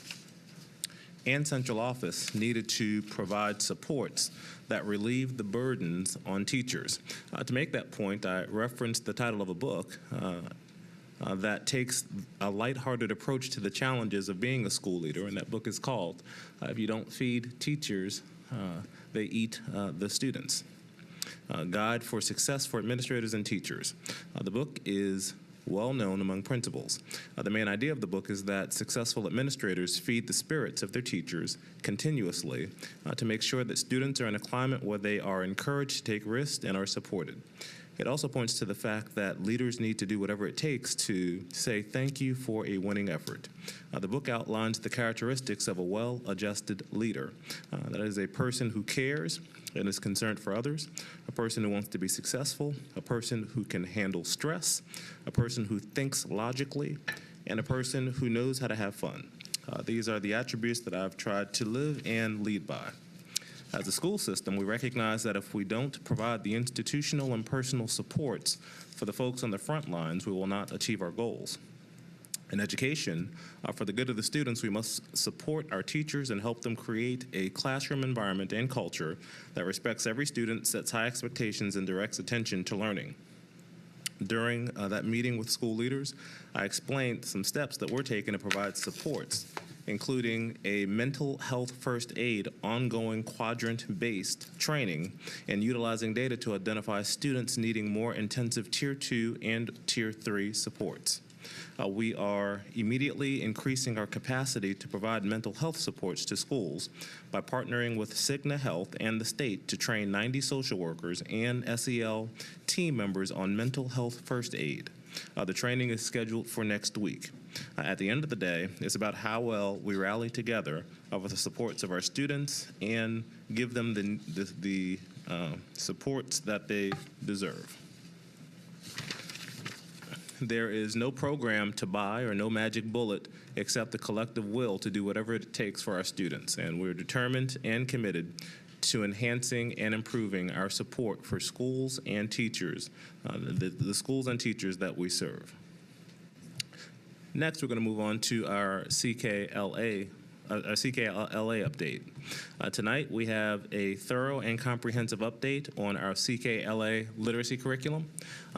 and central office needed to provide supports that relieve the burdens on teachers. To make that point, I referenced the title of a book that takes a lighthearted approach to the challenges of being a school leader, and that book is called If You Don't Feed Teachers, They Eat the Students. Guide for Success for Administrators and Teachers. The book is well known among principals. The main idea of the book is that successful administrators feed the spirits of their teachers continuously to make sure that students are in a climate where they are encouraged to take risks and are supported. It also points to the fact that leaders need to do whatever it takes to say thank you for a winning effort. The book outlines the characteristics of a well-adjusted leader. That is a person who cares and is concerned for others, a person who wants to be successful, a person who can handle stress, a person who thinks logically, and a person who knows how to have fun. These are the attributes that I've tried to live and lead by. As a school system, we recognize that if we don't provide the institutional and personal supports for the folks on the front lines, we will not achieve our goals. In education, for the good of the students, we must support our teachers and help them create a classroom environment and culture that respects every student, sets high expectations, and directs attention to learning. During that meeting with school leaders, I explained some steps that we're taking to provide supports, including a mental health first aid ongoing quadrant-based training and utilizing data to identify students needing more intensive Tier 2 and Tier 3 supports. We are immediately increasing our capacity to provide mental health supports to schools by partnering with Cigna Health and the state to train 90 social workers and SEL team members on mental health first aid. The training is scheduled for next week. At the end of the day, it's about how well we rally together with the supports of our students and give them the supports that they deserve. There is no program to buy or no magic bullet except the collective will to do whatever it takes for our students. And we're determined and committed to enhancing and improving our support for schools and teachers, the schools and teachers that we serve. Next, we're going to move on to our CKLA update. Tonight, we have a thorough and comprehensive update on our CKLA literacy curriculum.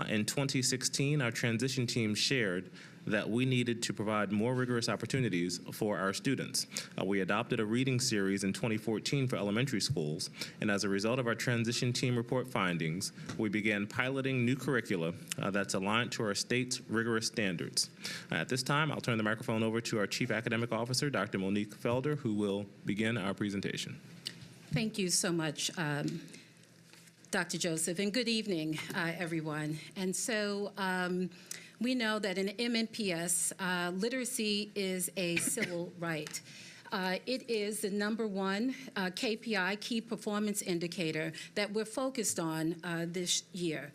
In 2016, our transition team shared that we needed to provide more rigorous opportunities for our students. We adopted a reading series in 2014 for elementary schools, and as a result of our transition team report findings, we began piloting new curricula that's aligned to our state's rigorous standards. At this time, I'll turn the microphone over to our Chief Academic Officer, Dr. Monique Felder, who will begin our presentation. Thank you so much, Dr. Joseph, and good evening, everyone. And so, we know that in MNPS, literacy is a civil right. It is the #1 KPI, key performance indicator, that we're focused on this year.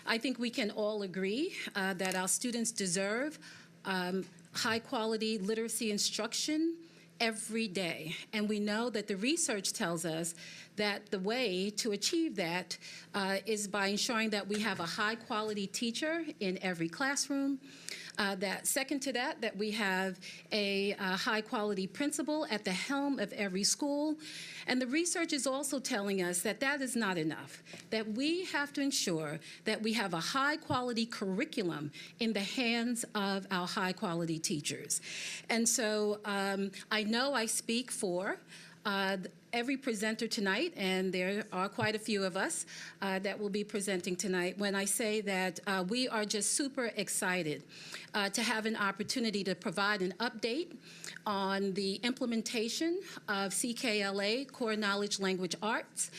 I think we can all agree that our students deserve high-quality literacy instruction every day. And we know that the research tells us that the way to achieve that is by ensuring that we have a high-quality teacher in every classroom. That second to that, that we have a high-quality principal at the helm of every school. And the research is also telling us that that is not enough, that we have to ensure that we have a high-quality curriculum in the hands of our high-quality teachers. And so I know I speak for every presenter tonight, and there are quite a few of us that will be presenting tonight, when I say that we are just super excited to have an opportunity to provide an update on the implementation of CKLA, Core Knowledge Language Arts,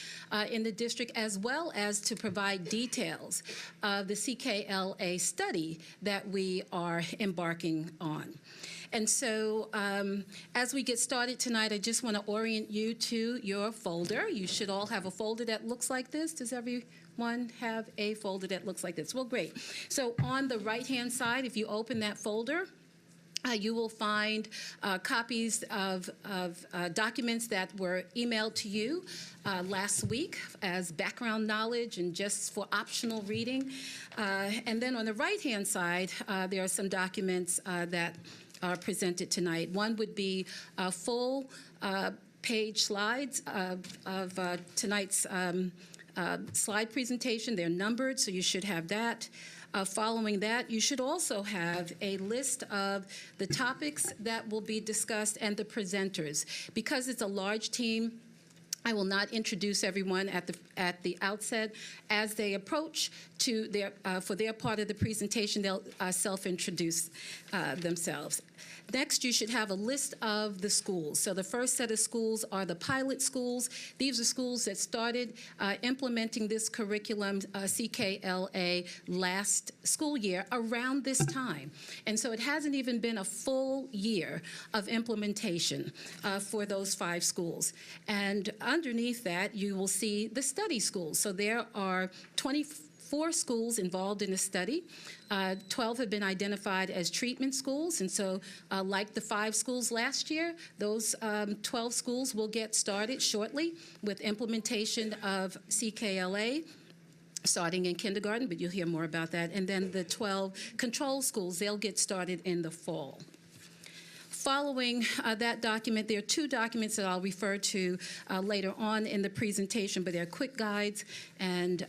in the district, as well as to provide details of the CKLA study that we are embarking on. And so as we get started tonight, I just want to orient you to your folder. You should all have a folder that looks like this. Does everyone have a folder that looks like this? Well, great. So on the right-hand side, if you open that folder, you will find copies of documents that were emailed to you last week as background knowledge and just for optional reading. And then on the right-hand side, there are some documents that are presented tonight. One would be full page slides of tonight's slide presentation. They're numbered, so you should have that. Following that, you should also have a list of the topics that will be discussed and the presenters. Because it's a large team, I will not introduce everyone at the outset. As they approach to for their part of the presentation, they'll self-introduce themselves. Next, you should have a list of the schools. So the first set of schools are the pilot schools. These are schools that started implementing this curriculum, CKLA, last school year around this time. And so it hasn't even been a full year of implementation for those 5 schools. And underneath that, you will see the study schools. So there are 24 schools involved in the study. 12 have been identified as treatment schools, and so like the 5 schools last year, those 12 schools will get started shortly with implementation of CKLA. starting in kindergarten, but you'll hear more about that. And then the 12 control schools, they'll get started in the fall. Following that document, there are two documents that I'll refer to later on in the presentation, but they're quick guides and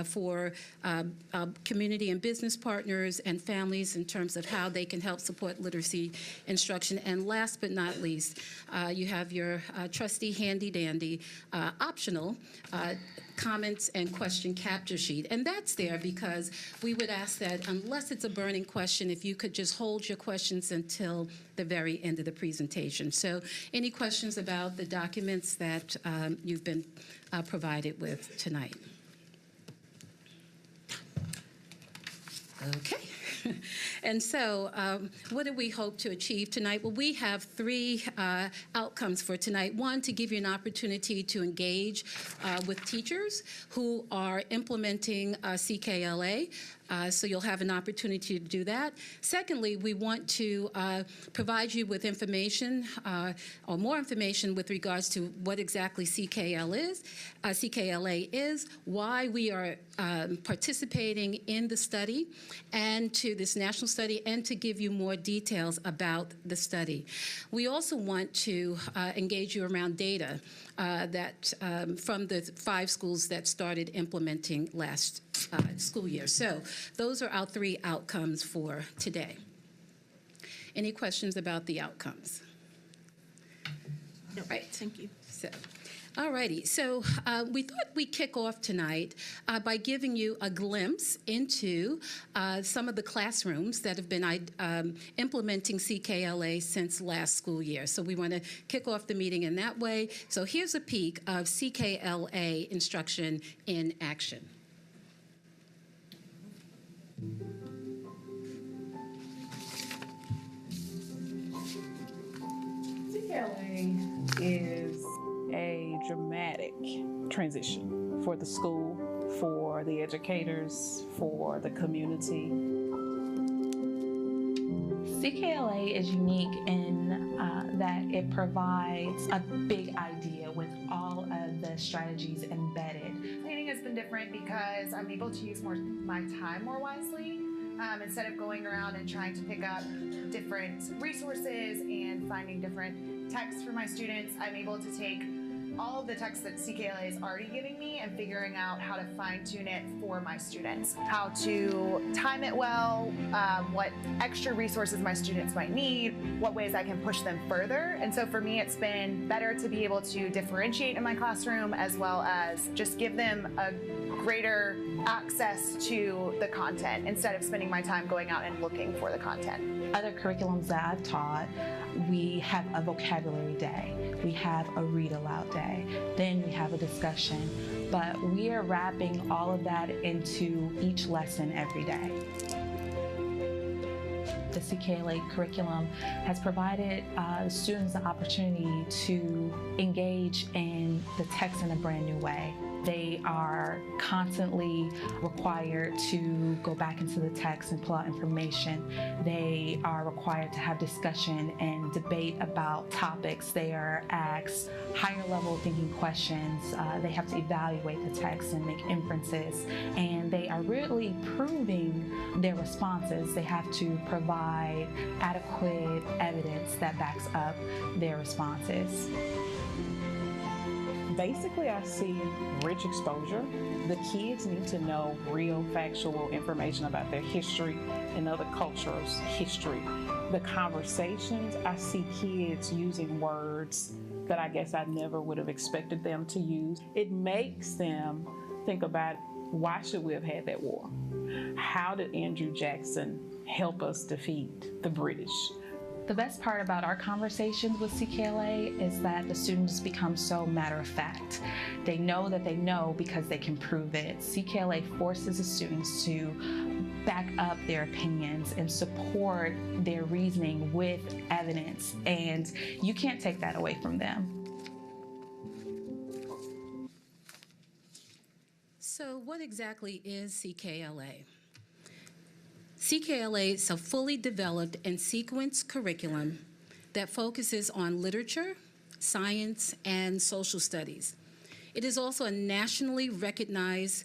for community and business partners and families in terms of how they can help support literacy instruction. And last but not least, you have your trusty handy-dandy optional comments and question capture sheet. And that's there because we would ask that unless it's a burning question, if you could just hold your questions until the very end of the presentation. So any questions about the documents that you've been provided with tonight? Okay. And so what do we hope to achieve tonight? Well, we have three outcomes for tonight. One, to give you an opportunity to engage with teachers who are implementing CKLA. So you'll have an opportunity to do that. Secondly, we want to provide you with information or more information with regards to what exactly CKLA is, why we are participating in the study and to this national study, and to give you more details about the study. We also want to engage you around data that from the 5 schools that started implementing last school year. So those are our 3 outcomes for today. Any questions about the outcomes? No, right. Thank you. So, all righty. So we thought we'd kick off tonight by giving you a glimpse into some of the classrooms that have been implementing CKLA since last school year. So we want to kick off the meeting in that way. So here's a peek of CKLA instruction in action. CKLA is a dramatic transition for the school, for the educators, for the community. CKLA is unique in that it provides a big idea with all of the strategies embedded. Planning has been different because I'm able to use my time more wisely. Instead of going around and trying to pick up different resources and finding different texts for my students, I'm able to take all of the texts that CKLA is already giving me and figuring out how to fine-tune it for my students, how to time it well, what extra resources my students might need, what ways I can push them further. And so for me, it's been better to be able to differentiate in my classroom as well as just give them a greater access to the content instead of spending my time going out and looking for the content. Other curriculums that I've taught, we have a vocabulary day, we have a read aloud day, then we have a discussion, but we are wrapping all of that into each lesson every day. The CKLA curriculum has provided students the opportunity to engage in the text in a brand new way. They are constantly required to go back into the text and pull out information. They are required to have discussion and debate about topics. They are asked higher level thinking questions. They have to evaluate the text and make inferences. And they are really proving their responses. They have to provide adequate evidence that backs up their responses. Basically, I see rich exposure. The kids need to know real factual information about their history and other cultures' history. The conversations, I see kids using words that I guess I never would have expected them to use. It makes them think about, why should we have had that war? How did Andrew Jackson help us defeat the British? The best part about our conversations with CKLA is that the students become so matter of fact. They know that they know because they can prove it. CKLA forces the students to back up their opinions and support their reasoning with evidence, and you can't take that away from them. So what exactly is CKLA? CKLA is a fully developed and sequenced curriculum that focuses on literature, science, and social studies. It is also a nationally recognized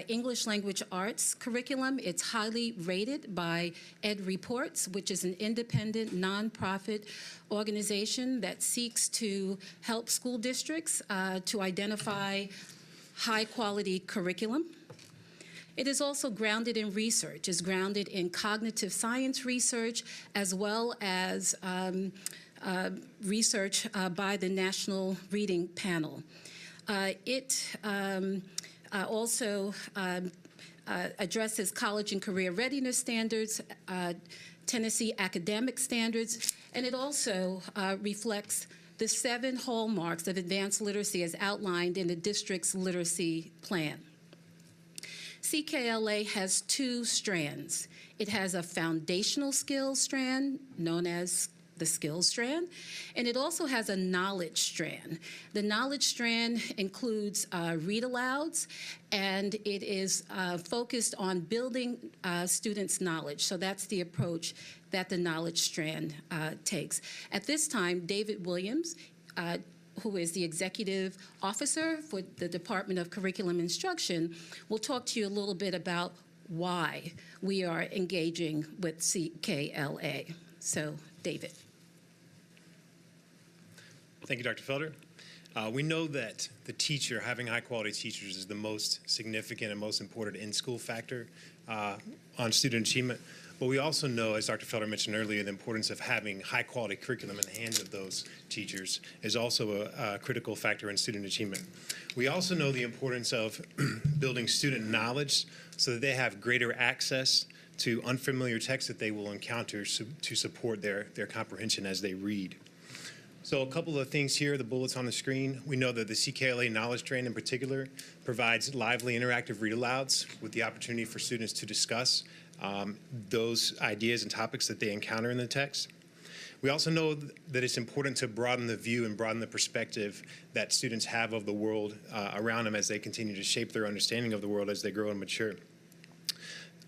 English language arts curriculum. It's highly rated by Ed Reports, which is an independent nonprofit organization that seeks to help school districts to identify high-quality curriculum. It is also grounded in research. It's grounded in cognitive science research as well as research by the National Reading Panel. It also addresses college and career readiness standards, Tennessee academic standards, and it also reflects the 7 hallmarks of advanced literacy as outlined in the district's literacy plan. CKLA has 2 strands. It has a foundational skills strand known as the skills strand, and it also has a knowledge strand. The knowledge strand includes read-alouds, and it is focused on building students' knowledge. So that's the approach that the knowledge strand takes. At this time, David Williams, who is the executive officer for the Department of Curriculum Instruction, will talk to you a little bit about why we are engaging with CKLA. So, David. Thank you, Dr. Felder. We know that the teacher, having high-quality teachers, is the most significant and most important in-school factor on student achievement. But we also know, as Dr. Felder mentioned earlier, the importance of having high-quality curriculum in the hands of those teachers is also a critical factor in student achievement. We also know the importance of building student knowledge so that they have greater access to unfamiliar texts that they will encounter to support their comprehension as they read. So a couple of things here, the bullets on the screen. We know that the CKLA knowledge strand in particular provides lively interactive read-alouds with the opportunity for students to discuss those ideas and topics that they encounter in the text. We also know that it's important to broaden the view and broaden the perspective that students have of the world around them as they continue to shape their understanding of the world as they grow and mature.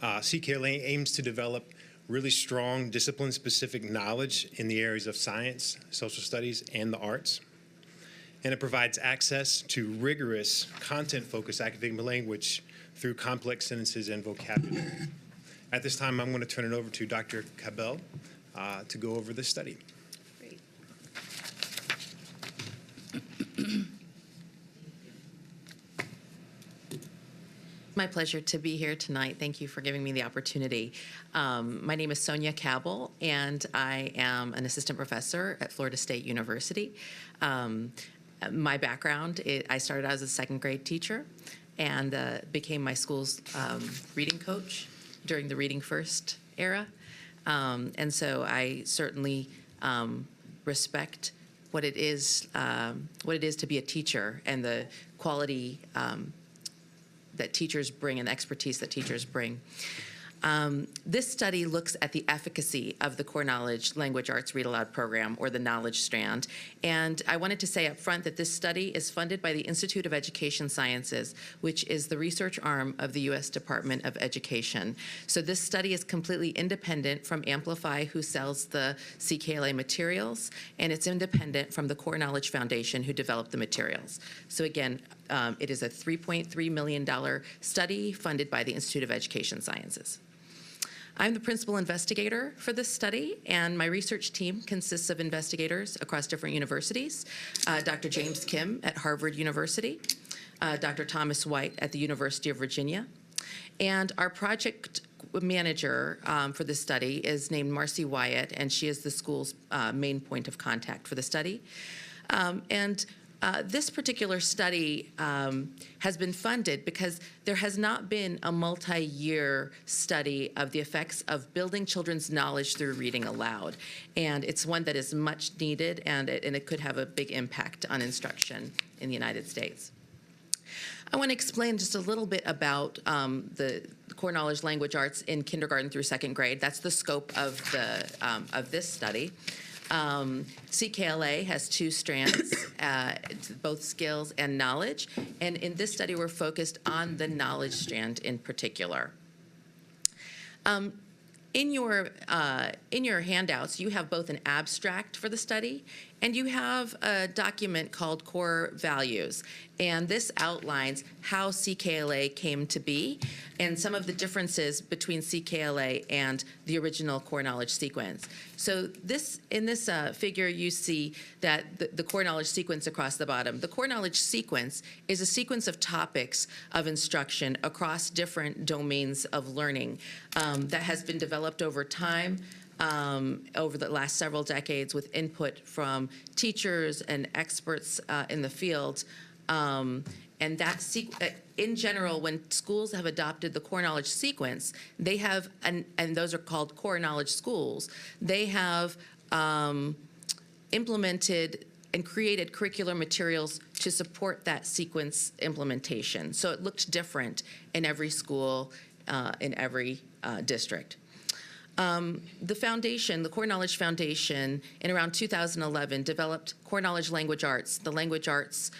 CKLA aims to develop really strong discipline-specific knowledge in the areas of science, social studies, and the arts. And it provides access to rigorous, content-focused academic language through complex sentences and vocabulary. At this time, I'm going to turn it over to Dr. Cabell to go over this study. My pleasure to be here tonight. Thank you for giving me the opportunity. My name is Sonia Cabell, and I am an assistant professor at Florida State University. My background, I started out as a second grade teacher and became my school's reading coach during the Reading First era. And so I certainly respect what it is to be a teacher and the quality that teachers bring and the expertise that teachers bring. This study looks at the efficacy of the Core Knowledge Language Arts Read Aloud program, or the Knowledge Strand. And I wanted to say up front that this study is funded by the Institute of Education Sciences, which is the research arm of the U.S. Department of Education. So this study is completely independent from Amplify, who sells the CKLA materials, and it's independent from the Core Knowledge Foundation, who developed the materials. So again, it is a $3.3 million study funded by the Institute of Education Sciences. I'm the principal investigator for this study, and my research team consists of investigators across different universities. Dr. James Kim at Harvard University, Dr. Thomas White at the University of Virginia, and our project manager for this study is named Marcy Wyatt, and she is the school's main point of contact for the study. This particular study has been funded because there has not been a multi-year study of the effects of building children's knowledge through reading aloud. And it's one that is much needed, and it could have a big impact on instruction in the United States. I want to explain just a little bit about the Core Knowledge Language Arts in kindergarten through second grade. That's the scope of this study. CKLA has 2 strands, both skills and knowledge, and in this study we're focused on the knowledge strand in particular. In your handouts, you have both an abstract for the study And you have a document called Core Values, and this outlines how CKLA came to be and some of the differences between CKLA and the original core knowledge sequence. So in this figure, you see that the core knowledge sequence across the bottom. The core knowledge sequence is a sequence of topics of instruction across different domains of learning that has been developed over time, over the last several decades with input from teachers and experts in the field. And that in general, when schools have adopted the core knowledge sequence, they have, and those are called core knowledge schools, they have implemented and created curricular materials to support that sequence implementation. So it looked different in every school, in every district. The foundation, the Core Knowledge Foundation, in around 2011, developed Core Knowledge Language Arts, the language arts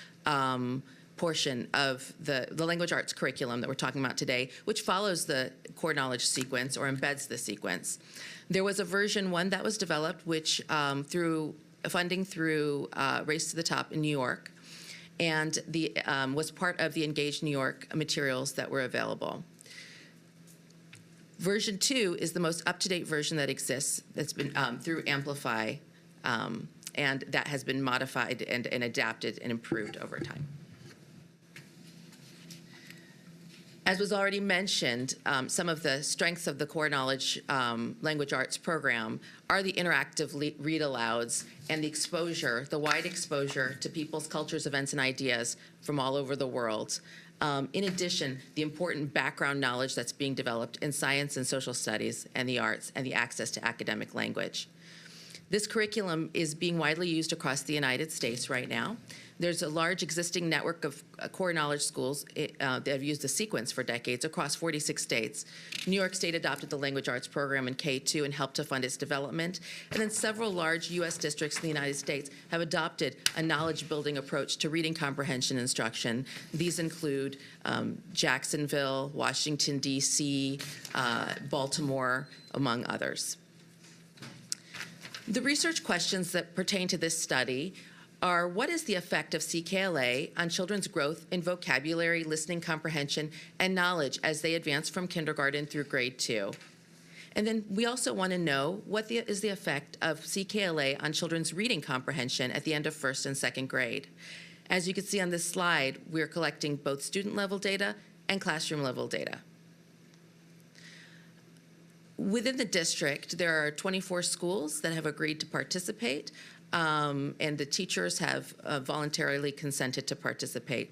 portion of the language arts curriculum that we're talking about today, which follows the core knowledge sequence or embeds the sequence. There was a version 1 that was developed, which through funding through Race to the Top in New York, and was part of the Engage New York materials that were available. Version 2 is the most up-to-date version that exists, that's been through Amplify, and that has been modified and adapted and improved over time. As was already mentioned, some of the strengths of the Core Knowledge Language Arts program are the interactive read-alouds and the exposure, the wide exposure to people's cultures, events, and ideas from all over the world. In addition, the important background knowledge that's being developed in science and social studies and the arts and the access to academic language. This curriculum is being widely used across the United States right now. There's a large existing network of core knowledge schools that have used the sequence for decades across 46 states. New York State adopted the language arts program in K-2 and helped to fund its development. And then several large U.S. districts in the United States have adopted a knowledge-building approach to reading comprehension instruction. These include Jacksonville, Washington, D.C., Baltimore, among others. The research questions that pertain to this study are: what is the effect of CKLA on children's growth in vocabulary, listening comprehension, and knowledge as they advance from kindergarten through grade 2? And then we also want to know what is the effect of CKLA on children's reading comprehension at the end of first and second grade. As you can see on this slide, we're collecting both student-level data and classroom-level data. Within the district, there are 24 schools that have agreed to participate, and the teachers have voluntarily consented to participate.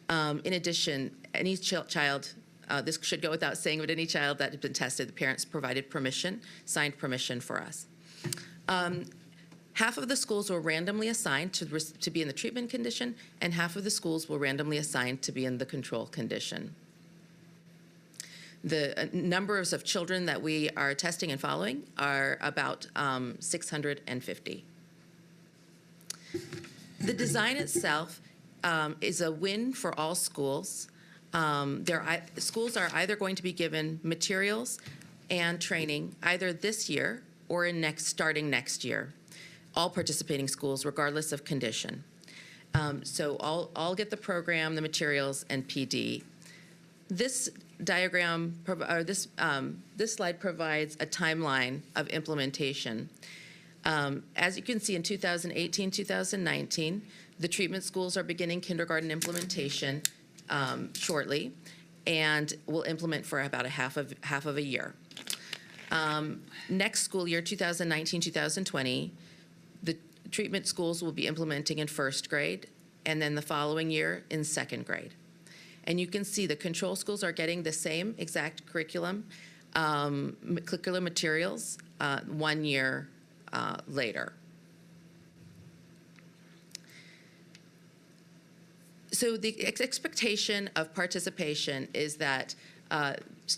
In addition, any child, this should go without saying, but any child that has been tested, the parents provided permission, signed permission for us. Half of the schools were randomly assigned to be in the treatment condition, and half of the schools were randomly assigned to be in the control condition. The numbers of children that we are testing and following are about 650. The design itself is a win for all schools. Schools are either going to be given materials and training either this year or starting next year. All participating schools, regardless of condition. So all get the program, the materials, and PD. This diagram, or this slide provides a timeline of implementation. As you can see, in 2018, 2019, the treatment schools are beginning kindergarten implementation shortly, and will implement for about half of a year. Next school year, 2019, 2020, the treatment schools will be implementing in first grade, and then the following year in second grade. And you can see the control schools are getting the same exact curriculum, curricular materials 1 year later. So the expectation of participation is that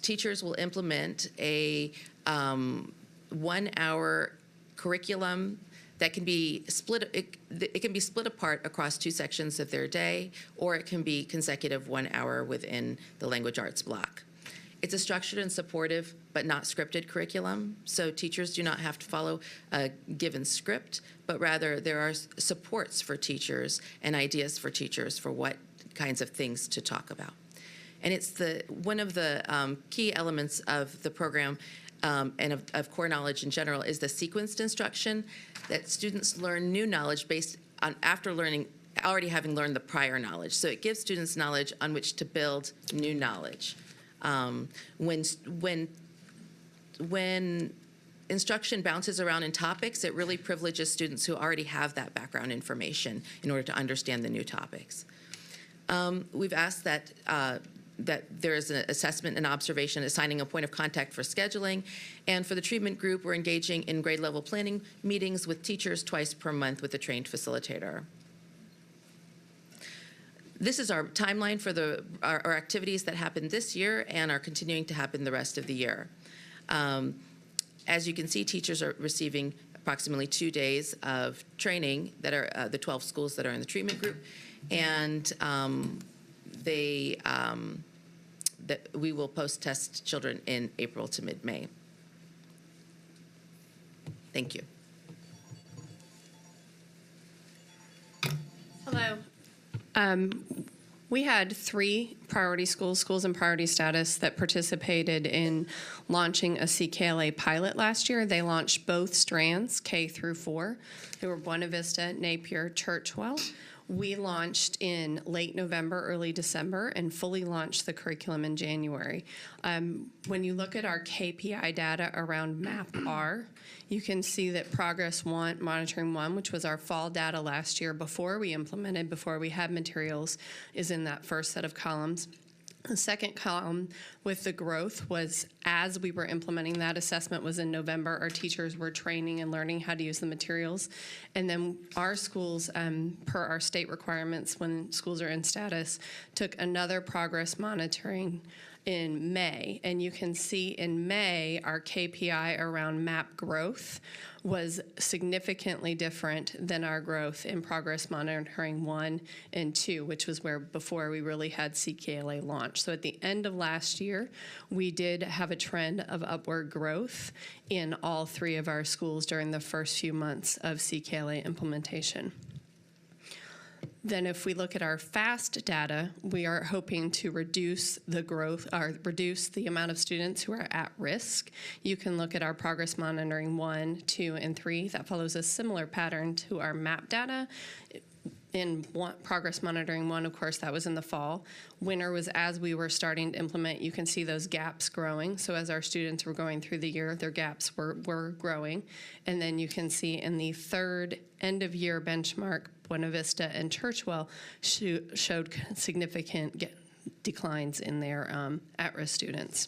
teachers will implement a 1 hour curriculum that can be split. It can be split apart across 2 sections of their day, or it can be consecutive 1 hour within the language arts block. It's a structured and supportive but not scripted curriculum, so teachers do not have to follow a given script, but rather there are supports for teachers and ideas for teachers for what kinds of things to talk about. And it's one of the key elements of the program and of core knowledge in general is the sequenced instruction, that students learn new knowledge based on after already having learned the prior knowledge. So it gives students knowledge on which to build new knowledge. When instruction bounces around in topics, it really privileges students who already have that background information in order to understand the new topics. We've asked that there is an assessment and observation, assigning a point of contact for scheduling. And for the treatment group, we're engaging in grade level planning meetings with teachers twice per month with a trained facilitator. This is our timeline for our activities that happened this year and are continuing to happen the rest of the year. As you can see, teachers are receiving approximately 2 days of training that are the 12 schools that are in the treatment group. And we will post-test children in April to mid-May. Thank you. Hello. We had 3 priority schools in priority status, that participated in launching a CKLA pilot last year. They launched both strands, K through 4. They were Buena Vista, Napier, Churchwell. We launched in late November, early December, and fully launched the curriculum in January. When you look at our KPI data around MAP-R, you can see that Progress 1, Monitoring 1, which was our fall data last year before we implemented, before we had materials, is in that first set of columns. The second column with the growth was as we were implementing that assessment was in November. Our teachers were training and learning how to use the materials. And then our schools, per our state requirements when schools are in status, took another progress monitoring in May. And you can see in May, our KPI around MAP growth was significantly different than our growth in progress monitoring 1 and 2, which was where before we really had CKLA launch. So at the end of last year, we did have a trend of upward growth in all 3 of our schools during the first few months of CKLA implementation. Then if we look at our FAST data, we are hoping to reduce the growth, or reduce the amount of students who are at risk. You can look at our progress monitoring 1, 2, and 3. That follows a similar pattern to our MAP data. In progress monitoring 1, of course, that was in the fall. Winter was as we were starting to implement. You can see those gaps growing. So as our students were going through the year, their gaps were growing. And then you can see in the third end of year benchmark, Buena Vista and Churchwell showed significant declines in their at-risk students.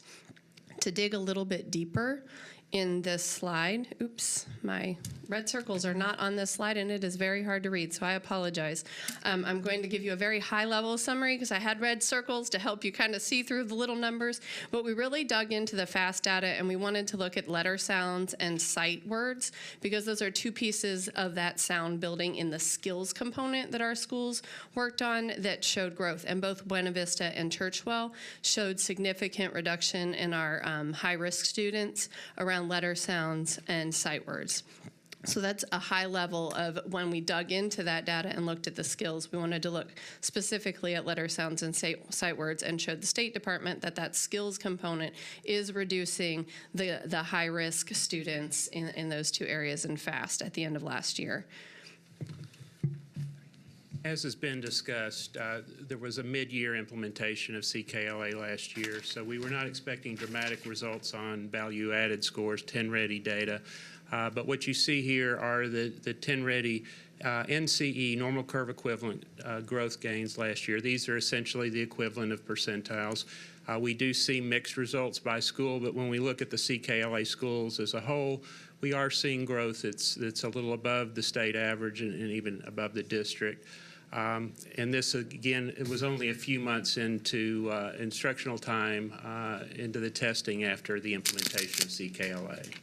To dig a little bit deeper in this slide, oops, my red circles are not on this slide and it is very hard to read, so I apologize. I'm going to give you a very high-level summary because I had red circles to help you kind of see through the little numbers, but we really dug into the FAST data and we wanted to look at letter sounds and sight words because those are 2 pieces of that sound building in the skills component that our schools worked on that showed growth. And both Buena Vista and Churchwell showed significant reduction in our high-risk students around letter sounds and sight words. So that's a high level of when we dug into that data and looked at the skills. We wanted to look specifically at letter sounds and sight words and showed the State Department that that skills component is reducing the high-risk students in those 2 areas in FAST at the end of last year. As has been discussed, there was a mid-year implementation of CKLA last year, so we were not expecting dramatic results on value-added scores, 10-ready data. But what you see here are the 10-ready NCE, normal curve equivalent growth gains last year. These are essentially the equivalent of percentiles. We do see mixed results by school, but when we look at the CKLA schools as a whole, we are seeing growth that's a little above the state average and even above the district. And this, again, it was only a few months into instructional time into the testing after the implementation of CKLA.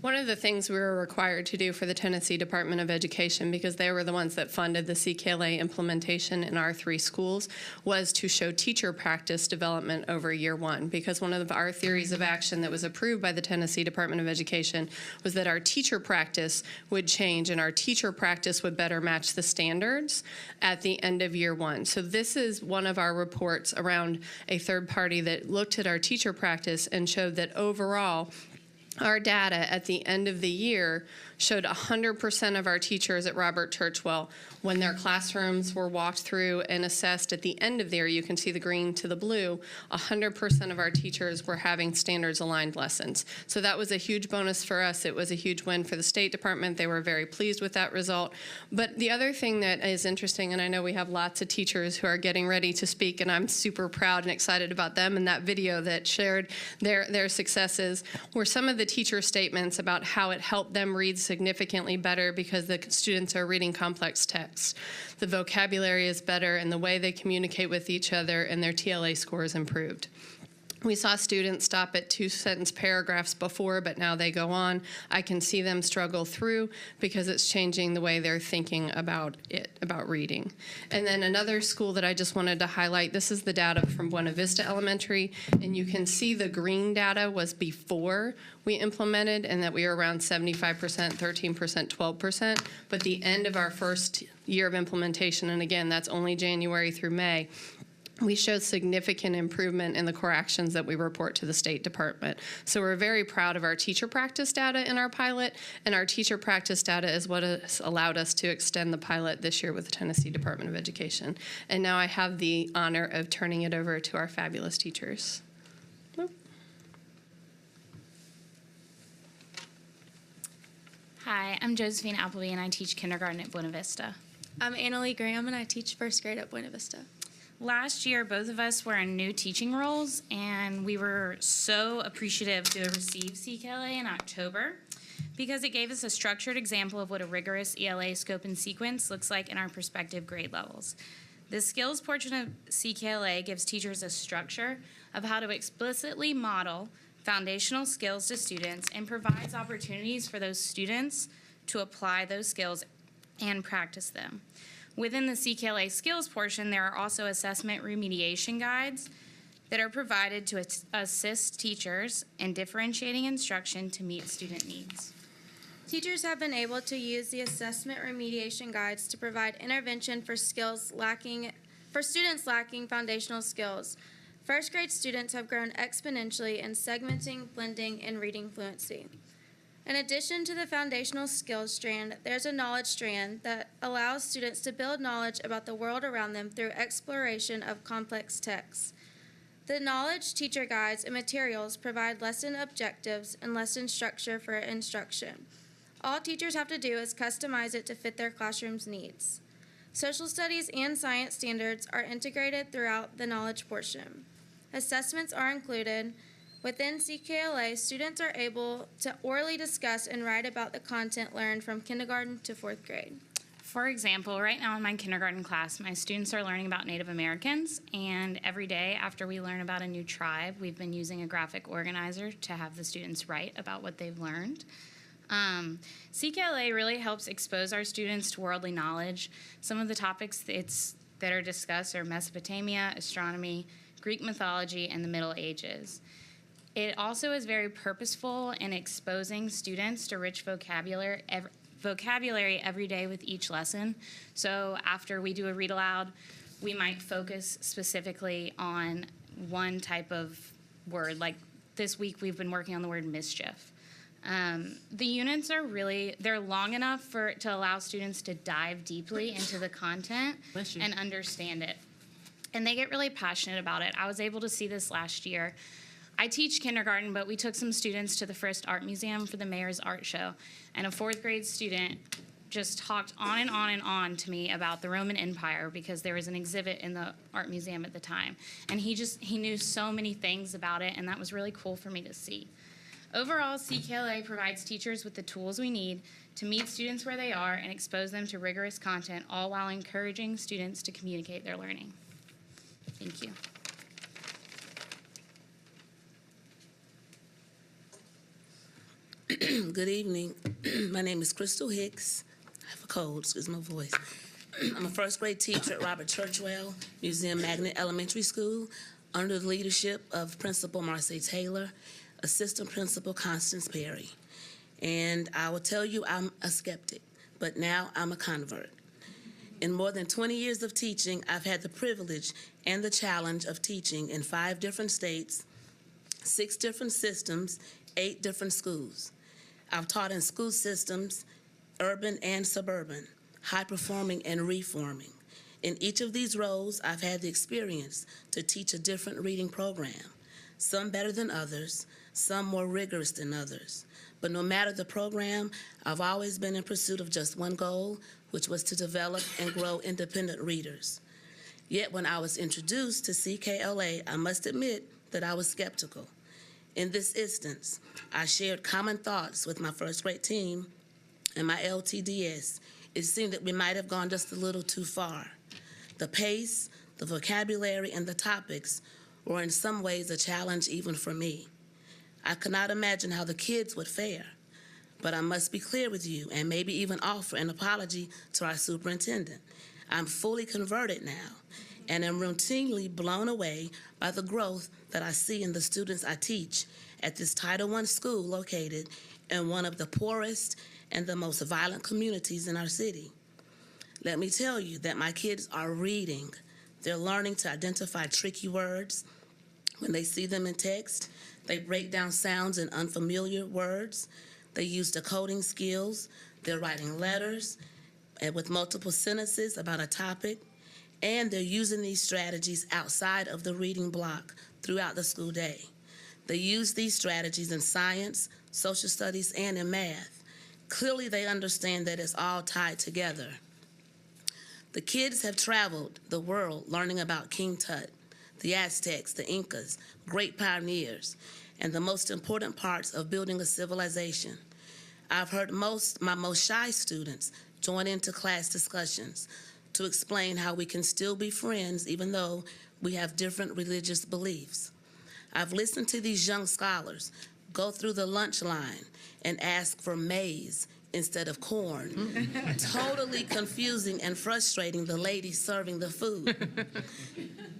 One of the things we were required to do for the Tennessee Department of Education, because they were the ones that funded the CKLA implementation in our 3 schools, was to show teacher practice development over year 1. Because one of our theories of action that was approved by the Tennessee Department of Education was that our teacher practice would change and our teacher practice would better match the standards at the end of year 1. So this is one of our reports around a third party that looked at our teacher practice and showed that overall, our data at the end of the year showed 100% of our teachers at Robert Churchwell, when their classrooms were walked through and assessed at the end of the year, you can see the green to the blue, 100% of our teachers were having standards-aligned lessons. So that was a huge bonus for us. It was a huge win for the State Department. They were very pleased with that result. But the other thing that is interesting, and I know we have lots of teachers who are getting ready to speak, and I'm super proud and excited about them, and that video that shared their successes were some of the teacher statements about how it helped them read significantly better because the students are reading complex text. The vocabulary is better and the way they communicate with each other, and their TLA scores improved. We saw students stop at 2-sentence paragraphs before, but now they go on. I can see them struggle through because it's changing the way they're thinking about reading. And then another school that I just wanted to highlight, this is the data from Buena Vista Elementary, and you can see the green data was before we implemented and that we were around 75%, 13%, 12%, but the end of our first year of implementation, and again, that's only January through May, we showed significant improvement in the core actions that we report to the State Department. So we're very proud of our teacher practice data in our pilot, and our teacher practice data is what has allowed us to extend the pilot this year with the Tennessee Department of Education. And now I have the honor of turning it over to our fabulous teachers. Hi, I'm Josephine Appleby, and I teach kindergarten at Buena Vista. I'm Annalie Graham, and I teach first grade at Buena Vista. Last year, both of us were in new teaching roles, and we were so appreciative to receive CKLA in October because it gave us a structured example of what a rigorous ELA scope and sequence looks like in our prospective grade levels. The skills portion of CKLA gives teachers a structure of how to explicitly model foundational skills to students and provides opportunities for those students to apply those skills and practice them. Within the CKLA skills portion, there are also assessment remediation guides that are provided to assist teachers in differentiating instruction to meet student needs. Teachers have been able to use the assessment remediation guides to provide intervention for students lacking foundational skills. First grade students have grown exponentially in segmenting, blending, and reading fluency. In addition to the foundational skills strand, there's a knowledge strand that allows students to build knowledge about the world around them through exploration of complex texts. The knowledge teacher guides and materials provide lesson objectives and lesson structure for instruction. All teachers have to do is customize it to fit their classroom's needs. Social studies and science standards are integrated throughout the knowledge portion. Assessments are included. Within CKLA, students are able to orally discuss and write about the content learned from kindergarten to 4th grade. For example, right now in my kindergarten class, my students are learning about Native Americans, and every day after we learn about a new tribe, we've been using a graphic organizer to have the students write about what they've learned. CKLA really helps expose our students to worldly knowledge. Some of the topics that are discussed are Mesopotamia, astronomy, Greek mythology, and the Middle Ages. It also is very purposeful in exposing students to rich vocabulary every day with each lesson. So after we do a read aloud, we might focus specifically on one type of word. Like this week, we've been working on the word mischief. The units are they're long enough to allow students to dive deeply into the content and understand it. And they get really passionate about it. I was able to see this last year. I teach kindergarten, but we took some students to the Frist Art Museum for the Mayor's Art Show, and a 4th grade student just talked on and on and on to me about the Roman Empire because there was an exhibit in the art museum at the time. And he knew so many things about it, and that was really cool for me to see. Overall, CKLA provides teachers with the tools we need to meet students where they are and expose them to rigorous content, all while encouraging students to communicate their learning. Thank you. Good evening. My name is Crystal Hicks. I have a cold, excuse my voice. I'm a first grade teacher at Robert Churchwell Museum Magnet Elementary School under the leadership of Principal Marcy Taylor, Assistant Principal Constance Perry. And I will tell you I'm a skeptic, but now I'm a convert. In more than 20 years of teaching, I've had the privilege and the challenge of teaching in 5 different states, 6 different systems, 8 different schools. I've taught in school systems, urban and suburban, high-performing and reforming. In each of these roles, I've had the experience to teach a different reading program, some better than others, some more rigorous than others. But no matter the program, I've always been in pursuit of just one goal, which was to develop and grow independent readers. Yet when I was introduced to CKLA, I must admit that I was skeptical. In this instance, I shared common thoughts with my first grade team and my LTDS. It seemed that we might have gone just a little too far. The pace, the vocabulary, and the topics were in some ways a challenge even for me. I could not imagine how the kids would fare, but I must be clear with you and maybe even offer an apology to our superintendent. I'm fully converted now and am routinely blown away by the growth that I see in the students I teach at this Title I school located in one of the poorest and the most violent communities in our city. Let me tell you that my kids are reading. They're learning to identify tricky words when they see them in text. They break down sounds in unfamiliar words. They use decoding skills. They're writing letters and with multiple sentences about a topic. And they're using these strategies outside of the reading block throughout the school day. They use these strategies in science, social studies, and in math. Clearly, they understand that it's all tied together. The kids have traveled the world learning about King Tut, the Aztecs, the Incas, great pioneers, and the most important parts of building a civilization. I've heard my most shy students join into class discussions to explain how we can still be friends even though we have different religious beliefs. I've listened to these young scholars go through the lunch line and ask for maize instead of corn, totally confusing and frustrating the lady serving the food.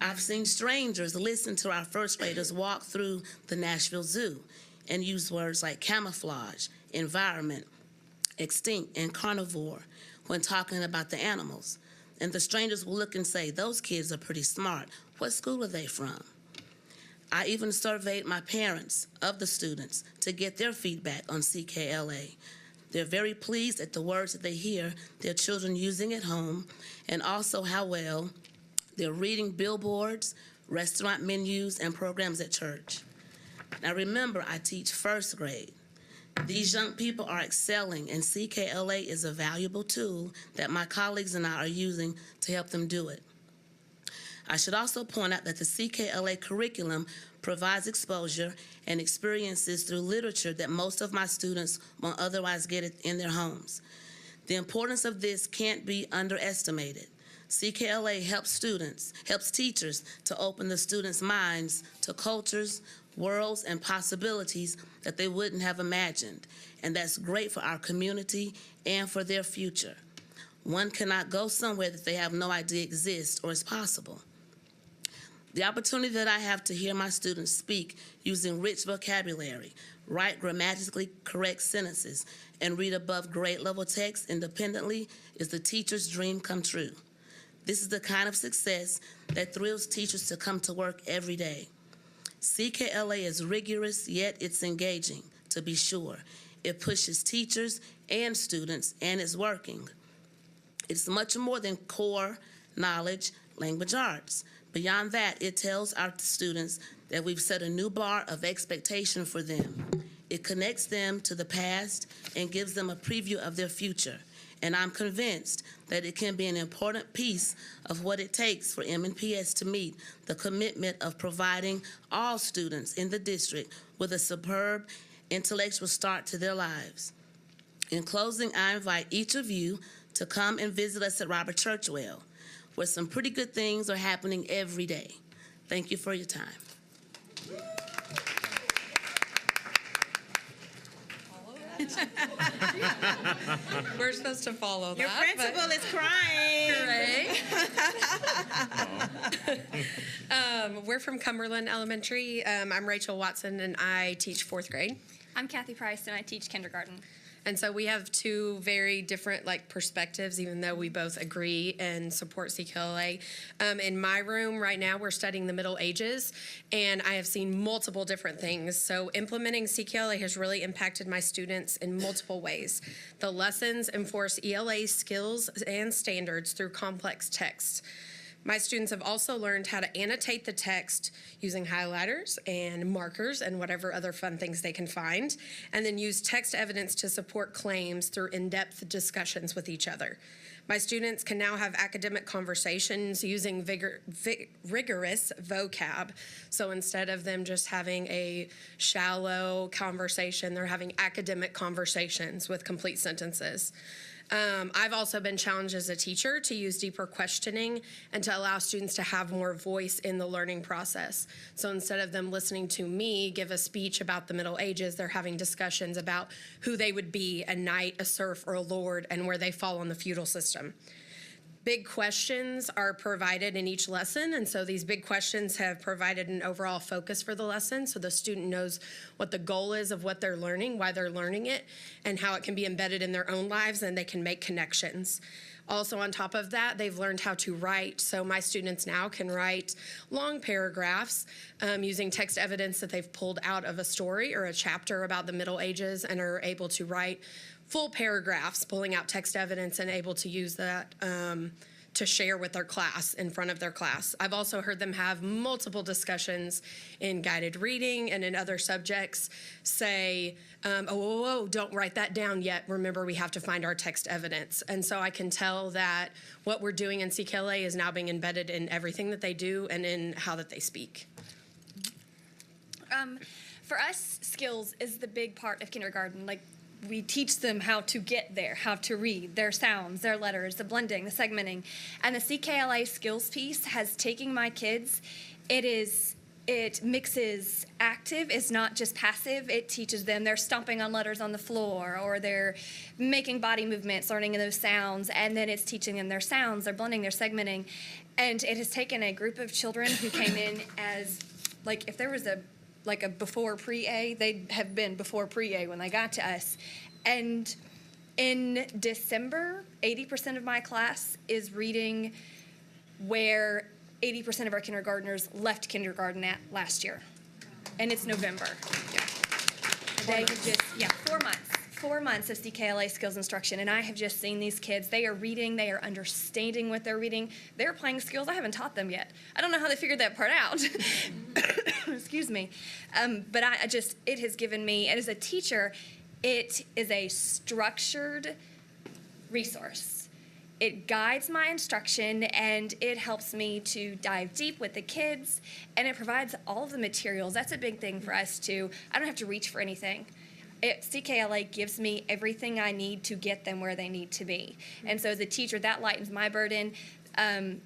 I've seen strangers listen to our first graders walk through the Nashville Zoo and use words like camouflage, environment, extinct, and carnivore when talking about the animals. And the strangers will look and say, those kids are pretty smart. What school are they from? I even surveyed my parents of the students to get their feedback on CKLA. They're very pleased at the words that they hear their children using at home and also how well they're reading billboards, restaurant menus, and programs at church. Now remember, I teach first grade. These young people are excelling, and CKLA is a valuable tool that my colleagues and I are using to help them do it. I should also point out that the CKLA curriculum provides exposure and experiences through literature that most of my students won't otherwise get it in their homes. The importance of this can't be underestimated. CKLA helps teachers to open the students' minds to cultures, worlds, and possibilities that they wouldn't have imagined, and that's great for our community and for their future. One cannot go somewhere that they have no idea exists or is possible. The opportunity that I have to hear my students speak using rich vocabulary, write grammatically correct sentences, and read above grade level text independently is the teacher's dream come true. This is the kind of success that thrills teachers to come to work every day. CKLA is rigorous, yet it's engaging, to be sure. It pushes teachers and students, and it's working. It's much more than core knowledge, language arts. Beyond that, it tells our students that we've set a new bar of expectation for them. It connects them to the past and gives them a preview of their future. And I'm convinced that it can be an important piece of what it takes for MNPS to meet the commitment of providing all students in the district with a superb intellectual start to their lives. In closing, I invite each of you to come and visit us at Robert Churchwell, where some pretty good things are happening every day. Thank you for your time. We're supposed to follow Your that. principal is crying. We're from Cumberland Elementary. I'm Rachel Watson, and I teach fourth grade. I'm Kathy Price, and I teach kindergarten. And so we have two very different perspectives, even though we both agree and support CKLA. In my room right now, we're studying the Middle Ages, and I have seen multiple different things. So implementing CKLA has really impacted my students in multiple ways. The lessons enforce ELA skills and standards through complex text. My students have also learned how to annotate the text using highlighters and markers and whatever other fun things they can find, and then use text evidence to support claims through in-depth discussions with each other. My students can now have academic conversations using rigorous vocab. So instead of them just having a shallow conversation, they're having academic conversations with complete sentences. I've also been challenged as a teacher to use deeper questioning and to allow students to have more voice in the learning process. So instead of them listening to me give a speech about the Middle Ages, they're having discussions about who they would be, a knight, a serf, or a lord, and where they fall on the feudal system. Big questions are provided in each lesson, and so these big questions have provided an overall focus for the lesson, so the student knows what the goal is of what they're learning, why they're learning it, and how it can be embedded in their own lives, and they can make connections. Also, on top of that, they've learned how to write, so my students now can write long paragraphs using text evidence that they've pulled out of a story or a chapter about the Middle Ages, and are able to write full paragraphs, pulling out text evidence and able to use that to share with their class in front of their class. I've also heard them have multiple discussions in guided reading and in other subjects say, don't write that down yet. Remember, we have to find our text evidence. And so I can tell that what we're doing in CKLA is now being embedded in everything that they do and in how that they speak. For us, skills is the big part of kindergarten. We teach them how to get there, how to read, their sounds, their letters, the blending, the segmenting. And the CKLA skills piece has taken my kids. It mixes active, it's not just passive. It teaches them they're stomping on letters on the floor, or they're making body movements, learning those sounds, and then it's teaching them their sounds, they're blending, they're segmenting. And it has taken a group of children who came in as, if there was a before pre-A, they'd have been before pre-A when they got to us. And in December, 80% of my class is reading where 80% of our kindergartners left kindergarten at last year. And it's November. They just, 4 months. 4 months of CKLA skills instruction, and I have just seen these kids. They are reading, they are understanding what they're reading. They're playing skills I haven't taught them yet. I don't know how they figured that part out. Excuse me. But it has given me, and as a teacher, it is a structured resource. It guides my instruction, and it helps me to dive deep with the kids, and it provides all of the materials. That's a big thing for us, too. I don't have to reach for anything. CKLA gives me everything I need to get them where they need to be. And so as a teacher, that lightens my burden. The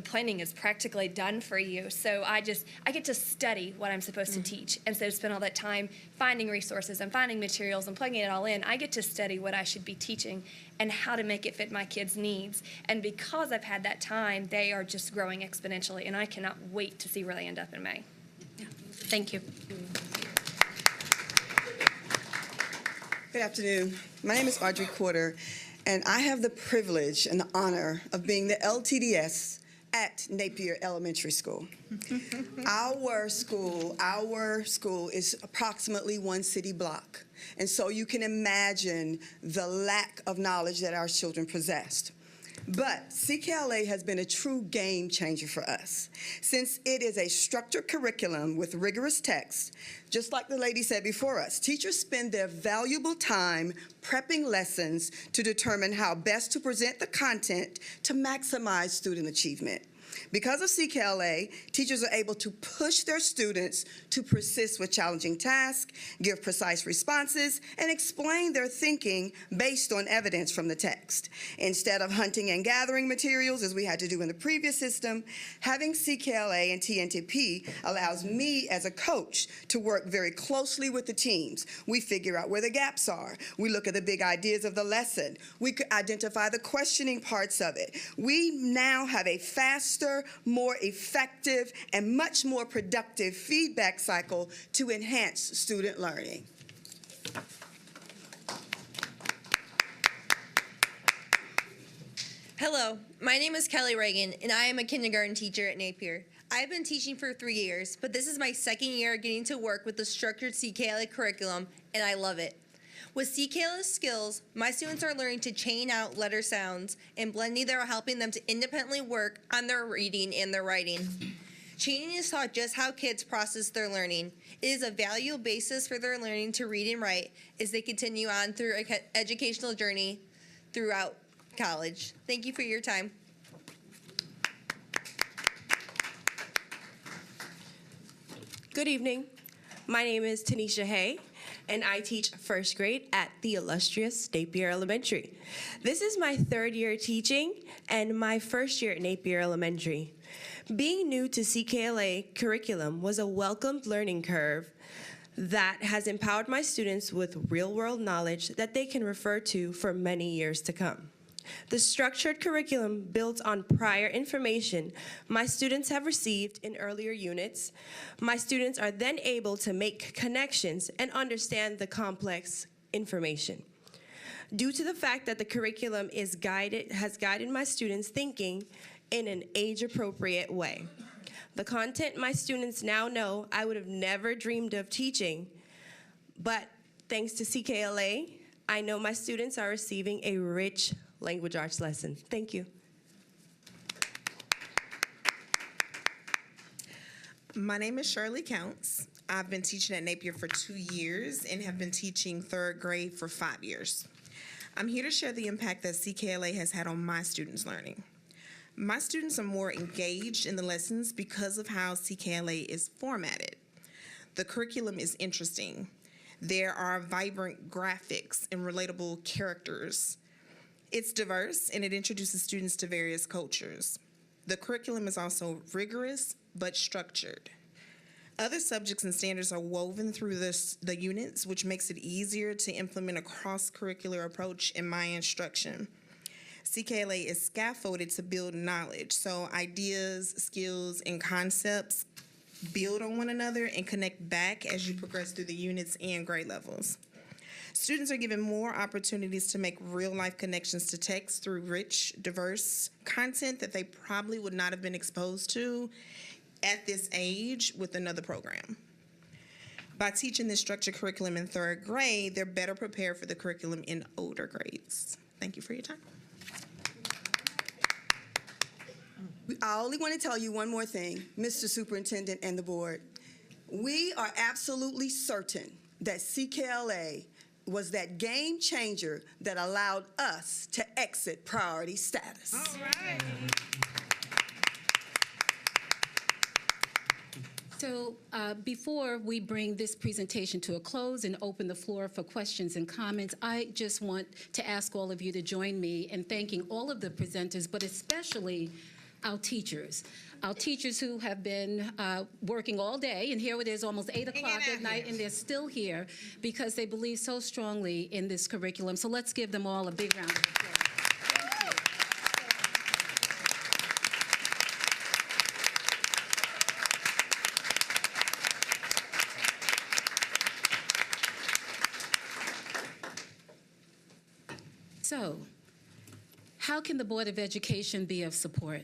planning is practically done for you. So I get to study what I'm supposed to teach instead of spend all that time finding resources and finding materials and plugging it all in. I get to study what I should be teaching and how to make it fit my kids' needs. And because I've had that time, they are just growing exponentially, and I cannot wait to see where they end up in May. Thank you. Good afternoon. My name is Audrey Quarter, and I have the privilege and the honor of being the LTDS at Napier Elementary School. Our school is approximately one city block, and so you can imagine the lack of knowledge that our children possessed. But CKLA has been a true game changer for us. Since it is a structured curriculum with rigorous text, just like the lady said before us, teachers spend their valuable time prepping lessons to determine how best to present the content to maximize student achievement. Because of CKLA, teachers are able to push their students to persist with challenging tasks, give precise responses, and explain their thinking based on evidence from the text. Instead of hunting and gathering materials, as we had to do in the previous system, having CKLA and TNTP allows me as a coach to work very closely with the teams. We figure out where the gaps are. We look at the big ideas of the lesson. We could identify the questioning parts of it. We now have a faster, more effective, and much more productive feedback cycle to enhance student learning. Hello, my name is Kelly Reagan, and I am a kindergarten teacher at Napier. I've been teaching for 3 years, but this is my second year getting to work with the structured CKLA curriculum, and I love it. With CKLA skills, my students are learning to chain out letter sounds and blending that are helping them to independently work on their reading and their writing. Chaining is taught just how kids process their learning. It is a valuable basis for their learning to read and write as they continue on through an educational journey throughout college. Thank you for your time. Good evening. My name is Tanisha Hay, and I teach first grade at the illustrious Napier Elementary. This is my 3rd year teaching and my first year at Napier Elementary. Being new to CKLA curriculum was a welcomed learning curve that has empowered my students with real-world knowledge that they can refer to for many years to come. The structured curriculum builds on prior information my students have received in earlier units. My students are then able to make connections and understand the complex information. Due to the fact that the curriculum has guided my students' thinking in an age-appropriate way. The content my students now know I would have never dreamed of teaching, but thanks to CKLA, I know my students are receiving a rich language arts lesson. Thank you. My name is Shirley Counts. I've been teaching at Napier for 2 years and have been teaching 3rd grade for 5 years. I'm here to share the impact that CKLA has had on my students' learning. My students are more engaged in the lessons because of how CKLA is formatted. The curriculum is interesting. There are vibrant graphics and relatable characters. It's diverse, and it introduces students to various cultures. The curriculum is also rigorous, but structured. Other subjects and standards are woven through the units, which makes it easier to implement a cross-curricular approach in my instruction. CKLA is scaffolded to build knowledge, so ideas, skills, and concepts build on one another and connect back as you progress through the units and grade levels. Students are given more opportunities to make real-life connections to text through rich, diverse content that they probably would not have been exposed to at this age with another program. By teaching this structured curriculum in 3rd grade, they're better prepared for the curriculum in older grades. Thank you for your time. I only want to tell you one more thing, Mr. Superintendent and the board. We are absolutely certain that CKLA was that game changer that allowed us to exit priority status. All right. So before we bring this presentation to a close and open the floor for questions and comments, I just want to ask all of you to join me in thanking all of the presenters, but especially our teachers who have been working all day, and here it is almost 8 o'clock at night, and they're still here because they believe so strongly in this curriculum. So let's give them all a big round of applause. So, how can the Board of Education be of support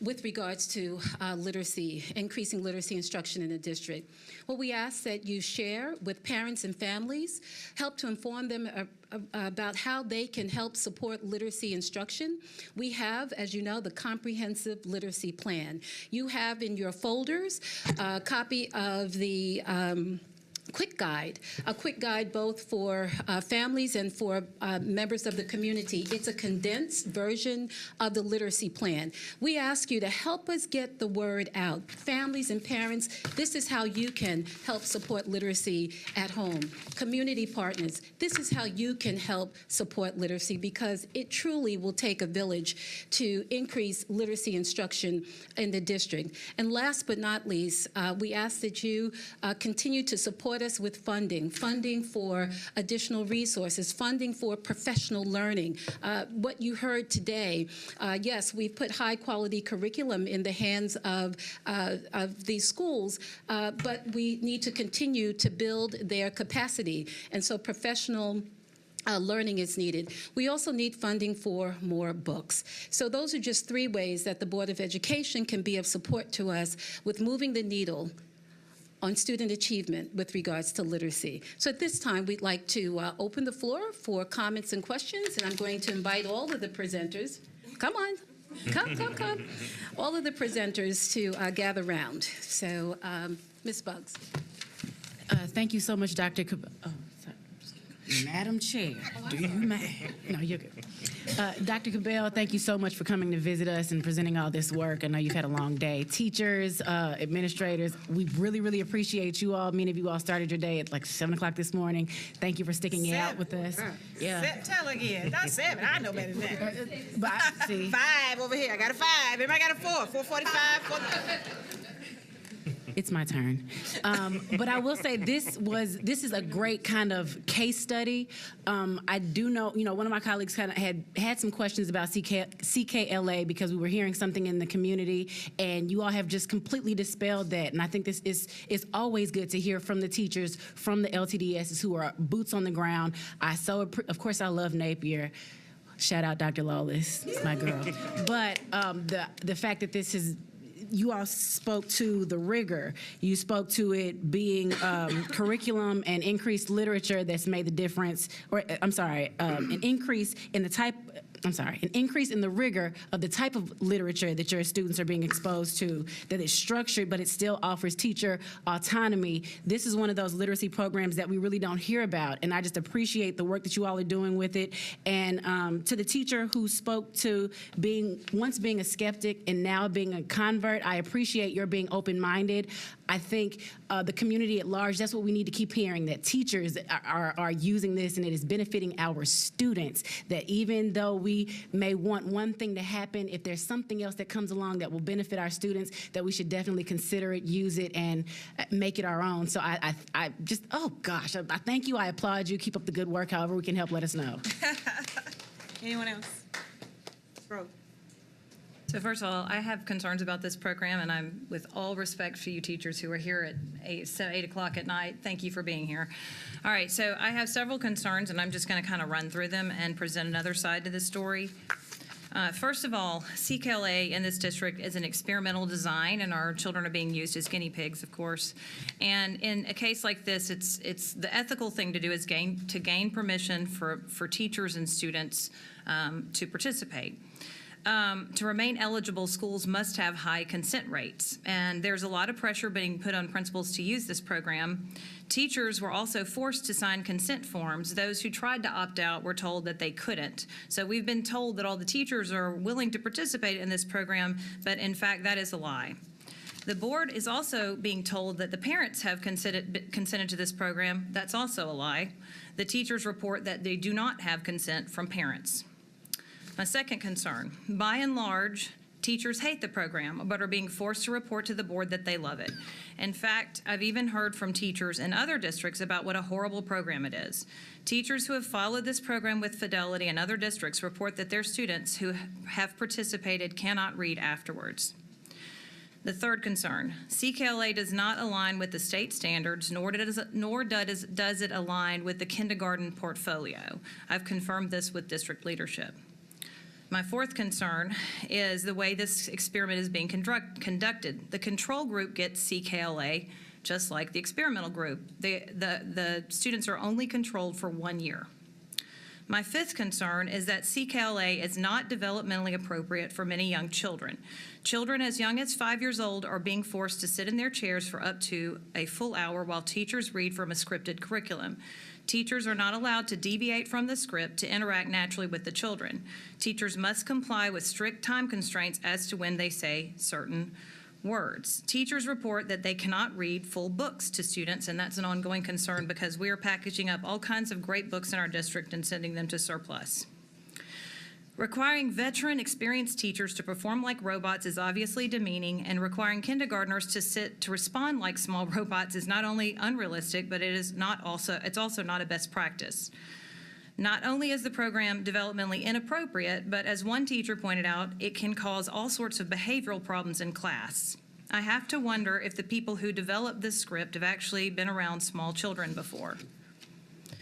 with regards to literacy, increasing literacy instruction in the district? Well, we ask that you share with parents and families, help to inform them about how they can help support literacy instruction. We have, as you know, the Comprehensive Literacy Plan. You have in your folders a copy of the quick guide, a quick guide both for families and for members of the community. It's a condensed version of the literacy plan. We ask you to help us get the word out. Families and parents, this is how you can help support literacy at home. Community partners, this is how you can help support literacy, because it truly will take a village to increase literacy instruction in the district. And last but not least, we ask that you continue to support us with funding for additional resources, funding for professional learning. What you heard today, yes, we've put high quality curriculum in the hands of these schools, but we need to continue to build their capacity. And so professional learning is needed. We also need funding for more books. So those are just 3 ways that the Board of Education can be of support to us with moving the needle on student achievement with regards to literacy. So at this time, we'd like to open the floor for comments and questions, and I'm going to invite all of the presenters. Come on. Come. All of the presenters to gather round. So, Ms. Buggs. Thank you so much, Dr. Madam Chair, do you mind? No, you're good. Dr. Cabell, thank you so much for coming to visit us and presenting all this work. I know you've had a long day. Teachers, administrators, we really, really appreciate you all. Many of you all started your day at like 7 o'clock this morning. Thank you for sticking it out with us. Yeah. Tell again. Not 7. I know better than that. But see. 5 over here. I got a 5. Everybody got a 4. 4:45. 4. It's my turn. But I will say this is a great kind of case study. I do know, one of my colleagues kind of had some questions about CKLA because we were hearing something in the community, and you all have just completely dispelled that. And I think this is always good to hear from the teachers, from the LTDSs who are boots on the ground. Of course, I love Napier. Shout out Dr. Lawless, it's my girl. But the fact that this is, you all spoke to the rigor. You spoke to it being curriculum and increased literature that's made the difference, an increase in the rigor of the type of literature that your students are being exposed to, that is structured, but it still offers teacher autonomy. This is one of those literacy programs that we really don't hear about, and I just appreciate the work that you all are doing with it. And to the teacher who spoke to once being a skeptic and now being a convert, I appreciate your being open-minded. I think the community at large, that's what we need to keep hearing, that teachers are using this and it is benefiting our students, that even though we may want one thing to happen, if there's something else that comes along that will benefit our students, that we should definitely consider it, use it, and make it our own. So I just, oh gosh, I thank you, I applaud you, keep up the good work, however we can help, let us know. Anyone else? Bro. So first of all, I have concerns about this program, and I'm, with all respect for you teachers who are here at 8 o'clock at night, thank you for being here. All right, so I have several concerns, and I'm just going to kind of run through them and present another side to the story. First of all, CKLA in this district is an experimental design, and our children are being used as guinea pigs, of course. And in a case like this, it's the ethical thing to do is gain permission for teachers and students to participate. To remain eligible, schools must have high consent rates, and there's a lot of pressure being put on principals to use this program. Teachers were also forced to sign consent forms. Those who tried to opt out were told that they couldn't. So we've been told that all the teachers are willing to participate in this program, but in fact, that is a lie. The board is also being told that the parents have consented to this program. That's also a lie. The teachers report that they do not have consent from parents. My second concern, by and large, teachers hate the program, but are being forced to report to the board that they love it. In fact, I've even heard from teachers in other districts about what a horrible program it is. Teachers who have followed this program with fidelity in other districts report that their students who have participated cannot read afterwards. The third concern, CKLA does not align with the state standards, nor does it align with the kindergarten portfolio. I've confirmed this with district leadership. My fourth concern is the way this experiment is being conducted. The control group gets CKLA just like the experimental group. The students are only controlled for 1 year. My fifth concern is that CKLA is not developmentally appropriate for many young children. Children as young as 5 years old are being forced to sit in their chairs for up to a full hour while teachers read from a scripted curriculum. Teachers are not allowed to deviate from the script to interact naturally with the children. Teachers must comply with strict time constraints as to when they say certain words. Teachers report that they cannot read full books to students, and that's an ongoing concern because we are packaging up all kinds of great books in our district and sending them to surplus. Requiring veteran, experienced teachers to perform like robots is obviously demeaning, and requiring kindergartners to respond like small robots is not only unrealistic, but it's also not a best practice. Not only is the program developmentally inappropriate, but as one teacher pointed out, it can cause all sorts of behavioral problems in class. I have to wonder if the people who developed this script have actually been around small children before.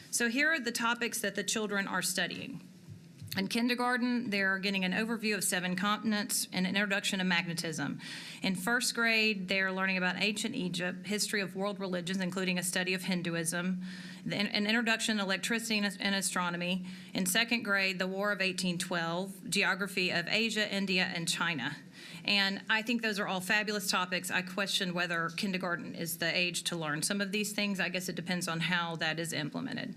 So here are the topics that the children are studying. In kindergarten, they're getting an overview of 7 continents and an introduction to magnetism. In first grade, they're learning about ancient Egypt, history of world religions, including a study of Hinduism, an introduction to electricity and astronomy. In second grade, the War of 1812, geography of Asia, India, and China. And I think those are all fabulous topics. I question whether kindergarten is the age to learn some of these things. I guess it depends on how that is implemented.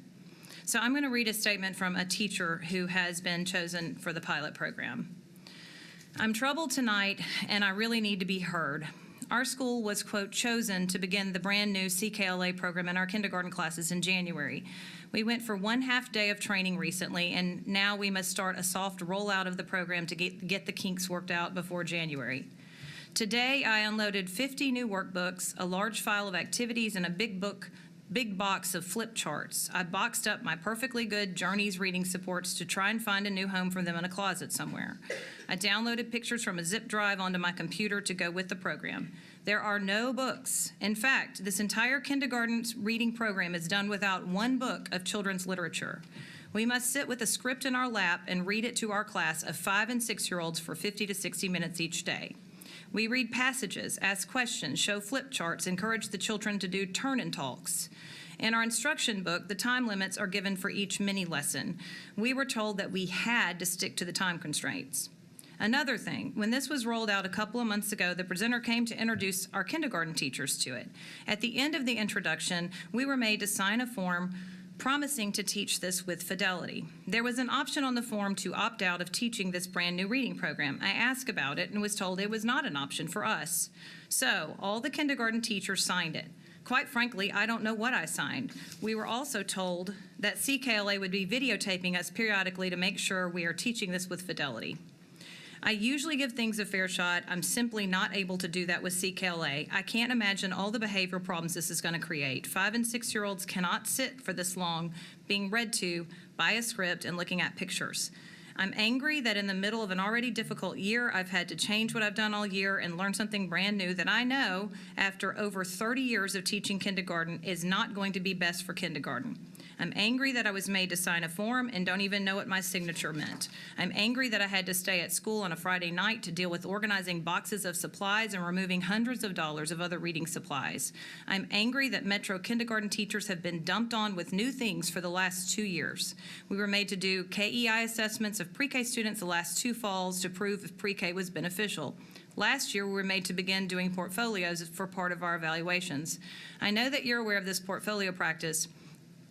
So I'm going to read a statement from a teacher who has been chosen for the pilot program. I'm troubled tonight, and I really need to be heard. Our school was, quote, chosen to begin the brand new CKLA program in our kindergarten classes in January. We went for 1/2 day of training recently, and now we must start a soft rollout of the program to get the kinks worked out before January. Today, I unloaded 50 new workbooks, a large file of activities, and a big box of flip charts. I boxed up my perfectly good Journeys reading supports to try and find a new home for them in a closet somewhere. I downloaded pictures from a zip drive onto my computer to go with the program. There are no books. In fact, this entire kindergarten reading program is done without one book of children's literature. We must sit with a script in our lap and read it to our class of 5- and 6-year-olds for 50 to 60 minutes each day. We read passages, ask questions, show flip charts, encourage the children to do turn-in talks. In our instruction book, the time limits are given for each mini lesson. We were told that we had to stick to the time constraints. Another thing, when this was rolled out a couple of months ago, the presenter came to introduce our kindergarten teachers to it. At the end of the introduction, we were made to sign a form promising to teach this with fidelity. There was an option on the form to opt out of teaching this brand new reading program. I asked about it and was told it was not an option for us. So all the kindergarten teachers signed it. Quite frankly, I don't know what I signed. We were also told that CKLA would be videotaping us periodically to make sure we are teaching this with fidelity. I usually give things a fair shot. I'm simply not able to do that with CKLA. I can't imagine all the behavioral problems this is going to create. 5- and 6-year-olds cannot sit for this long being read to by a script and looking at pictures. I'm angry that in the middle of an already difficult year, I've had to change what I've done all year and learn something brand new that I know, after over 30 years of teaching kindergarten, is not going to be best for kindergarten. I'm angry that I was made to sign a form and don't even know what my signature meant. I'm angry that I had to stay at school on a Friday night to deal with organizing boxes of supplies and removing hundreds of dollars of other reading supplies. I'm angry that Metro kindergarten teachers have been dumped on with new things for the last 2 years. We were made to do KEI assessments of pre-K students the last 2 falls to prove if pre-K was beneficial. Last year, we were made to begin doing portfolios for part of our evaluations. I know that you're aware of this portfolio practice.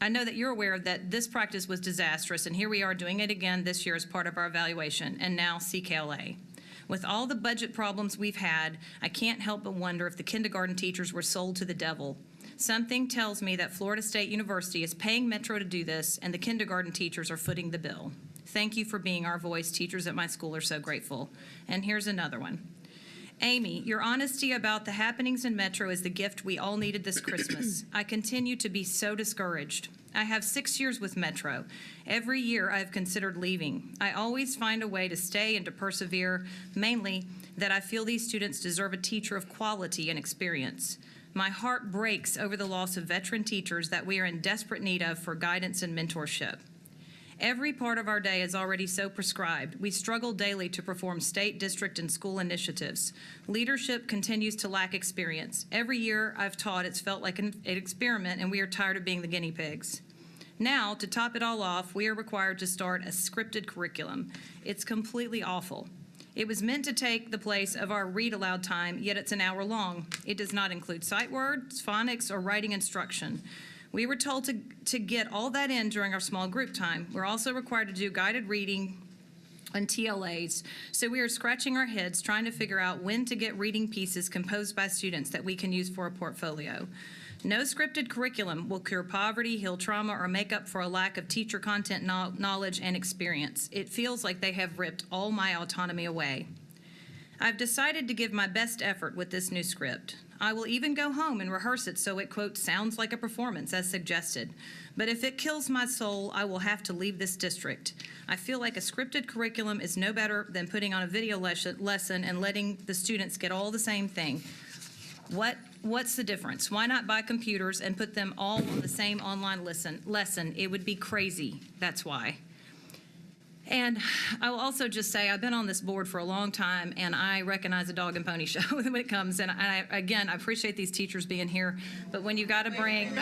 I know that you're aware that this practice was disastrous, and here we are doing it again this year as part of our evaluation, and now CKLA. With all the budget problems we've had, I can't help but wonder if the kindergarten teachers were sold to the devil. Something tells me that Florida State University is paying Metro to do this, and the kindergarten teachers are footing the bill. Thank you for being our voice. Teachers at my school are so grateful. And here's another one. Amy, your honesty about the happenings in Metro is the gift we all needed this Christmas. I continue to be so discouraged. I have 6 years with Metro. Every year I've considered leaving. I always find a way to stay and to persevere, mainly that I feel these students deserve a teacher of quality and experience. My heart breaks over the loss of veteran teachers that we are in desperate need of for guidance and mentorship. Every part of our day is already so prescribed. We struggle daily to perform state, district, and school initiatives. Leadership continues to lack experience. Every year I've taught, it's felt like an experiment, and we are tired of being the guinea pigs. Now, to top it all off, we are required to start a scripted curriculum. It's completely awful. It was meant to take the place of our read aloud time, yet it's an hour long. It does not include sight words, phonics, or writing instruction. We were told to get all that in during our small group time. We're also required to do guided reading and TLAs, so we are scratching our heads trying to figure out when to get reading pieces composed by students that we can use for a portfolio. No scripted curriculum will cure poverty, heal trauma, or make up for a lack of teacher content knowledge and experience. It feels like they have ripped all my autonomy away. I've decided to give my best effort with this new script. I will even go home and rehearse it so it, quote, sounds like a performance as suggested. But if it kills my soul, I will have to leave this district. I feel like a scripted curriculum is no better than putting on a video lesson and letting the students get all the same thing. What's the difference? Why not buy computers and put them all on the same online lesson? It would be crazy. That's why. And I will also just say I've been on this board for a long time, and I recognize a dog and pony show when it comes. And I appreciate these teachers being here, but when you got to bring,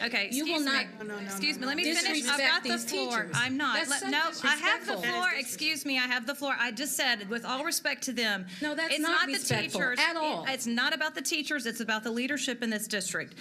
okay, You will not. Excuse me. Let me finish. I've got the floor. I'm not. I have the floor. Excuse me. I have the floor. I just said, with all respect to them, No, that's it's not the respectful teachers at all. It's not about the teachers. It's about the leadership in this district.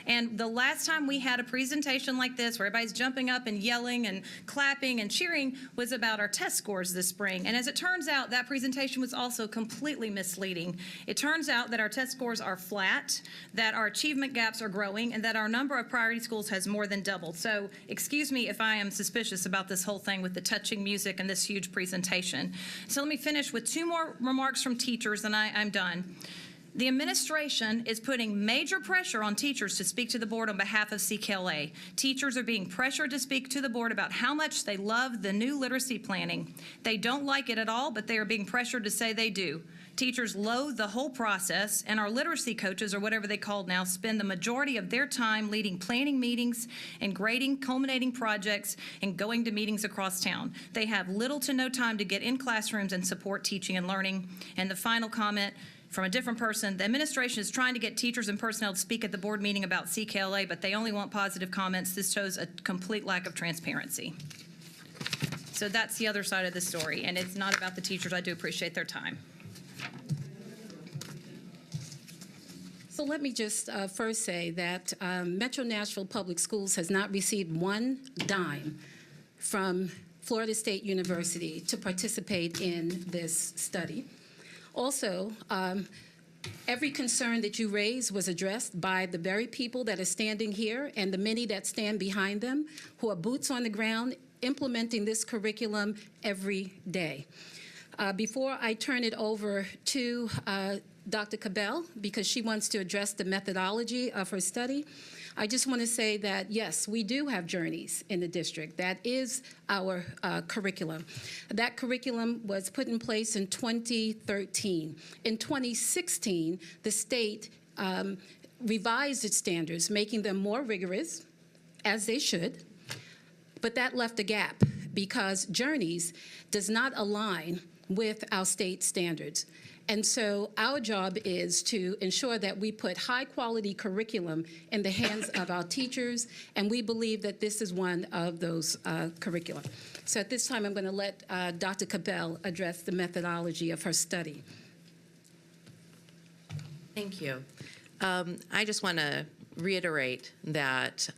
And the last time we had a presentation like this, where everybody's jumping up and yelling and clapping and cheering, was about our test scores this spring. And as it turns out, that presentation was also completely misleading. It turns out that our test scores are flat, that our achievement gaps are growing, and that our number of priority schools has more than doubled. So excuse me if I am suspicious about this whole thing with the touching music and this huge presentation. So let me finish with two more remarks from teachers, and I'm done. The administration is putting major pressure on teachers to speak to the board on behalf of CKLA. Teachers are being pressured to speak to the board about how much they love the new literacy planning. They don't like it at all, but they are being pressured to say they do. Teachers loathe the whole process, and our literacy coaches, or whatever they call now, spend the majority of their time leading planning meetings and grading culminating projects and going to meetings across town. They have little to no time to get in classrooms and support teaching and learning. And the final comment, from a different person, the administration is trying to get teachers and personnel to speak at the board meeting about CKLA, but they only want positive comments. This shows a complete lack of transparency. So that's the other side of the story, and it's not about the teachers. I do appreciate their time. So let me just first say that Metro Nashville Public Schools has not received one dime from Florida State University to participate in this study. Also, every concern that you raised was addressed by the very people that are standing here and the many that stand behind them, who are boots on the ground implementing this curriculum every day. Before I turn it over to Dr. Cabell, because she wants to address the methodology of her study, I just want to say that, yes, we do have journeys in the district. That is our curriculum. That curriculum was put in place in 2013. In 2016, the state revised its standards, making them more rigorous, as they should, but that left a gap because journeys does not align with our state standards. And so our job is to ensure that we put high-quality curriculum in the hands of our teachers, and we believe that this is one of those curricula. So at this time, I'm going to let Dr. Cabell address the methodology of her study. Thank you. I just want to reiterate that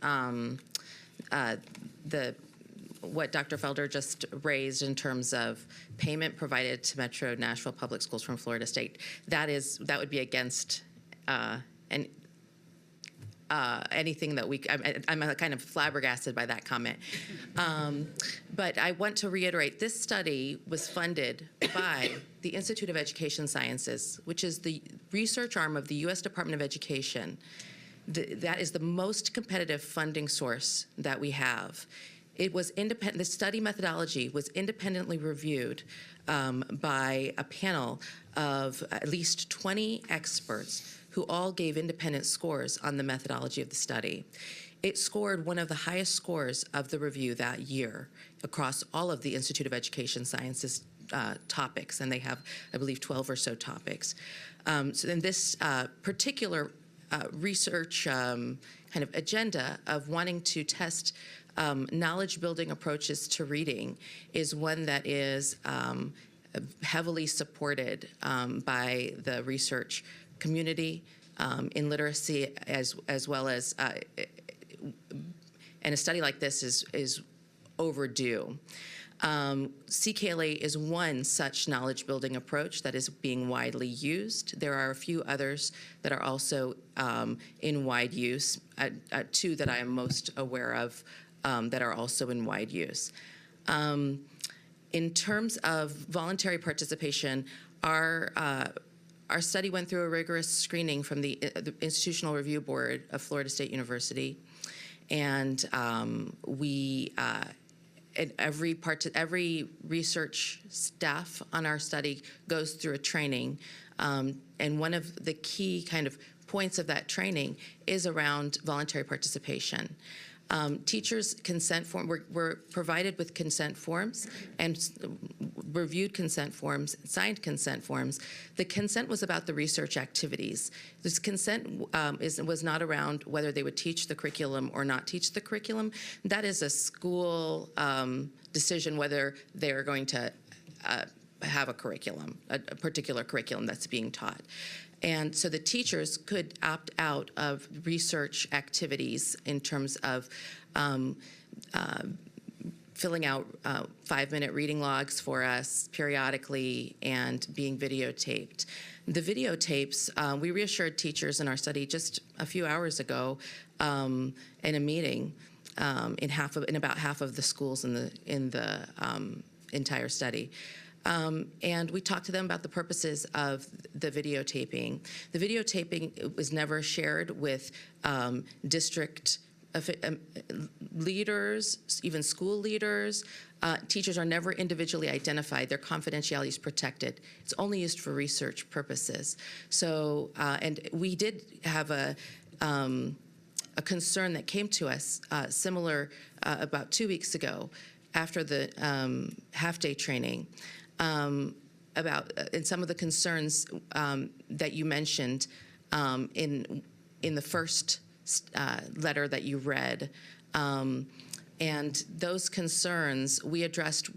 what Dr. Felder just raised in terms of payment provided to Metro Nashville Public Schools from Florida State, that would be against anything that I'm kind of flabbergasted by that comment. But I want to reiterate, this study was funded by the Institute of Education Sciences, which is the research arm of the U.S. Department of Education. That is the most competitive funding source that we have. It was independent. The study methodology was independently reviewed by a panel of at least 20 experts who all gave independent scores on the methodology of the study. It scored one of the highest scores of the review that year across all of the Institute of Education Sciences topics, and they have, I believe, 12 or so topics. So in this particular research kind of agenda of wanting to test knowledge building approaches to reading is one that is heavily supported by the research community in literacy, as well as, and a study like this is overdue. CKLA is one such knowledge building approach that is being widely used. There are a few others that are also in wide use, two that I am most aware of that are also in wide use. In terms of voluntary participation, our study went through a rigorous screening from the Institutional Review Board of Florida State University, and every research staff on our study goes through a training, and one of the key kind of points of that training is around voluntary participation. Teachers' consent form, were provided with consent forms and reviewed consent forms, signed consent forms. The consent was about the research activities. This consent was not around whether they would teach the curriculum or not teach the curriculum. That is a school decision whether they're going to have a curriculum, a particular curriculum that's being taught. And so the teachers could opt out of research activities in terms of filling out 5-minute reading logs for us periodically and being videotaped. The videotapes, we reassured teachers in our study just a few hours ago in a meeting in about half of the schools in the entire study. And we talked to them about the purposes of the videotaping. The videotaping was never shared with district leaders, even school leaders. Teachers are never individually identified. Their confidentiality is protected. It's only used for research purposes. So, and we did have a concern that came to us similar about 2 weeks ago after the half-day training. About and some of the concerns that you mentioned in the first letter that you read, and those concerns we addressed.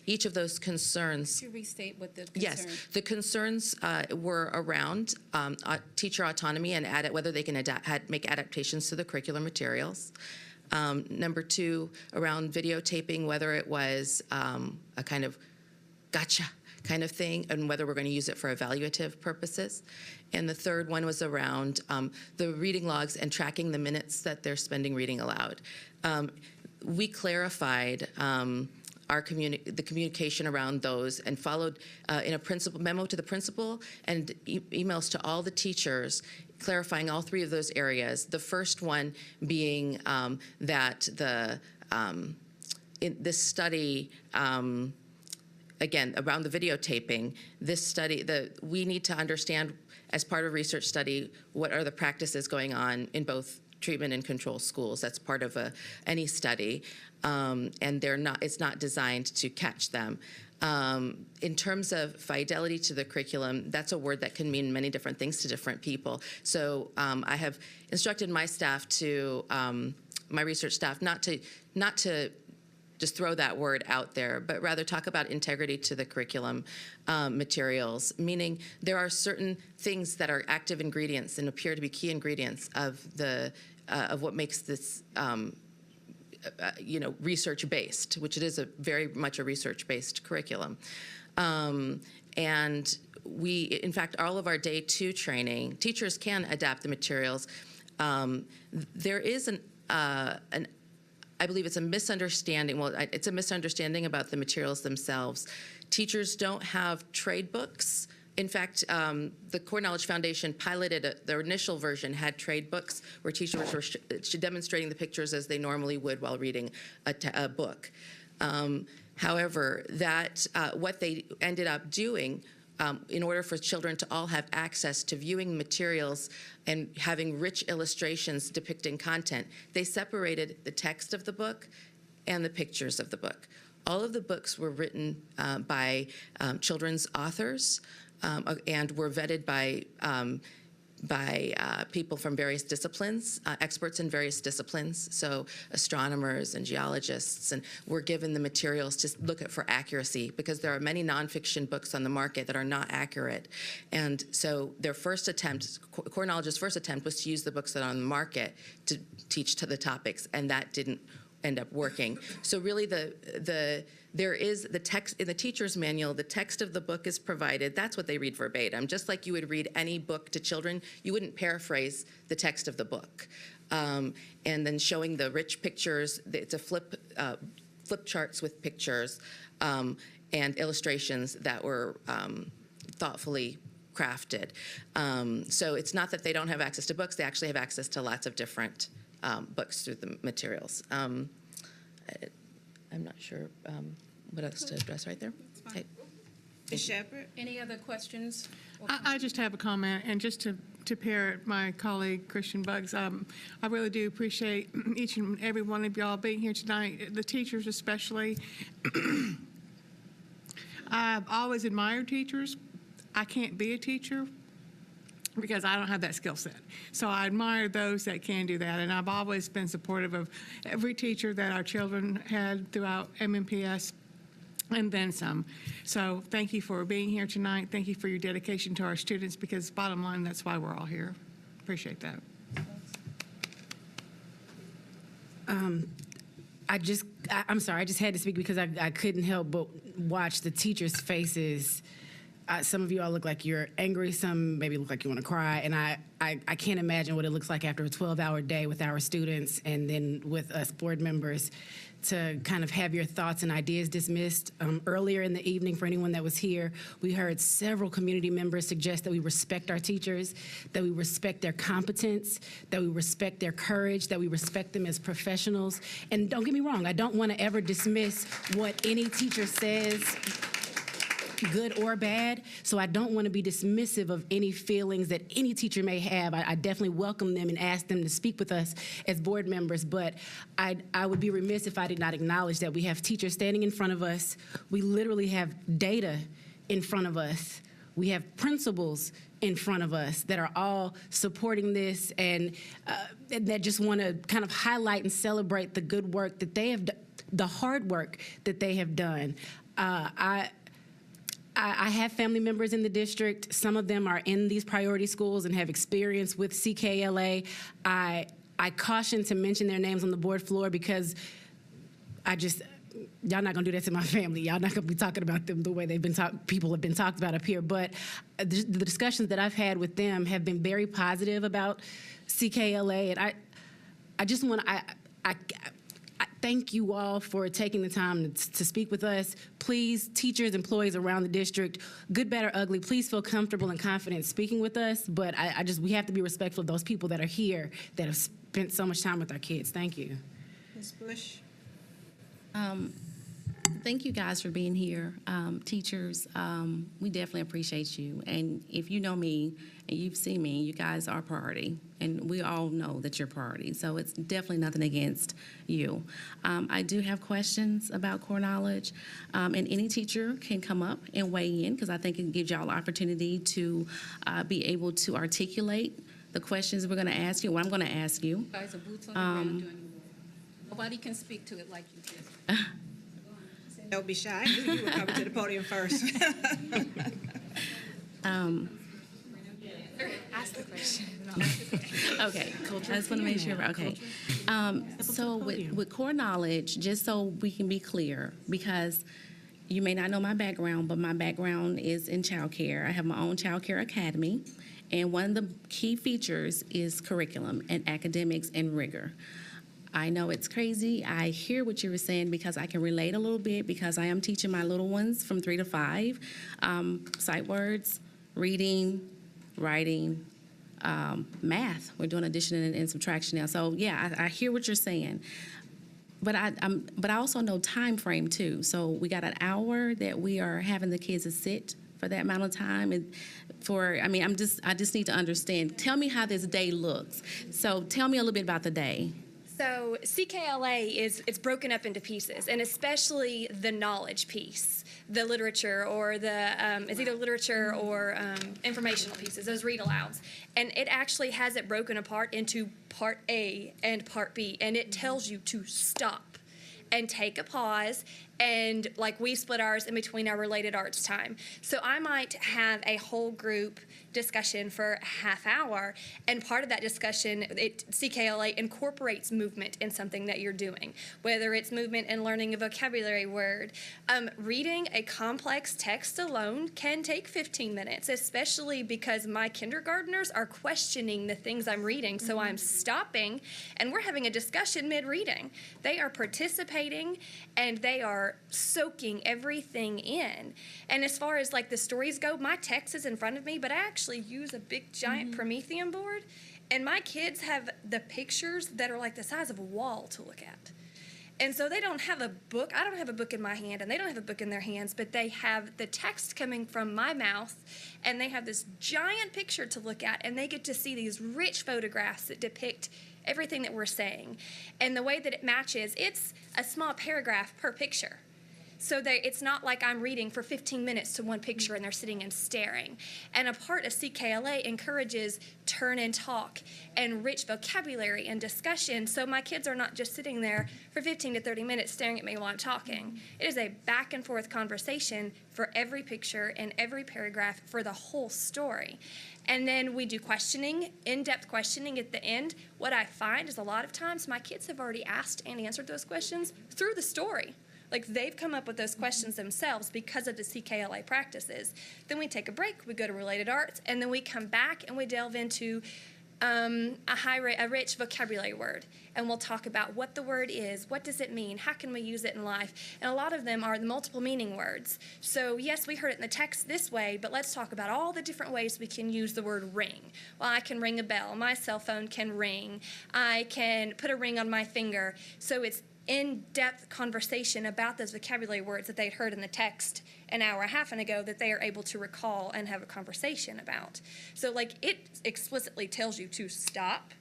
Each of those concerns. Could you restate what the concerns? Yes, the concerns were around teacher autonomy and whether they can make adaptations to the curricular materials. Number 2, around videotaping, whether it was a kind of gotcha kind of thing, and whether we're going to use it for evaluative purposes. And the third one was around the reading logs and tracking the minutes that they're spending reading aloud. We clarified the communication around those and followed in a principal memo to the principal and emails to all the teachers clarifying all 3 of those areas. The first one being that in this study, again, around the videotaping, this study, we need to understand as part of a research study, what are the practices going on in both treatment and control schools. That's part of any study, and it's not designed to catch them. In terms of fidelity to the curriculum, that's a word that can mean many different things to different people. So I have instructed my staff my research staff, not to just throw that word out there, but rather talk about integrity to the curriculum materials, meaning there are certain things that are active ingredients and appear to be key ingredients of what makes this research-based, which it is very much a research-based curriculum. And in fact, all of our day 2 training, teachers can adapt the materials. There is I believe it's a misunderstanding. Well, it's a misunderstanding about the materials themselves. Teachers don't have trade books. In fact, the Core Knowledge Foundation piloted their initial version had trade books where teachers were demonstrating the pictures as they normally would while reading a book. However, what they ended up doing in order for children to all have access to viewing materials and having rich illustrations depicting content, they separated the text of the book and the pictures of the book. All of the books were written by children's authors and were vetted by people from various disciplines, experts in various disciplines, so astronomers and geologists, and we're given the materials to look at for accuracy, because there are many nonfiction books on the market that are not accurate. And so their first attempt, Core Knowledge's first attempt, was to use the books that are on the market to teach to the topics, and that didn't end up working. So really there is the text in the teacher's manual, the text of the book is provided. That's what they read verbatim. Just like you would read any book to children, you wouldn't paraphrase the text of the book. And then showing the rich pictures, it's a flip charts with pictures and illustrations that were thoughtfully crafted. So it's not that they don't have access to books, they actually have access to lots of different books through the materials. I'm not sure what else to address right there. Okay. Ms. Shepherd? Any other questions? I just have a comment, and just to pair my colleague Christian Buggs, I really do appreciate each and every one of y'all being here tonight, the teachers especially. I've always admired teachers. I can't be a teacher because I don't have that skill set. So I admire those that can do that, and I've always been supportive of every teacher that our children had throughout MNPS, and then some. So thank you for being here tonight. Thank you for your dedication to our students, because bottom line, that's why we're all here. Appreciate that. I'm sorry, I just had to speak because I couldn't help but watch the teachers' faces. Some of you all look like you're angry, some maybe look like you want to cry, and I can't imagine what it looks like after a 12-hour day with our students and then with us board members to kind of have your thoughts and ideas dismissed. Earlier in the evening, for anyone that was here, we heard several community members suggest that we respect our teachers, that we respect their competence, that we respect their courage, that we respect them as professionals. And don't get me wrong, I don't want to ever dismiss what any teacher says, good or bad, so I don't want to be dismissive of any feelings that any teacher may have. I definitely welcome them and ask them to speak with us as board members, but I would be remiss if I did not acknowledge that we have teachers standing in front of us. We literally have data in front of us. We have principals in front of us that are all supporting this and that just want to kind of highlight and celebrate the good work that they have, the hard work that they have done. I have family members in the district. Some of them are in these priority schools and have experience with CKLA. I caution to mention their names on the board floor because y'all not gonna do that to my family. Y'all not gonna be talking about them the way people have been talked about up here. But the discussions that I've had with them have been very positive about CKLA, and I just want to, I thank you all for taking the time to speak with us. Please, teachers, employees around the district, good, bad, or ugly, please feel comfortable and confident speaking with us. But we have to be respectful of those people that are here that have spent so much time with our kids. Thank you. Ms. Bush? Thank you guys for being here. Teachers, we definitely appreciate you. And if you know me and you've seen me, you guys are priority. And we all know that you're priority. So it's definitely nothing against you. I do have questions about core knowledge. And any teacher can come up and weigh in because I think it gives y'all an opportunity to be able to articulate the questions we're going to ask you, what I'm going to ask you. You guys are boots on the ground doing the work. Nobody can speak to it like you did. Don't be shy. I knew you were coming to the podium first. Ask the question. Okay, I just want to make sure. Okay. So with core knowledge, just so we can be clear, because you may not know my background, but my background is in childcare. I have my own childcare academy, and one of the key features is curriculum and academics and rigor. I know it's crazy. I hear what you were saying because I can relate a little bit because I am teaching my little ones from 3 to 5 sight words, reading, writing, math. We're doing addition and subtraction now. So yeah, I hear what you're saying. But I also know time frame too. So we got an hour that we are having the kids to sit for that amount of time, and I just need to understand. Tell me how this day looks. So tell me a little bit about the day. So CKLA it's broken up into pieces, and especially the knowledge piece, the literature or the it's either literature or informational pieces, those read alouds, and it actually has it broken apart into Part A and Part B, and it tells you to stop and take a pause, and like we split ours in between our related arts time. So I might have a whole group discussion for a half hour, and part of that discussion, CKLA incorporates movement in something that you're doing, whether it's movement in learning a vocabulary word. Reading a complex text alone can take 15 minutes, especially because my kindergartners are questioning the things I'm reading, so I'm stopping, and we're having a discussion mid-reading. They are participating, and they are soaking everything in. And as far as like the stories go, my text is in front of me, but I actually use a big giant Promethean board, and my kids have the pictures that are like the size of a wall to look at. And so they don't have a book. I don't have a book in my hand, and they don't have a book in their hands, but they have the text coming from my mouth, and they have this giant picture to look at, and they get to see these rich photographs that depict everything that we're saying. And the way that it matches, it's a small paragraph per picture. So it's not like I'm reading for 15 minutes to one picture and they're sitting and staring. And a part of CKLA encourages turn and talk and rich vocabulary and discussion, so my kids are not just sitting there for 15 to 30 minutes staring at me while I'm talking. It is a back and forth conversation for every picture and every paragraph for the whole story. And then we do questioning, in-depth questioning at the end. What I find is a lot of times my kids have already asked and answered those questions through the story. Like, they've come up with those questions themselves because of the CKLA practices. Then we take a break, we go to related arts, and then we come back and we delve into a rich vocabulary word. And we'll talk about what the word is, what does it mean, how can we use it in life. And a lot of them are the multiple meaning words. So yes, we heard it in the text this way, but let's talk about all the different ways we can use the word ring. Well, I can ring a bell, my cell phone can ring, I can put a ring on my finger. So it's in-depth conversation about those vocabulary words that they'd heard in the text an hour and a half ago that they are able to recall and have a conversation about. So like, it explicitly tells you to stop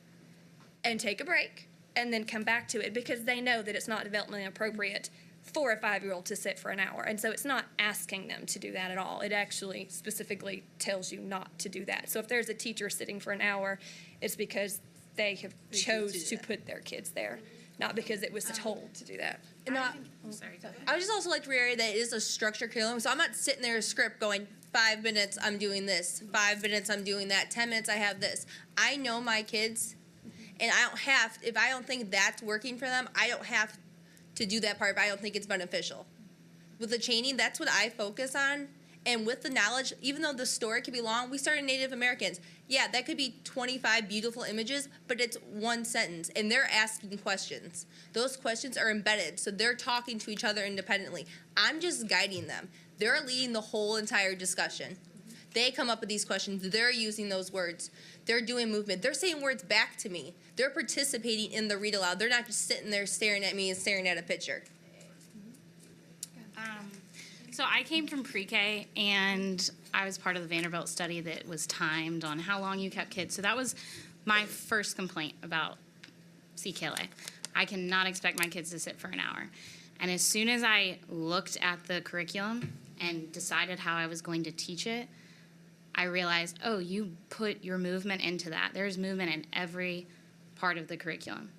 and take a break and then come back to it, because they know that it's not developmentally appropriate for a 5-year-old to sit for an hour. And so it's not asking them to do that at all. It actually specifically tells you not to do that. So if there's a teacher sitting for an hour, it's because they have chose to put their kids there, not because it was told to do that. I would just also like to reiterate that it is a structured curriculum, so I'm not sitting there in a script going, 5 minutes, I'm doing this, 5 minutes, I'm doing that, 10 minutes, I have this. I know my kids, and if I don't think that's working for them, I don't have to do that part if I don't think it's beneficial. With the chaining, that's what I focus on. And with the knowledge, even though the story could be long, we started Native Americans. Yeah, that could be 25 beautiful images, but it's one sentence, and they're asking questions. Those questions are embedded, so they're talking to each other independently. I'm just guiding them. They're leading the whole entire discussion. They come up with these questions. They're using those words. They're doing movement. They're saying words back to me. They're participating in the read aloud. They're not just sitting there staring at me and staring at a picture. So I came from pre-K, and I was part of the Vanderbilt study that was timed on how long you kept kids. So that was my first complaint about CKLA. I cannot expect my kids to sit for an hour. And as soon as I looked at the curriculum and decided how I was going to teach it, I realized, oh, you put your movement into that. There's movement in every part of the curriculum.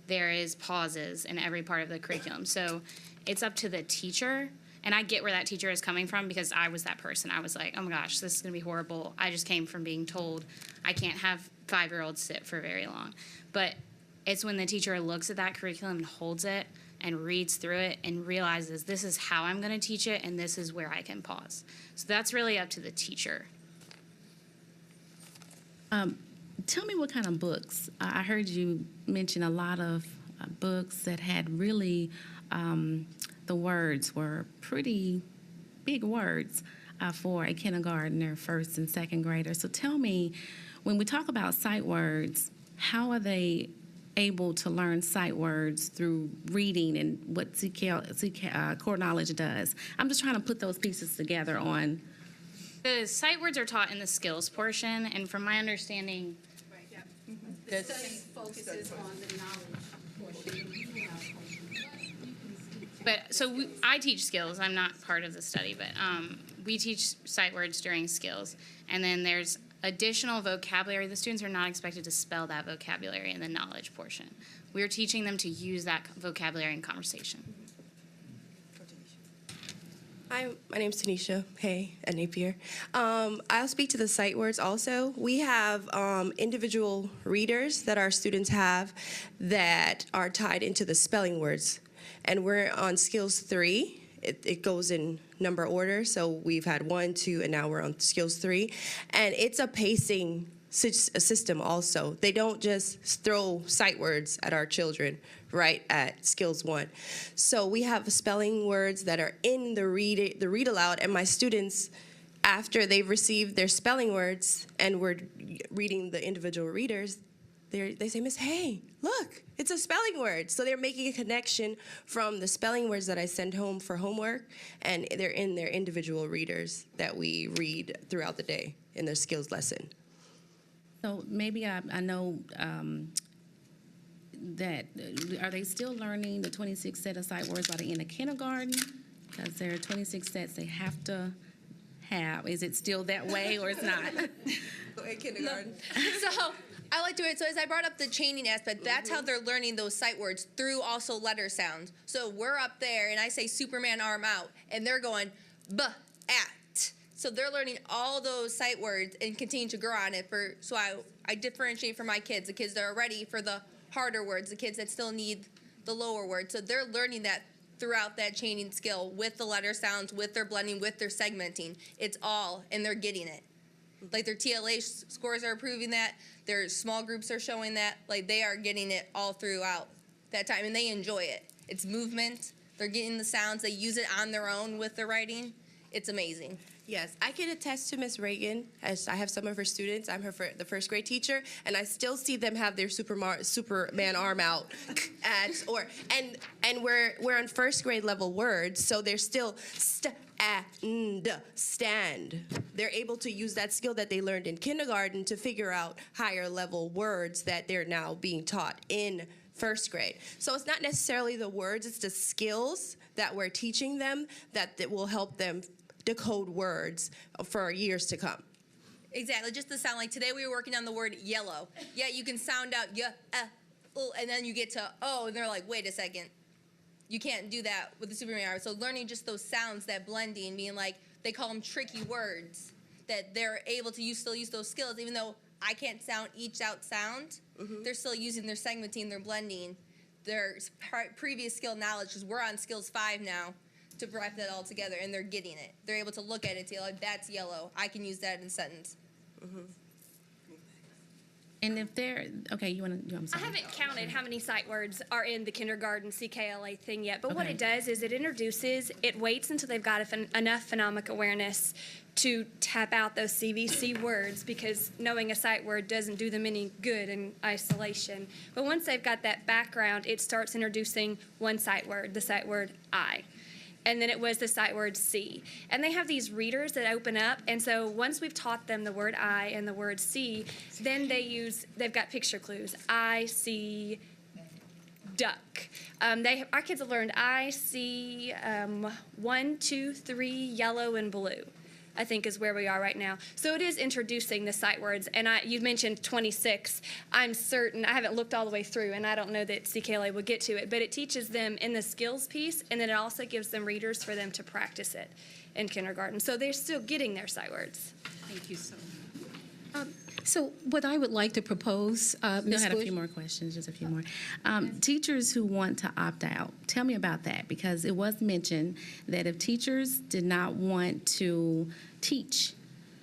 There is pauses in every part of the curriculum. So it's up to the teacher. And I get where that teacher is coming from, because I was that person. I was like, oh my gosh, this is going to be horrible. I just came from being told I can't have 5-year-olds sit for very long. But it's when the teacher looks at that curriculum and holds it and reads through it and realizes this is how I'm going to teach it and this is where I can pause. So that's really up to the teacher. Tell me what kind of books. I heard you mention a lot of books that had really the words were pretty big words for a kindergartner, first and second grader. So tell me, when we talk about sight words, how are they able to learn sight words through reading and what core knowledge does? I'm just trying to put those pieces together on. The sight words are taught in the skills portion, and from my understanding, The study focuses on the knowledge But so I teach skills. I'm not part of the study, but we teach sight words during skills. And then there's additional vocabulary. The students are not expected to spell that vocabulary in the knowledge portion. We're teaching them to use that vocabulary in conversation. Hi, my name's Tanisha. Hey, at Napier. I'll speak to the sight words also. We have individual readers that our students have that are tied into the spelling words. And we're on skills 3. It goes in number order. So we've had 1, 2, and now we're on skills 3. And it's a pacing system also. They don't just throw sight words at our children right at skills 1. So we have spelling words that are in the read aloud, and my students, after they've received their spelling words and we're reading the individual readers, they say, Miss, hey, look, it's a spelling word. So they're making a connection from the spelling words that I send home for homework, and they're in their individual readers that we read throughout the day in their skills lesson. So maybe I know that, are they still learning the 26 set of sight words while they're in the kindergarten? Because there are 26 sets they have to have. Is it still that way or it's not? Go ahead, kindergarten. So I like to it. So as I brought up the chaining aspect, that's how they're learning those sight words, through also letter sounds. So we're up there and I say Superman arm out and they're going at. So they're learning all those sight words and continue to grow on it. So I differentiate for my kids, the kids that are ready for the harder words, the kids that still need the lower words. So they're learning that throughout that chaining skill with the letter sounds, with their blending, with their segmenting. It's all, and they're getting it. Like their TLA scores are proving that. Their small groups are showing that. Like they are getting it all throughout that time, and they enjoy it. It's movement. They're getting the sounds. They use it on their own with their writing. It's amazing. Yes, I can attest to Miss Reagan, as I have some of her students. I'm the first grade teacher, and I still see them have their Superman arm out, and we're on first grade level words, so they're still stand. They're able to use that skill that they learned in kindergarten to figure out higher level words that they're now being taught in first grade. So it's not necessarily the words, it's the skills that we're teaching them that will help them decode words for years to come. Exactly, just the sound. Like today we were working on the word yellow. Yeah, you can sound out and then you get to oh, and they're like, wait a second. You can't do that with the Superman arm. So learning just those sounds, that blending, being like, they call them tricky words, that they're able to still use those skills, even though I can't sound each out sound. Mm-hmm. They're still using their segmenting, their blending, their previous skill knowledge, because we're on skills 5 now, to wrap that all together, and they're getting it. They're able to look at it and say, like, that's yellow. I can use that in a sentence. Mm-hmm. And if they're, okay, I'm sorry. I haven't counted how many sight words are in the kindergarten CKLA thing yet, but what it does is it waits until they've got enough phonemic awareness to tap out those CVC words, because knowing a sight word doesn't do them any good in isolation. But once they've got that background, it starts introducing one sight word, the sight word I. And then it was the sight word see. And they have these readers that open up, and so once we've taught them the word I and the word see, then they've got picture clues. I see duck. Our kids have learned I see 1, 2, 3, yellow and blue, I think is where we are right now. So it is introducing the sight words, and you mentioned 26. I'm certain, I haven't looked all the way through, and I don't know that CKLA will get to it, but it teaches them in the skills piece, and then it also gives them readers for them to practice it in kindergarten. So they're still getting their sight words. Thank you so much. So what I would like to propose, Ms. I had a Bush, few more questions, just a few more. Teachers who want to opt out, tell me about that, because it was mentioned that if teachers did not want to teach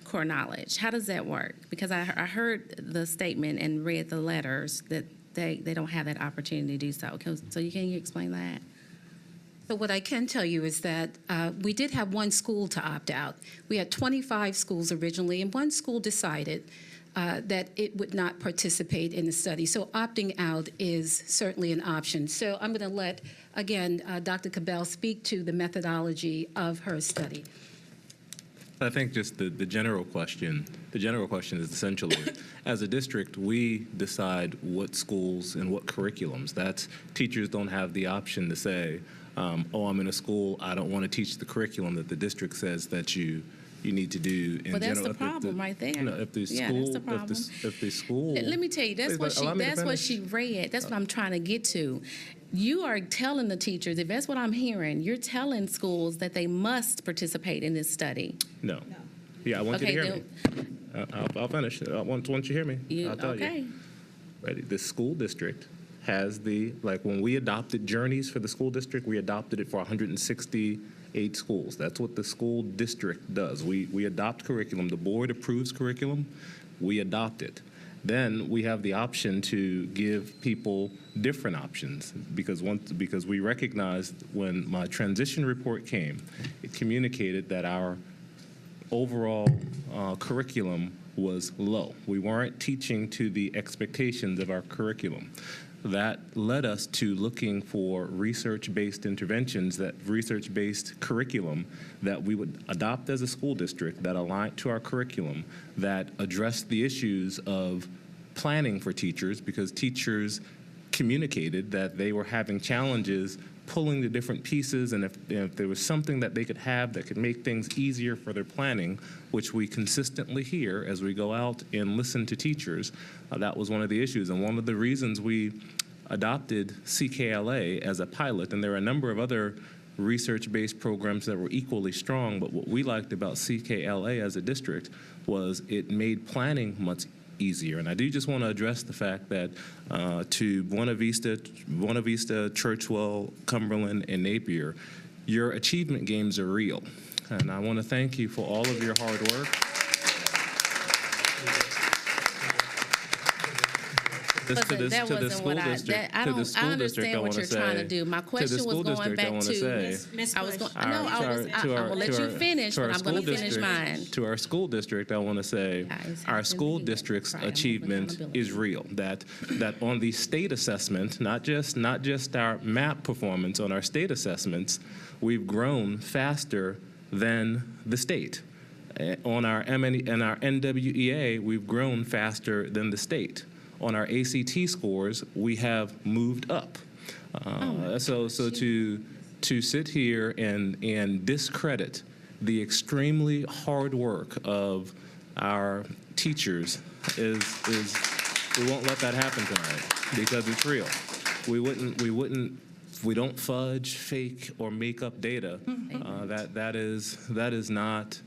core knowledge, how does that work? Because I heard the statement and read the letters that they don't have that opportunity to do so. So can you explain that? So what I can tell you is that we did have one school to opt out. We had 25 schools originally, and one school decided that it would not participate in the study. So opting out is certainly an option. So I'm going to let, again, Dr. Cabell speak to the methodology of her study. I think just the general question is essentially, as a district, we decide what schools and what curriculums. Teachers don't have the option to say, oh, I'm in a school, I don't want to teach the curriculum that the district says that you need to do in Well, that's general. the problem right there. You know, if the Yeah, school, that's the problem. if the school. Let me tell you, that's what she read. That's what I'm trying to get to. You are telling the teachers, if that's what I'm hearing, you're telling schools that they must participate in this study. No. Yeah, I want you to hear me. I'll finish. Once you hear me, I'll tell you. Ready? The school district has like when we adopted Journeys for the school district, we adopted it for 168 schools. That's what the school district does. We adopt curriculum. The board approves curriculum. We adopt it. Then we have the option to give people different options because we recognized when my transition report came, it communicated that our overall curriculum was low. We weren't teaching to the expectations of our curriculum. That led us to looking for research-based interventions, research-based curriculum that we would adopt as a school district that aligned to our curriculum, that addressed the issues of planning for teachers, because teachers communicated that they were having challenges pulling the different pieces, and if there was something that they could have that could make things easier for their planning, which we consistently hear as we go out and listen to teachers, that was one of the issues. And one of the reasons we adopted CKLA as a pilot, and there are a number of other research-based programs that were equally strong, but what we liked about CKLA as a district was it made planning much easier. And I do just want to address the fact that to Buena Vista, Churchwell, Cumberland, and Napier, your achievement games are real. And I want to thank you for all of your hard work. That wasn't what I understand what you're trying to do. My question was going back to. I was going. No, I'm gonna let you finish, but I'm going to finish mine. To our school district, I want to say our school district's achievement is real. That on the state assessment, not just our MAP performance, on our state assessments, we've grown faster than the state. On our NWEA, we've grown faster than the state. On our ACT scores, we have moved up. So to sit here and discredit the extremely hard work of our teachers is we won't let that happen tonight because it's real. We don't fudge, fake, or make up data. That is not.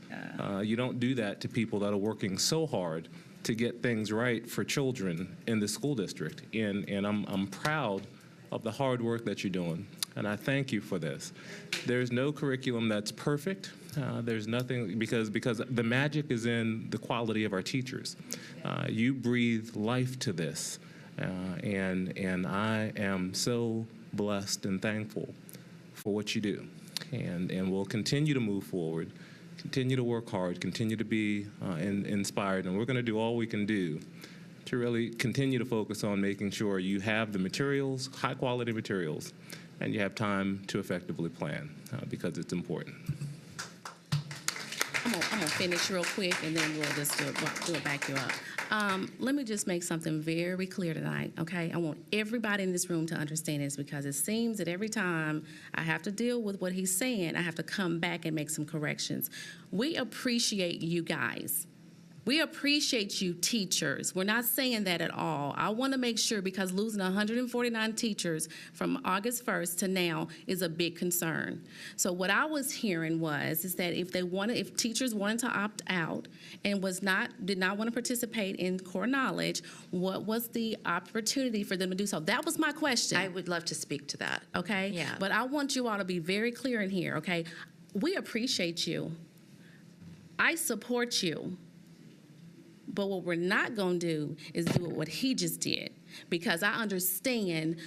You don't do that to people that are working so hard to get things right for children in the school district. And I'm proud of the hard work that you're doing, and I thank you for this. There's no curriculum that's perfect. There's nothing, because the magic is in the quality of our teachers. You breathe life to this, and I am so blessed and thankful for what you do. And we'll continue to move forward, continue to work hard, continue to be inspired, and we're going to do all we can do to really continue to focus on making sure you have the materials, high-quality materials, and you have time to effectively plan, because it's important. I'm gonna finish real quick, and then we'll just we'll back you up. Let me just make something very clear tonight, okay? I want everybody in this room to understand this, because it seems that every time I have to deal with what he's saying, I have to come back and make some corrections. We appreciate you guys. We appreciate you teachers. We're not saying that at all. I want to make sure, because losing 149 teachers from August 1st to now is a big concern. So what I was hearing is that if teachers wanted to opt out and did not want to participate in core knowledge, what was the opportunity for them to do so? That was my question. I would love to speak to that. Okay? Yeah. But I want you all to be very clear in here, okay? We appreciate you. I support you. But what we're not going to do is do what he just did, because I understand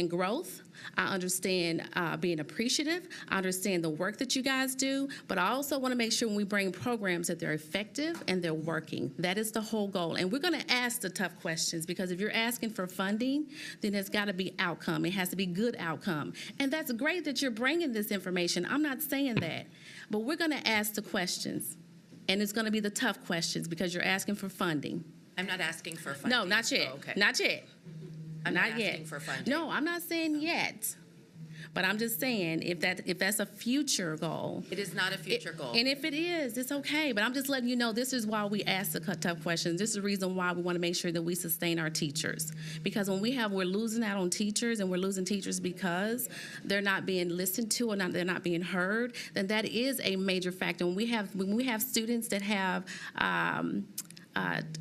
growth. I understand being appreciative. I understand the work that you guys do. But I also want to make sure when we bring programs that they're effective and they're working. That is the whole goal. And we're going to ask the tough questions, because if you're asking for funding, then there's got to be outcome. It has to be good outcome. And that's great that you're bringing this information. I'm not saying that. But we're going to ask the questions. And it's going to be the tough questions, because you're asking for funding. I'm not asking for funding. No, not yet. Oh, okay. Not yet. I'm not not yet. asking for funding. No, I'm not saying yet. But I'm just saying, if that's a future goal. It is not a future goal. And if it is, it's okay. But I'm just letting you know, this is why we ask the tough questions. This is the reason why we want to make sure that we sustain our teachers. Because when we're losing out on teachers, and we're losing teachers because they're not being listened to or they're not being heard, then that is a major factor. When we have students that have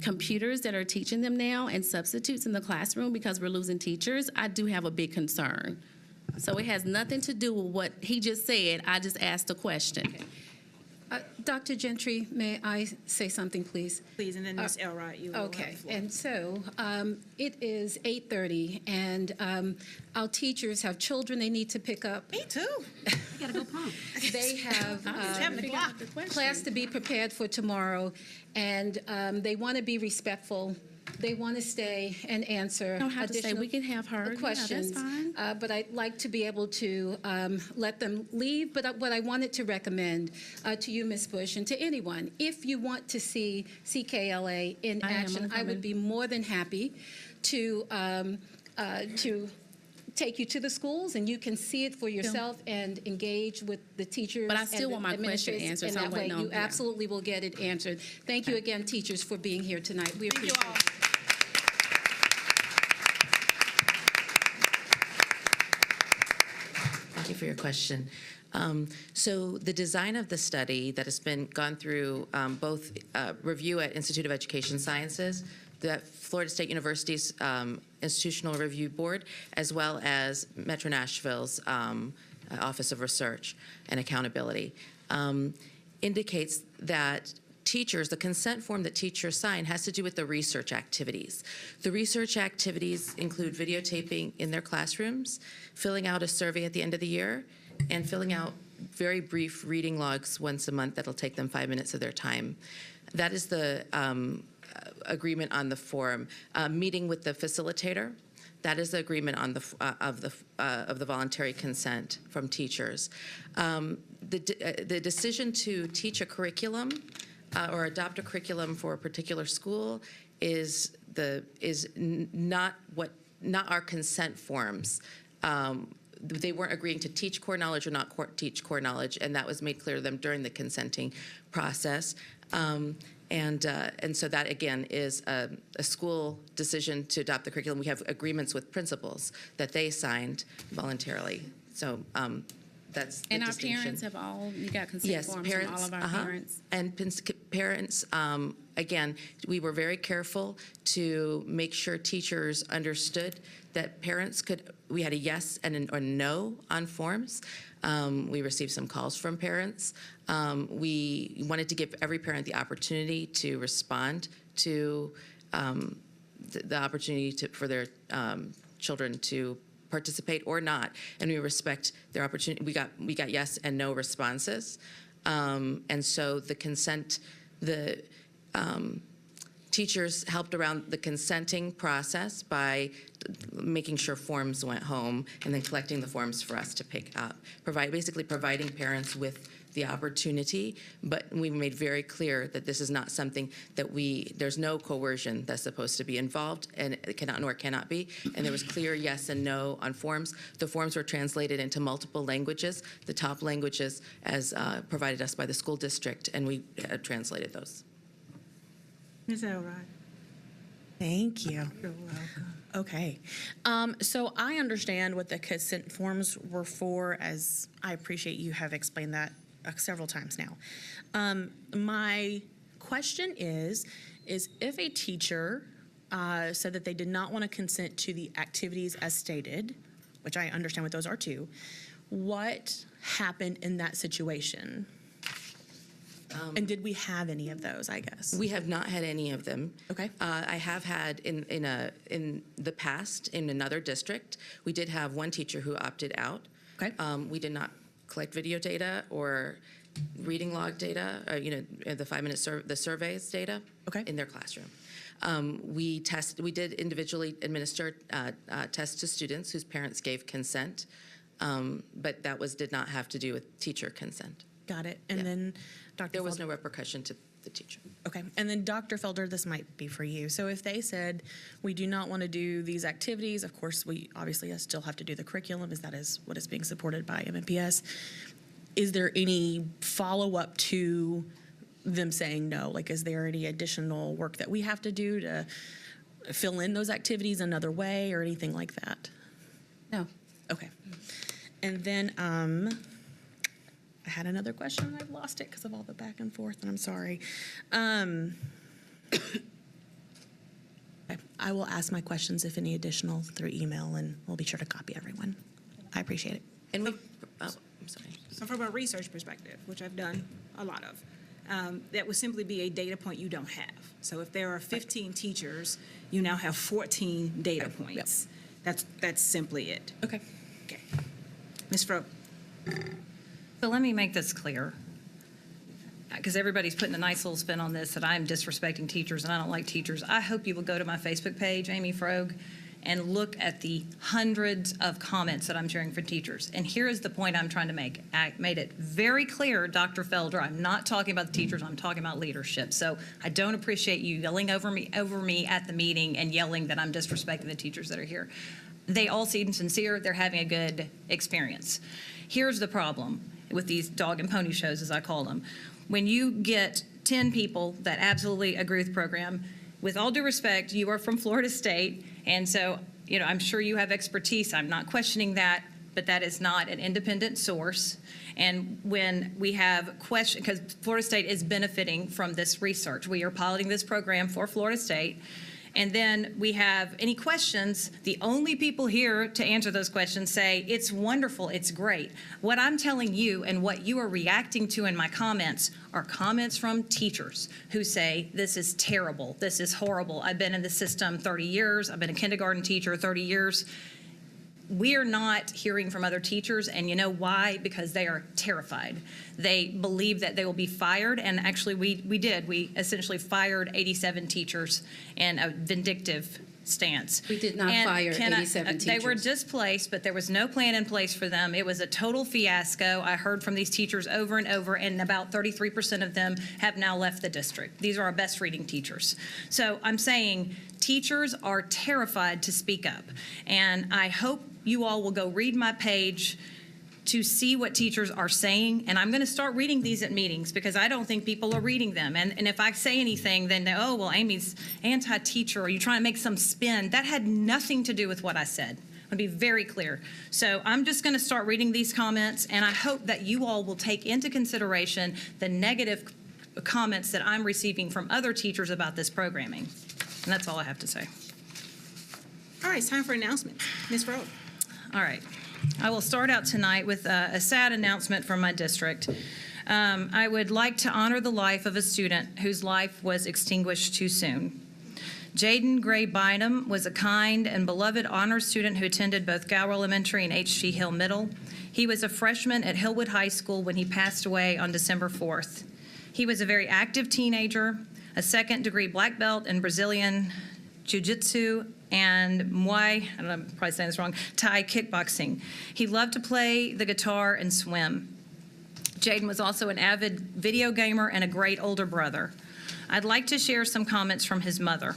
computers that are teaching them now and substitutes in the classroom because we're losing teachers, I do have a big concern. So it has nothing to do with what he just said. I just asked a question. Okay. Dr. Gentry, may I say something, please? Please, and then Ms. Elrod, you will have the Okay, floor. and so it is 8:30, and our teachers have children they need to pick up. Me too. You gotta go pump. They have 7 o'clock. class to be prepared for tomorrow, and they want to be respectful. They want to stay and answer You don't have to stay. We can have her. questions. Yeah, that's fine. But I'd like to be able to let them leave. But what I wanted to recommend to you, Ms. Bush, and to anyone, if you want to see CKLA in action, I would be more than happy to take you to the schools, and you can see it for yourself and engage with the teachers. But I still want my question answered, And so I'm that way, waiting on- you yeah. absolutely will get it answered. Thank you again, teachers, for being here tonight. We appreciate it. Thank you for your question. So the design of the study that has been gone through both review at Institute of Education Sciences, the Florida State University's Institutional Review Board, as well as Metro Nashville's Office of Research and Accountability, indicates that teachers, the consent form that teachers sign has to do with the research activities. The research activities include videotaping in their classrooms, filling out a survey at the end of the year, and filling out very brief reading logs once a month that'll take them 5 minutes of their time. That is the agreement on the form. Meeting with the facilitator, that is the agreement on of the voluntary consent from teachers. The decision to teach a curriculum or adopt a curriculum for a particular school is not our consent forms. They weren't agreeing to teach core knowledge or not teach core knowledge, and that was made clear to them during the consenting process. And so that, again, is a school decision to adopt the curriculum. We have agreements with principals that they signed voluntarily. So that's the And our distinction. parents have you got consent forms from all of our parents? And parents, again, we were very careful to make sure teachers understood that parents we had a yes and a no on forms. We received some calls from parents. We wanted to give every parent the opportunity to respond to the opportunity for their children to participate or not, and we respect their opportunity. We got yes and no responses, and so the consent, teachers helped around the consenting process by making sure forms went home and then collecting the forms for us to pick up, basically providing parents with the opportunity, but we made very clear that this is not something that there's no coercion that's supposed to be involved, and it cannot nor cannot be, and there was clear yes and no on forms. The forms were translated into multiple languages, the top languages as provided us by the school district, and we translated those. Ms. Elrod. Thank you. You're welcome. Okay. So I understand what the consent forms were for, as I appreciate you have explained that several times now. My question is if a teacher said that they did not want to consent to the activities as stated, which I understand what those are too, what happened in that situation? And did we have any of those, I guess? We have not had any of them. Okay. I have had in the past in another district, we did have one teacher who opted out. Okay. We did not collect video data or reading log data, or, the 5 minute the surveys data. Okay. In their classroom. We did individually administer tests to students whose parents gave consent, but that did not have to do with teacher consent. Got it. And then Dr. There was no repercussion to the teacher. Okay, and then Dr. Felder, this might be for you. So if they said, we do not want to do these activities, of course, we obviously still have to do the curriculum, as that is what is being supported by MNPS. Is there any follow-up to them saying no? Like, is there any additional work that we have to do to fill in those activities another way or anything like that? No. Okay. And then I had another question and I've lost it because of all the back and forth, and I'm sorry. Okay, I will ask my questions, if any additional, through email, and we'll be sure to copy everyone. I appreciate it. And we, I'm sorry. So from a research perspective, which I've done a lot of, that would simply be a data point you don't have. So if there are 15 teachers, you now have 14 data points. That's simply it. Okay. Okay. Ms. Froh. So let me make this clear, because everybody's putting a nice little spin on this, that I'm disrespecting teachers and I don't like teachers. I hope you will go to my Facebook page, Amy Frog, and look at the hundreds of comments that I'm sharing for teachers. And here is the point I'm trying to make. I made it very clear, Dr. Felder, I'm not talking about the teachers, I'm talking about leadership. So I don't appreciate you yelling over me at the meeting and yelling that I'm disrespecting the teachers that are here. They all seem sincere, they're having a good experience. Here's the problem with these dog and pony shows, as I call them. When you get 10 people that absolutely agree with the program, with all due respect, you are from Florida State, and so, you know, I'm sure you have expertise. I'm not questioning that, but that is not an independent source. And when we have questions, because Florida State is benefiting from this research. We are piloting this program for Florida State. And then we have any questions, the only people here to answer those questions say, it's wonderful, it's great. What I'm telling you and what you are reacting to in my comments are comments from teachers who say, this is terrible, this is horrible. I've been in the system 30 years, I've been a kindergarten teacher 30 years. We are not hearing from other teachers, and you know why? Because they are terrified. They believe that they will be fired, and actually we did. We essentially fired 87 teachers in a vindictive stance. We did not fire 87 teachers. They were displaced, but there was no plan in place for them. It was a total fiasco. I heard from these teachers over and over, and about 33% of them have now left the district. These are our best reading teachers. So I'm saying teachers are terrified to speak up, and I hope you all will go read my page to see what teachers are saying. And I'm going to start reading these at meetings because I don't think people are reading them. And if I say anything, then they, oh, well, Amy's anti-teacher, or you trying to make some spin. That had nothing to do with what I said. I'll be very clear. So I'm just going to start reading these comments, and I hope that you all will take into consideration the negative comments that I'm receiving from other teachers about this programming. And that's all I have to say. All right, it's time for announcements. Ms. Froh. All right. I will start out tonight with a sad announcement from my district. I would like to honor the life of a student whose life was extinguished too soon. Jaden Gray Bynum was a kind and beloved honor student who attended both Gower Elementary and H.G. Hill Middle. He was a freshman at Hillwood High School when he passed away on December 4th. He was a very active teenager, a second-degree black belt in Brazilian Jiu-Jitsu and Muay, I don't know, I'm probably saying this wrong, Thai kickboxing. He loved to play the guitar and swim. Jaden was also an avid video gamer and a great older brother. I'd like to share some comments from his mother.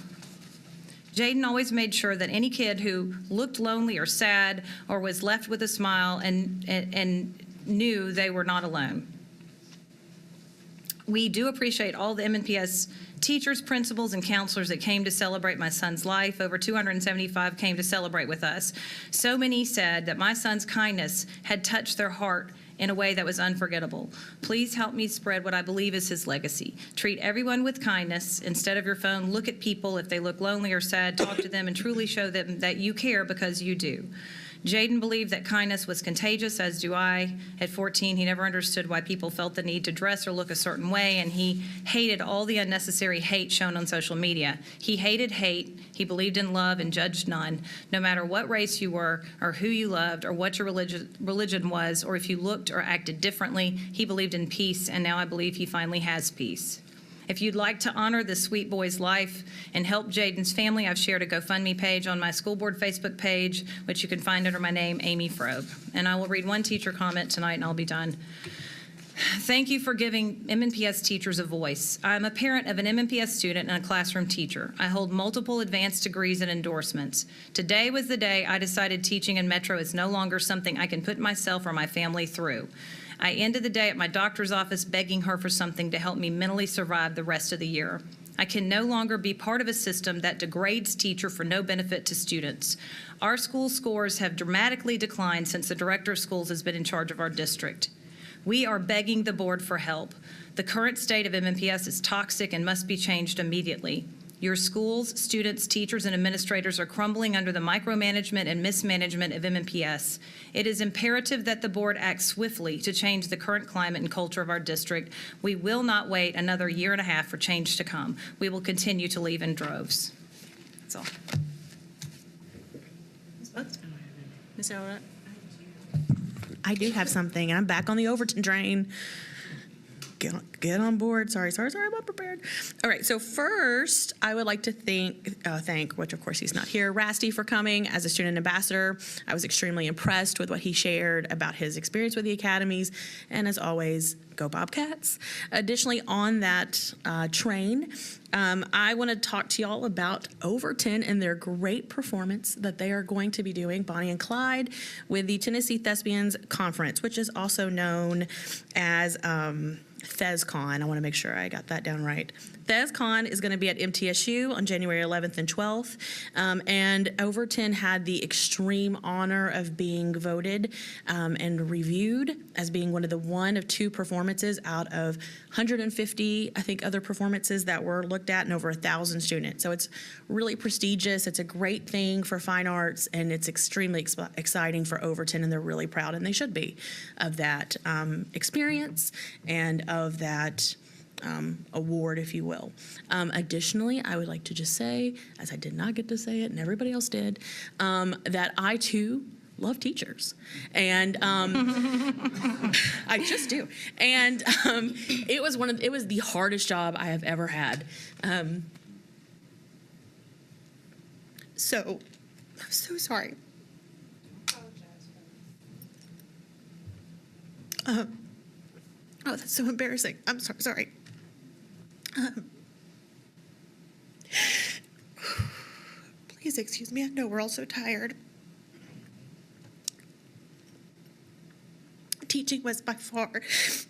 Jaden always made sure that any kid who looked lonely or sad or was left with a smile and knew they were not alone. We do appreciate all the MNPS teachers, principals, and counselors that came to celebrate my son's life. Over 275 came to celebrate with us. So many said that my son's kindness had touched their heart in a way that was unforgettable. Please help me spread what I believe is his legacy. Treat everyone with kindness. Instead of your phone, look at people. If they look lonely or sad, talk to them and truly show them that you care, because you do. Jaden believed that kindness was contagious, as do I. At 14, he never understood why people felt the need to dress or look a certain way, and he hated all the unnecessary hate shown on social media. He hated hate. He believed in love and judged none. No matter what race you were, or who you loved, or what your religion was, or if you looked or acted differently, he believed in peace, and now I believe he finally has peace. If you'd like to honor this sweet boy's life and help Jaden's family, I've shared a GoFundMe page on my school board Facebook page, which you can find under my name, Amy Frobe. And I will read one teacher comment tonight, and I'll be done. Thank you for giving MNPS teachers a voice. I'm a parent of an MNPS student and a classroom teacher. I hold multiple advanced degrees and endorsements. Today was the day I decided teaching in Metro is no longer something I can put myself or my family through. I ended the day at my doctor's office begging her for something to help me mentally survive the rest of the year. I can no longer be part of a system that degrades teachers for no benefit to students. Our school scores have dramatically declined since the director of schools has been in charge of our district. We are begging the board for help. The current state of MNPS is toxic and must be changed immediately. Your schools, students, teachers, and administrators are crumbling under the micromanagement and mismanagement of MNPS. It is imperative that the board act swiftly to change the current climate and culture of our district. We will not wait another year and a half for change to come. We will continue to leave in droves. That's all. Ms. Elrod? I do have something. I'm back on the Overton train. Get on board. Sorry, I'm not prepared. All right, so first, I would like to thank, which of course he's not here, Rasty for coming as a student ambassador. I was extremely impressed with what he shared about his experience with the academies, and as always, go Bobcats. Additionally, on that train, I want to talk to y'all about Overton and their great performance that they are going to be doing, Bonnie and Clyde, with the Tennessee Thespians Conference, which is also known as ThesCon. I want to make sure I got that down right. ThesCon is going to be at MTSU on January 11th and 12th, and Overton had the extreme honor of being voted and reviewed as being one of two performances out of 150, I think, other performances that were looked at and over 1,000 students. So it's really prestigious. It's a great thing for fine arts, and it's extremely exciting for Overton, and they're really proud, and they should be, of that experience and of that award, if you will. Additionally, I would like to just say, as I did not get to say it and everybody else did, that I too love teachers, and I just do. And it was the hardest job I have ever had. So I'm so sorry. Oh, that's so embarrassing. I'm sorry. Please excuse me. I know we're all so tired. Teaching was by far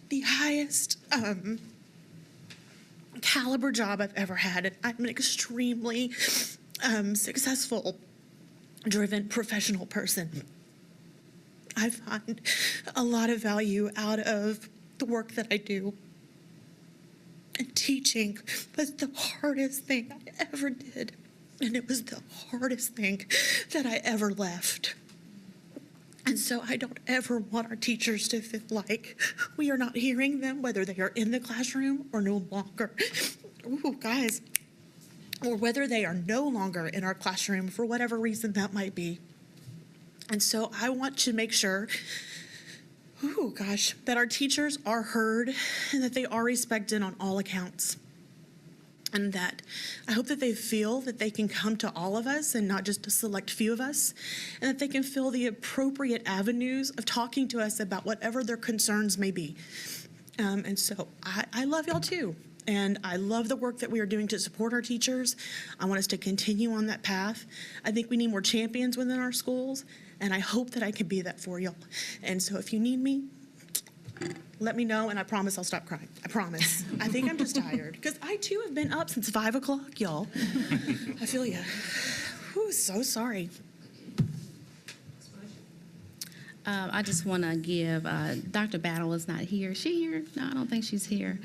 the highest caliber job I've ever had, and I'm an extremely successful, driven, professional person. I find a lot of value out of the work that I do. And teaching was the hardest thing I ever did. And it was the hardest thing that I ever left. And so I don't ever want our teachers to feel like we are not hearing them, whether they are in the classroom or no longer. Ooh, guys. Or whether they are no longer in our classroom for whatever reason that might be. And so I want to make sure that our teachers are heard and that they are respected on all accounts. And that I hope that they feel that they can come to all of us and not just a select few of us, and that they can feel the appropriate avenues of talking to us about whatever their concerns may be. And so I love y'all too. And I love the work that we are doing to support our teachers. I want us to continue on that path. I think we need more champions within our schools, and I hope that I can be that for y'all. And so if you need me, let me know, and I promise I'll stop crying. I promise. I think I'm just tired, because I too have been up since 5 o'clock, y'all. I feel ya. Whew, so sorry. I just want to give, Dr. Battle is not here. Is she here? No, I don't think she's here.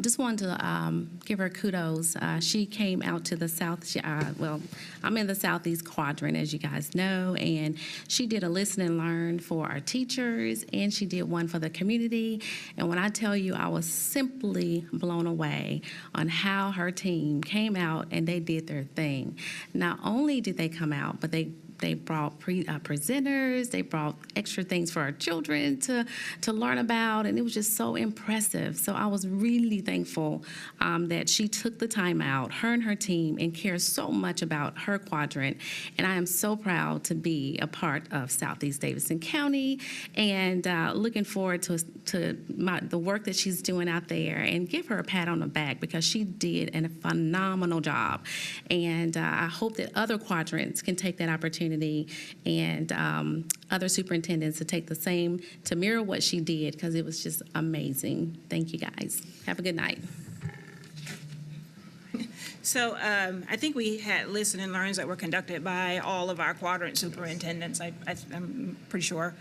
Just wanted to give her kudos. She came out to the south. Well, I'm in the southeast quadrant, as you guys know, and she did a listen and learn for our teachers, and she did one for the community. And when I tell you, I was simply blown away on how her team came out and they did their thing. Not only did they come out, but they They brought presenters. They brought extra things for our children to learn about, and it was just so impressive. So I was really thankful that she took the time out, her and her team, and cares so much about her quadrant. And I am so proud to be a part of Southeast Davidson County, and looking forward to the work that she's doing out there, and give her a pat on the back because she did a phenomenal job. And I hope that other quadrants can take that opportunity, and other superintendents to take the same, to mirror what she did, because it was just amazing. Thank you, guys. Have a good night. So I think we had listen and learns that were conducted by all of our quadrant superintendents, I'm pretty sure.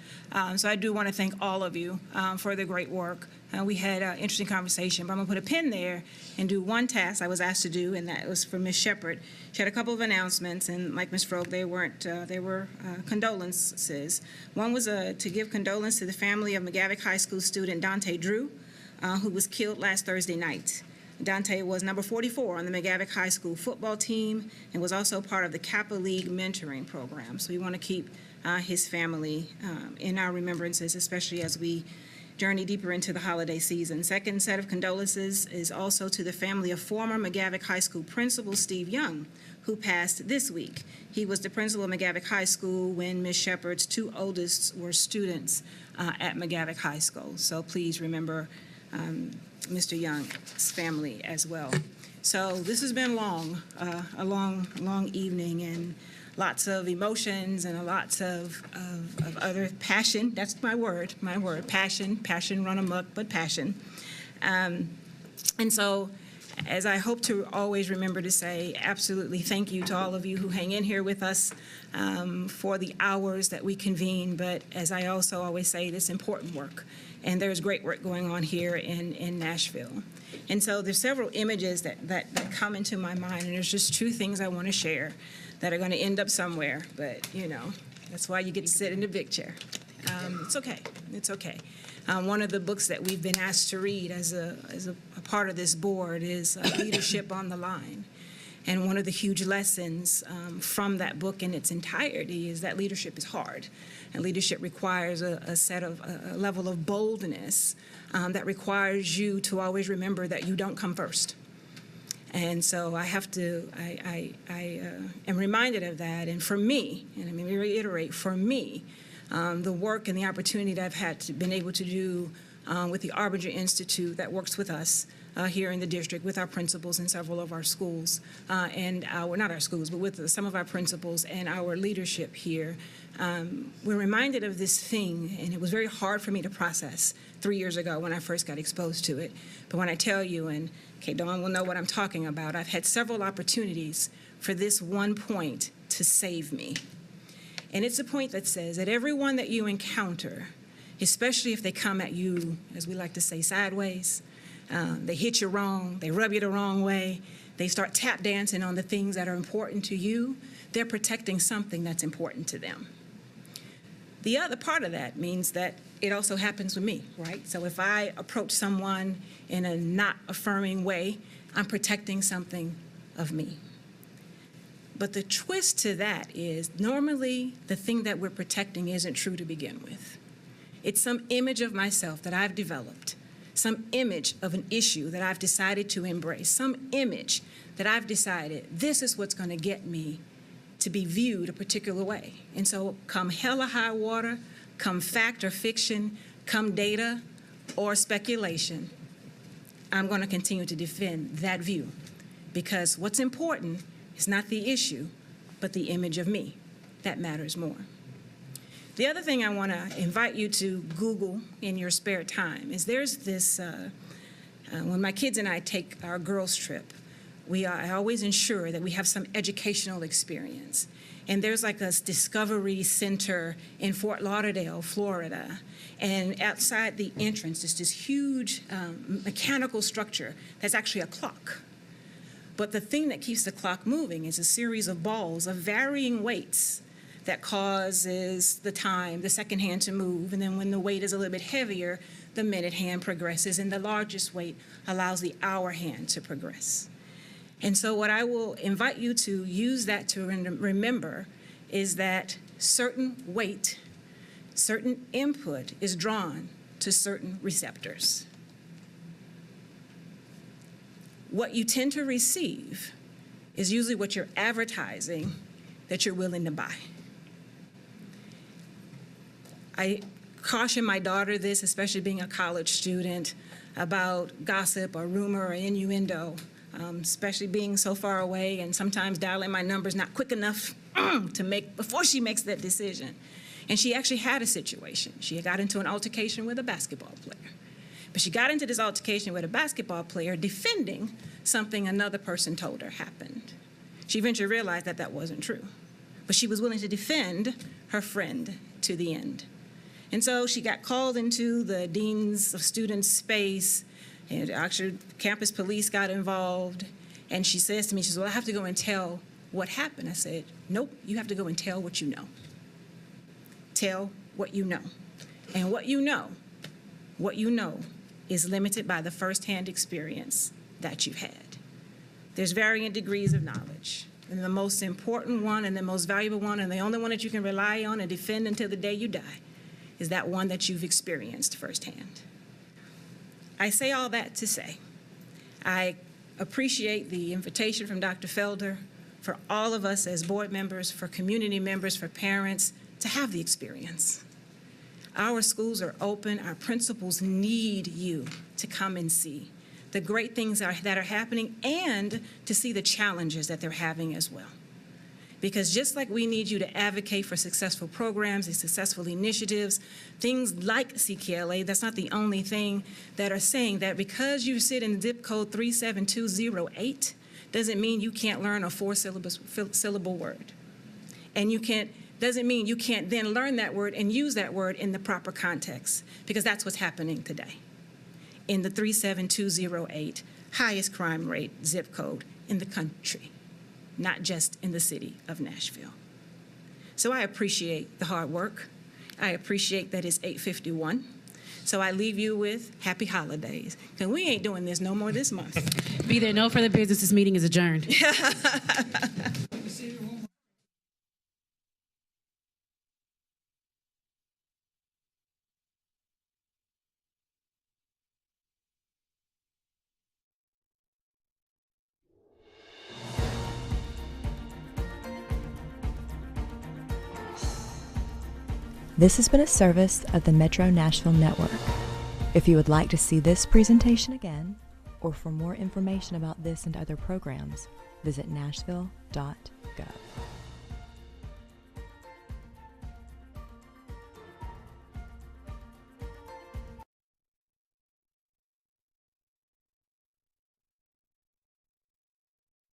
So I do want to thank all of you for the great work. We had an interesting conversation, but I'm going to put a pin there and do one task I was asked to do, and that was for Ms. Shepherd. She had a couple of announcements, and like Ms. Frog, they were condolences. One was to give condolence to the family of McGavick High School student Dante Drew, who was killed last Thursday night. Dante was number 44 on the McGavick High School football team and was also part of the Kappa League mentoring program. So we want to keep his family in our remembrances, especially as we journey deeper into the holiday season. Second set of condolences is also to the family of former McGavick High School principal Steve Young, who passed this week. He was the principal of McGavick High School when Ms. Shepherd's two oldest were students at McGavick High School. So please remember Mr. Young's family as well. So this has been a long evening, and lots of emotions and lots of other passion. That's my word, passion run amok, but passion. And so, as I hope to always remember to say, absolutely thank you to all of you who hang in here with us for the hours that we convene. But as I also always say, this important work. And there's great work going on here in Nashville. And so there's several images that come into my mind, and there's just two things I want to share that are going to end up somewhere. But, you know, that's why you get to sit in the big chair. It's okay. It's okay. One of the books that we've been asked to read as a part of this board is Leadership on the Line. And one of the huge lessons from that book in its entirety is that leadership is hard. And leadership requires a level of boldness that requires you to always remember that you don't come first. And so I am reminded of that. And for me, and let me reiterate, for me, the work and the opportunity that I've been able to do with the Arbinger Institute that works with us here in the district with our principals in several of our schools, not our schools, but with some of our principals and our leadership here. We're reminded of this thing, and it was very hard for me to process 3 years ago when I first got exposed to it. But when I tell you, and Dawn will know what I'm talking about, I've had several opportunities for this one point to save me. And it's a point that says that everyone that you encounter, especially if they come at you, as we like to say, sideways, they hit you wrong, they rub you the wrong way, they start tap dancing on the things that are important to you, they're protecting something that's important to them. The other part of that means that it also happens with me, right? So if I approach someone in a not affirming way, I'm protecting something of me. But the twist to that is normally the thing that we're protecting isn't true to begin with. It's some image of myself that I've developed, some image of an issue that I've decided to embrace, some image that I've decided this is what's going to get me to be viewed a particular way. And so come hell or high water, come fact or fiction, come data or speculation, I'm going to continue to defend that view, because what's important is not the issue, but the image of me. That matters more. The other thing I want to invite you to Google in your spare time is there's this, when my kids and I take our girls' trip, I always ensure that we have some educational experience. And there's like a Discovery Center in Fort Lauderdale, Florida. And outside the entrance is this huge mechanical structure that's actually a clock. But the thing that keeps the clock moving is a series of balls of varying weights that causes the time, the second hand to move. And then when the weight is a little bit heavier, the minute hand progresses. And the largest weight allows the hour hand to progress. And so what I will invite you to use that to remember is that certain weight, certain input is drawn to certain receptors. What you tend to receive is usually what you're advertising that you're willing to buy. I caution my daughter this, especially being a college student, about gossip or rumor or innuendo, especially being so far away and sometimes dialing my numbers not quick enough before she makes that decision. And she actually had a situation. She got into an altercation with a basketball player. But she got into this altercation with a basketball player defending something another person told her happened. She eventually realized that that wasn't true. But she was willing to defend her friend to the end. And so she got called into the deans of students space, and actually campus police got involved. And she says to me, she says, well, I have to go and tell what happened. I said, nope, you have to go and tell what you know. Tell what you know. And what you know is limited by the firsthand experience that you've had. There's varying degrees of knowledge. And the most important one and the most valuable one and the only one that you can rely on and defend until the day you die is that one that you've experienced firsthand. I say all that to say, I appreciate the invitation from Dr. Felder for all of us as board members, for community members, for parents to have the experience. Our schools are open. Our principals need you to come and see the great things that are happening and to see the challenges that they're having as well. Because just like we need you to advocate for successful programs and successful initiatives, things like CKLA, that's not the only thing that are saying that because you sit in zip code 37208 doesn't mean you can't learn a four-syllable word. And doesn't mean you can't then learn that word and use that word in the proper context, because that's what's happening today in the 37208 highest crime rate zip code in the country, not just in the city of Nashville. So I appreciate the hard work. I appreciate that it's 8:51. So I leave you with happy holidays, because we ain't doing this no more this month. Be there no further business. This meeting is adjourned. This has been a service of the Metro Nashville Network. If you would like to see this presentation again, or for more information about this and other programs, visit nashville.gov.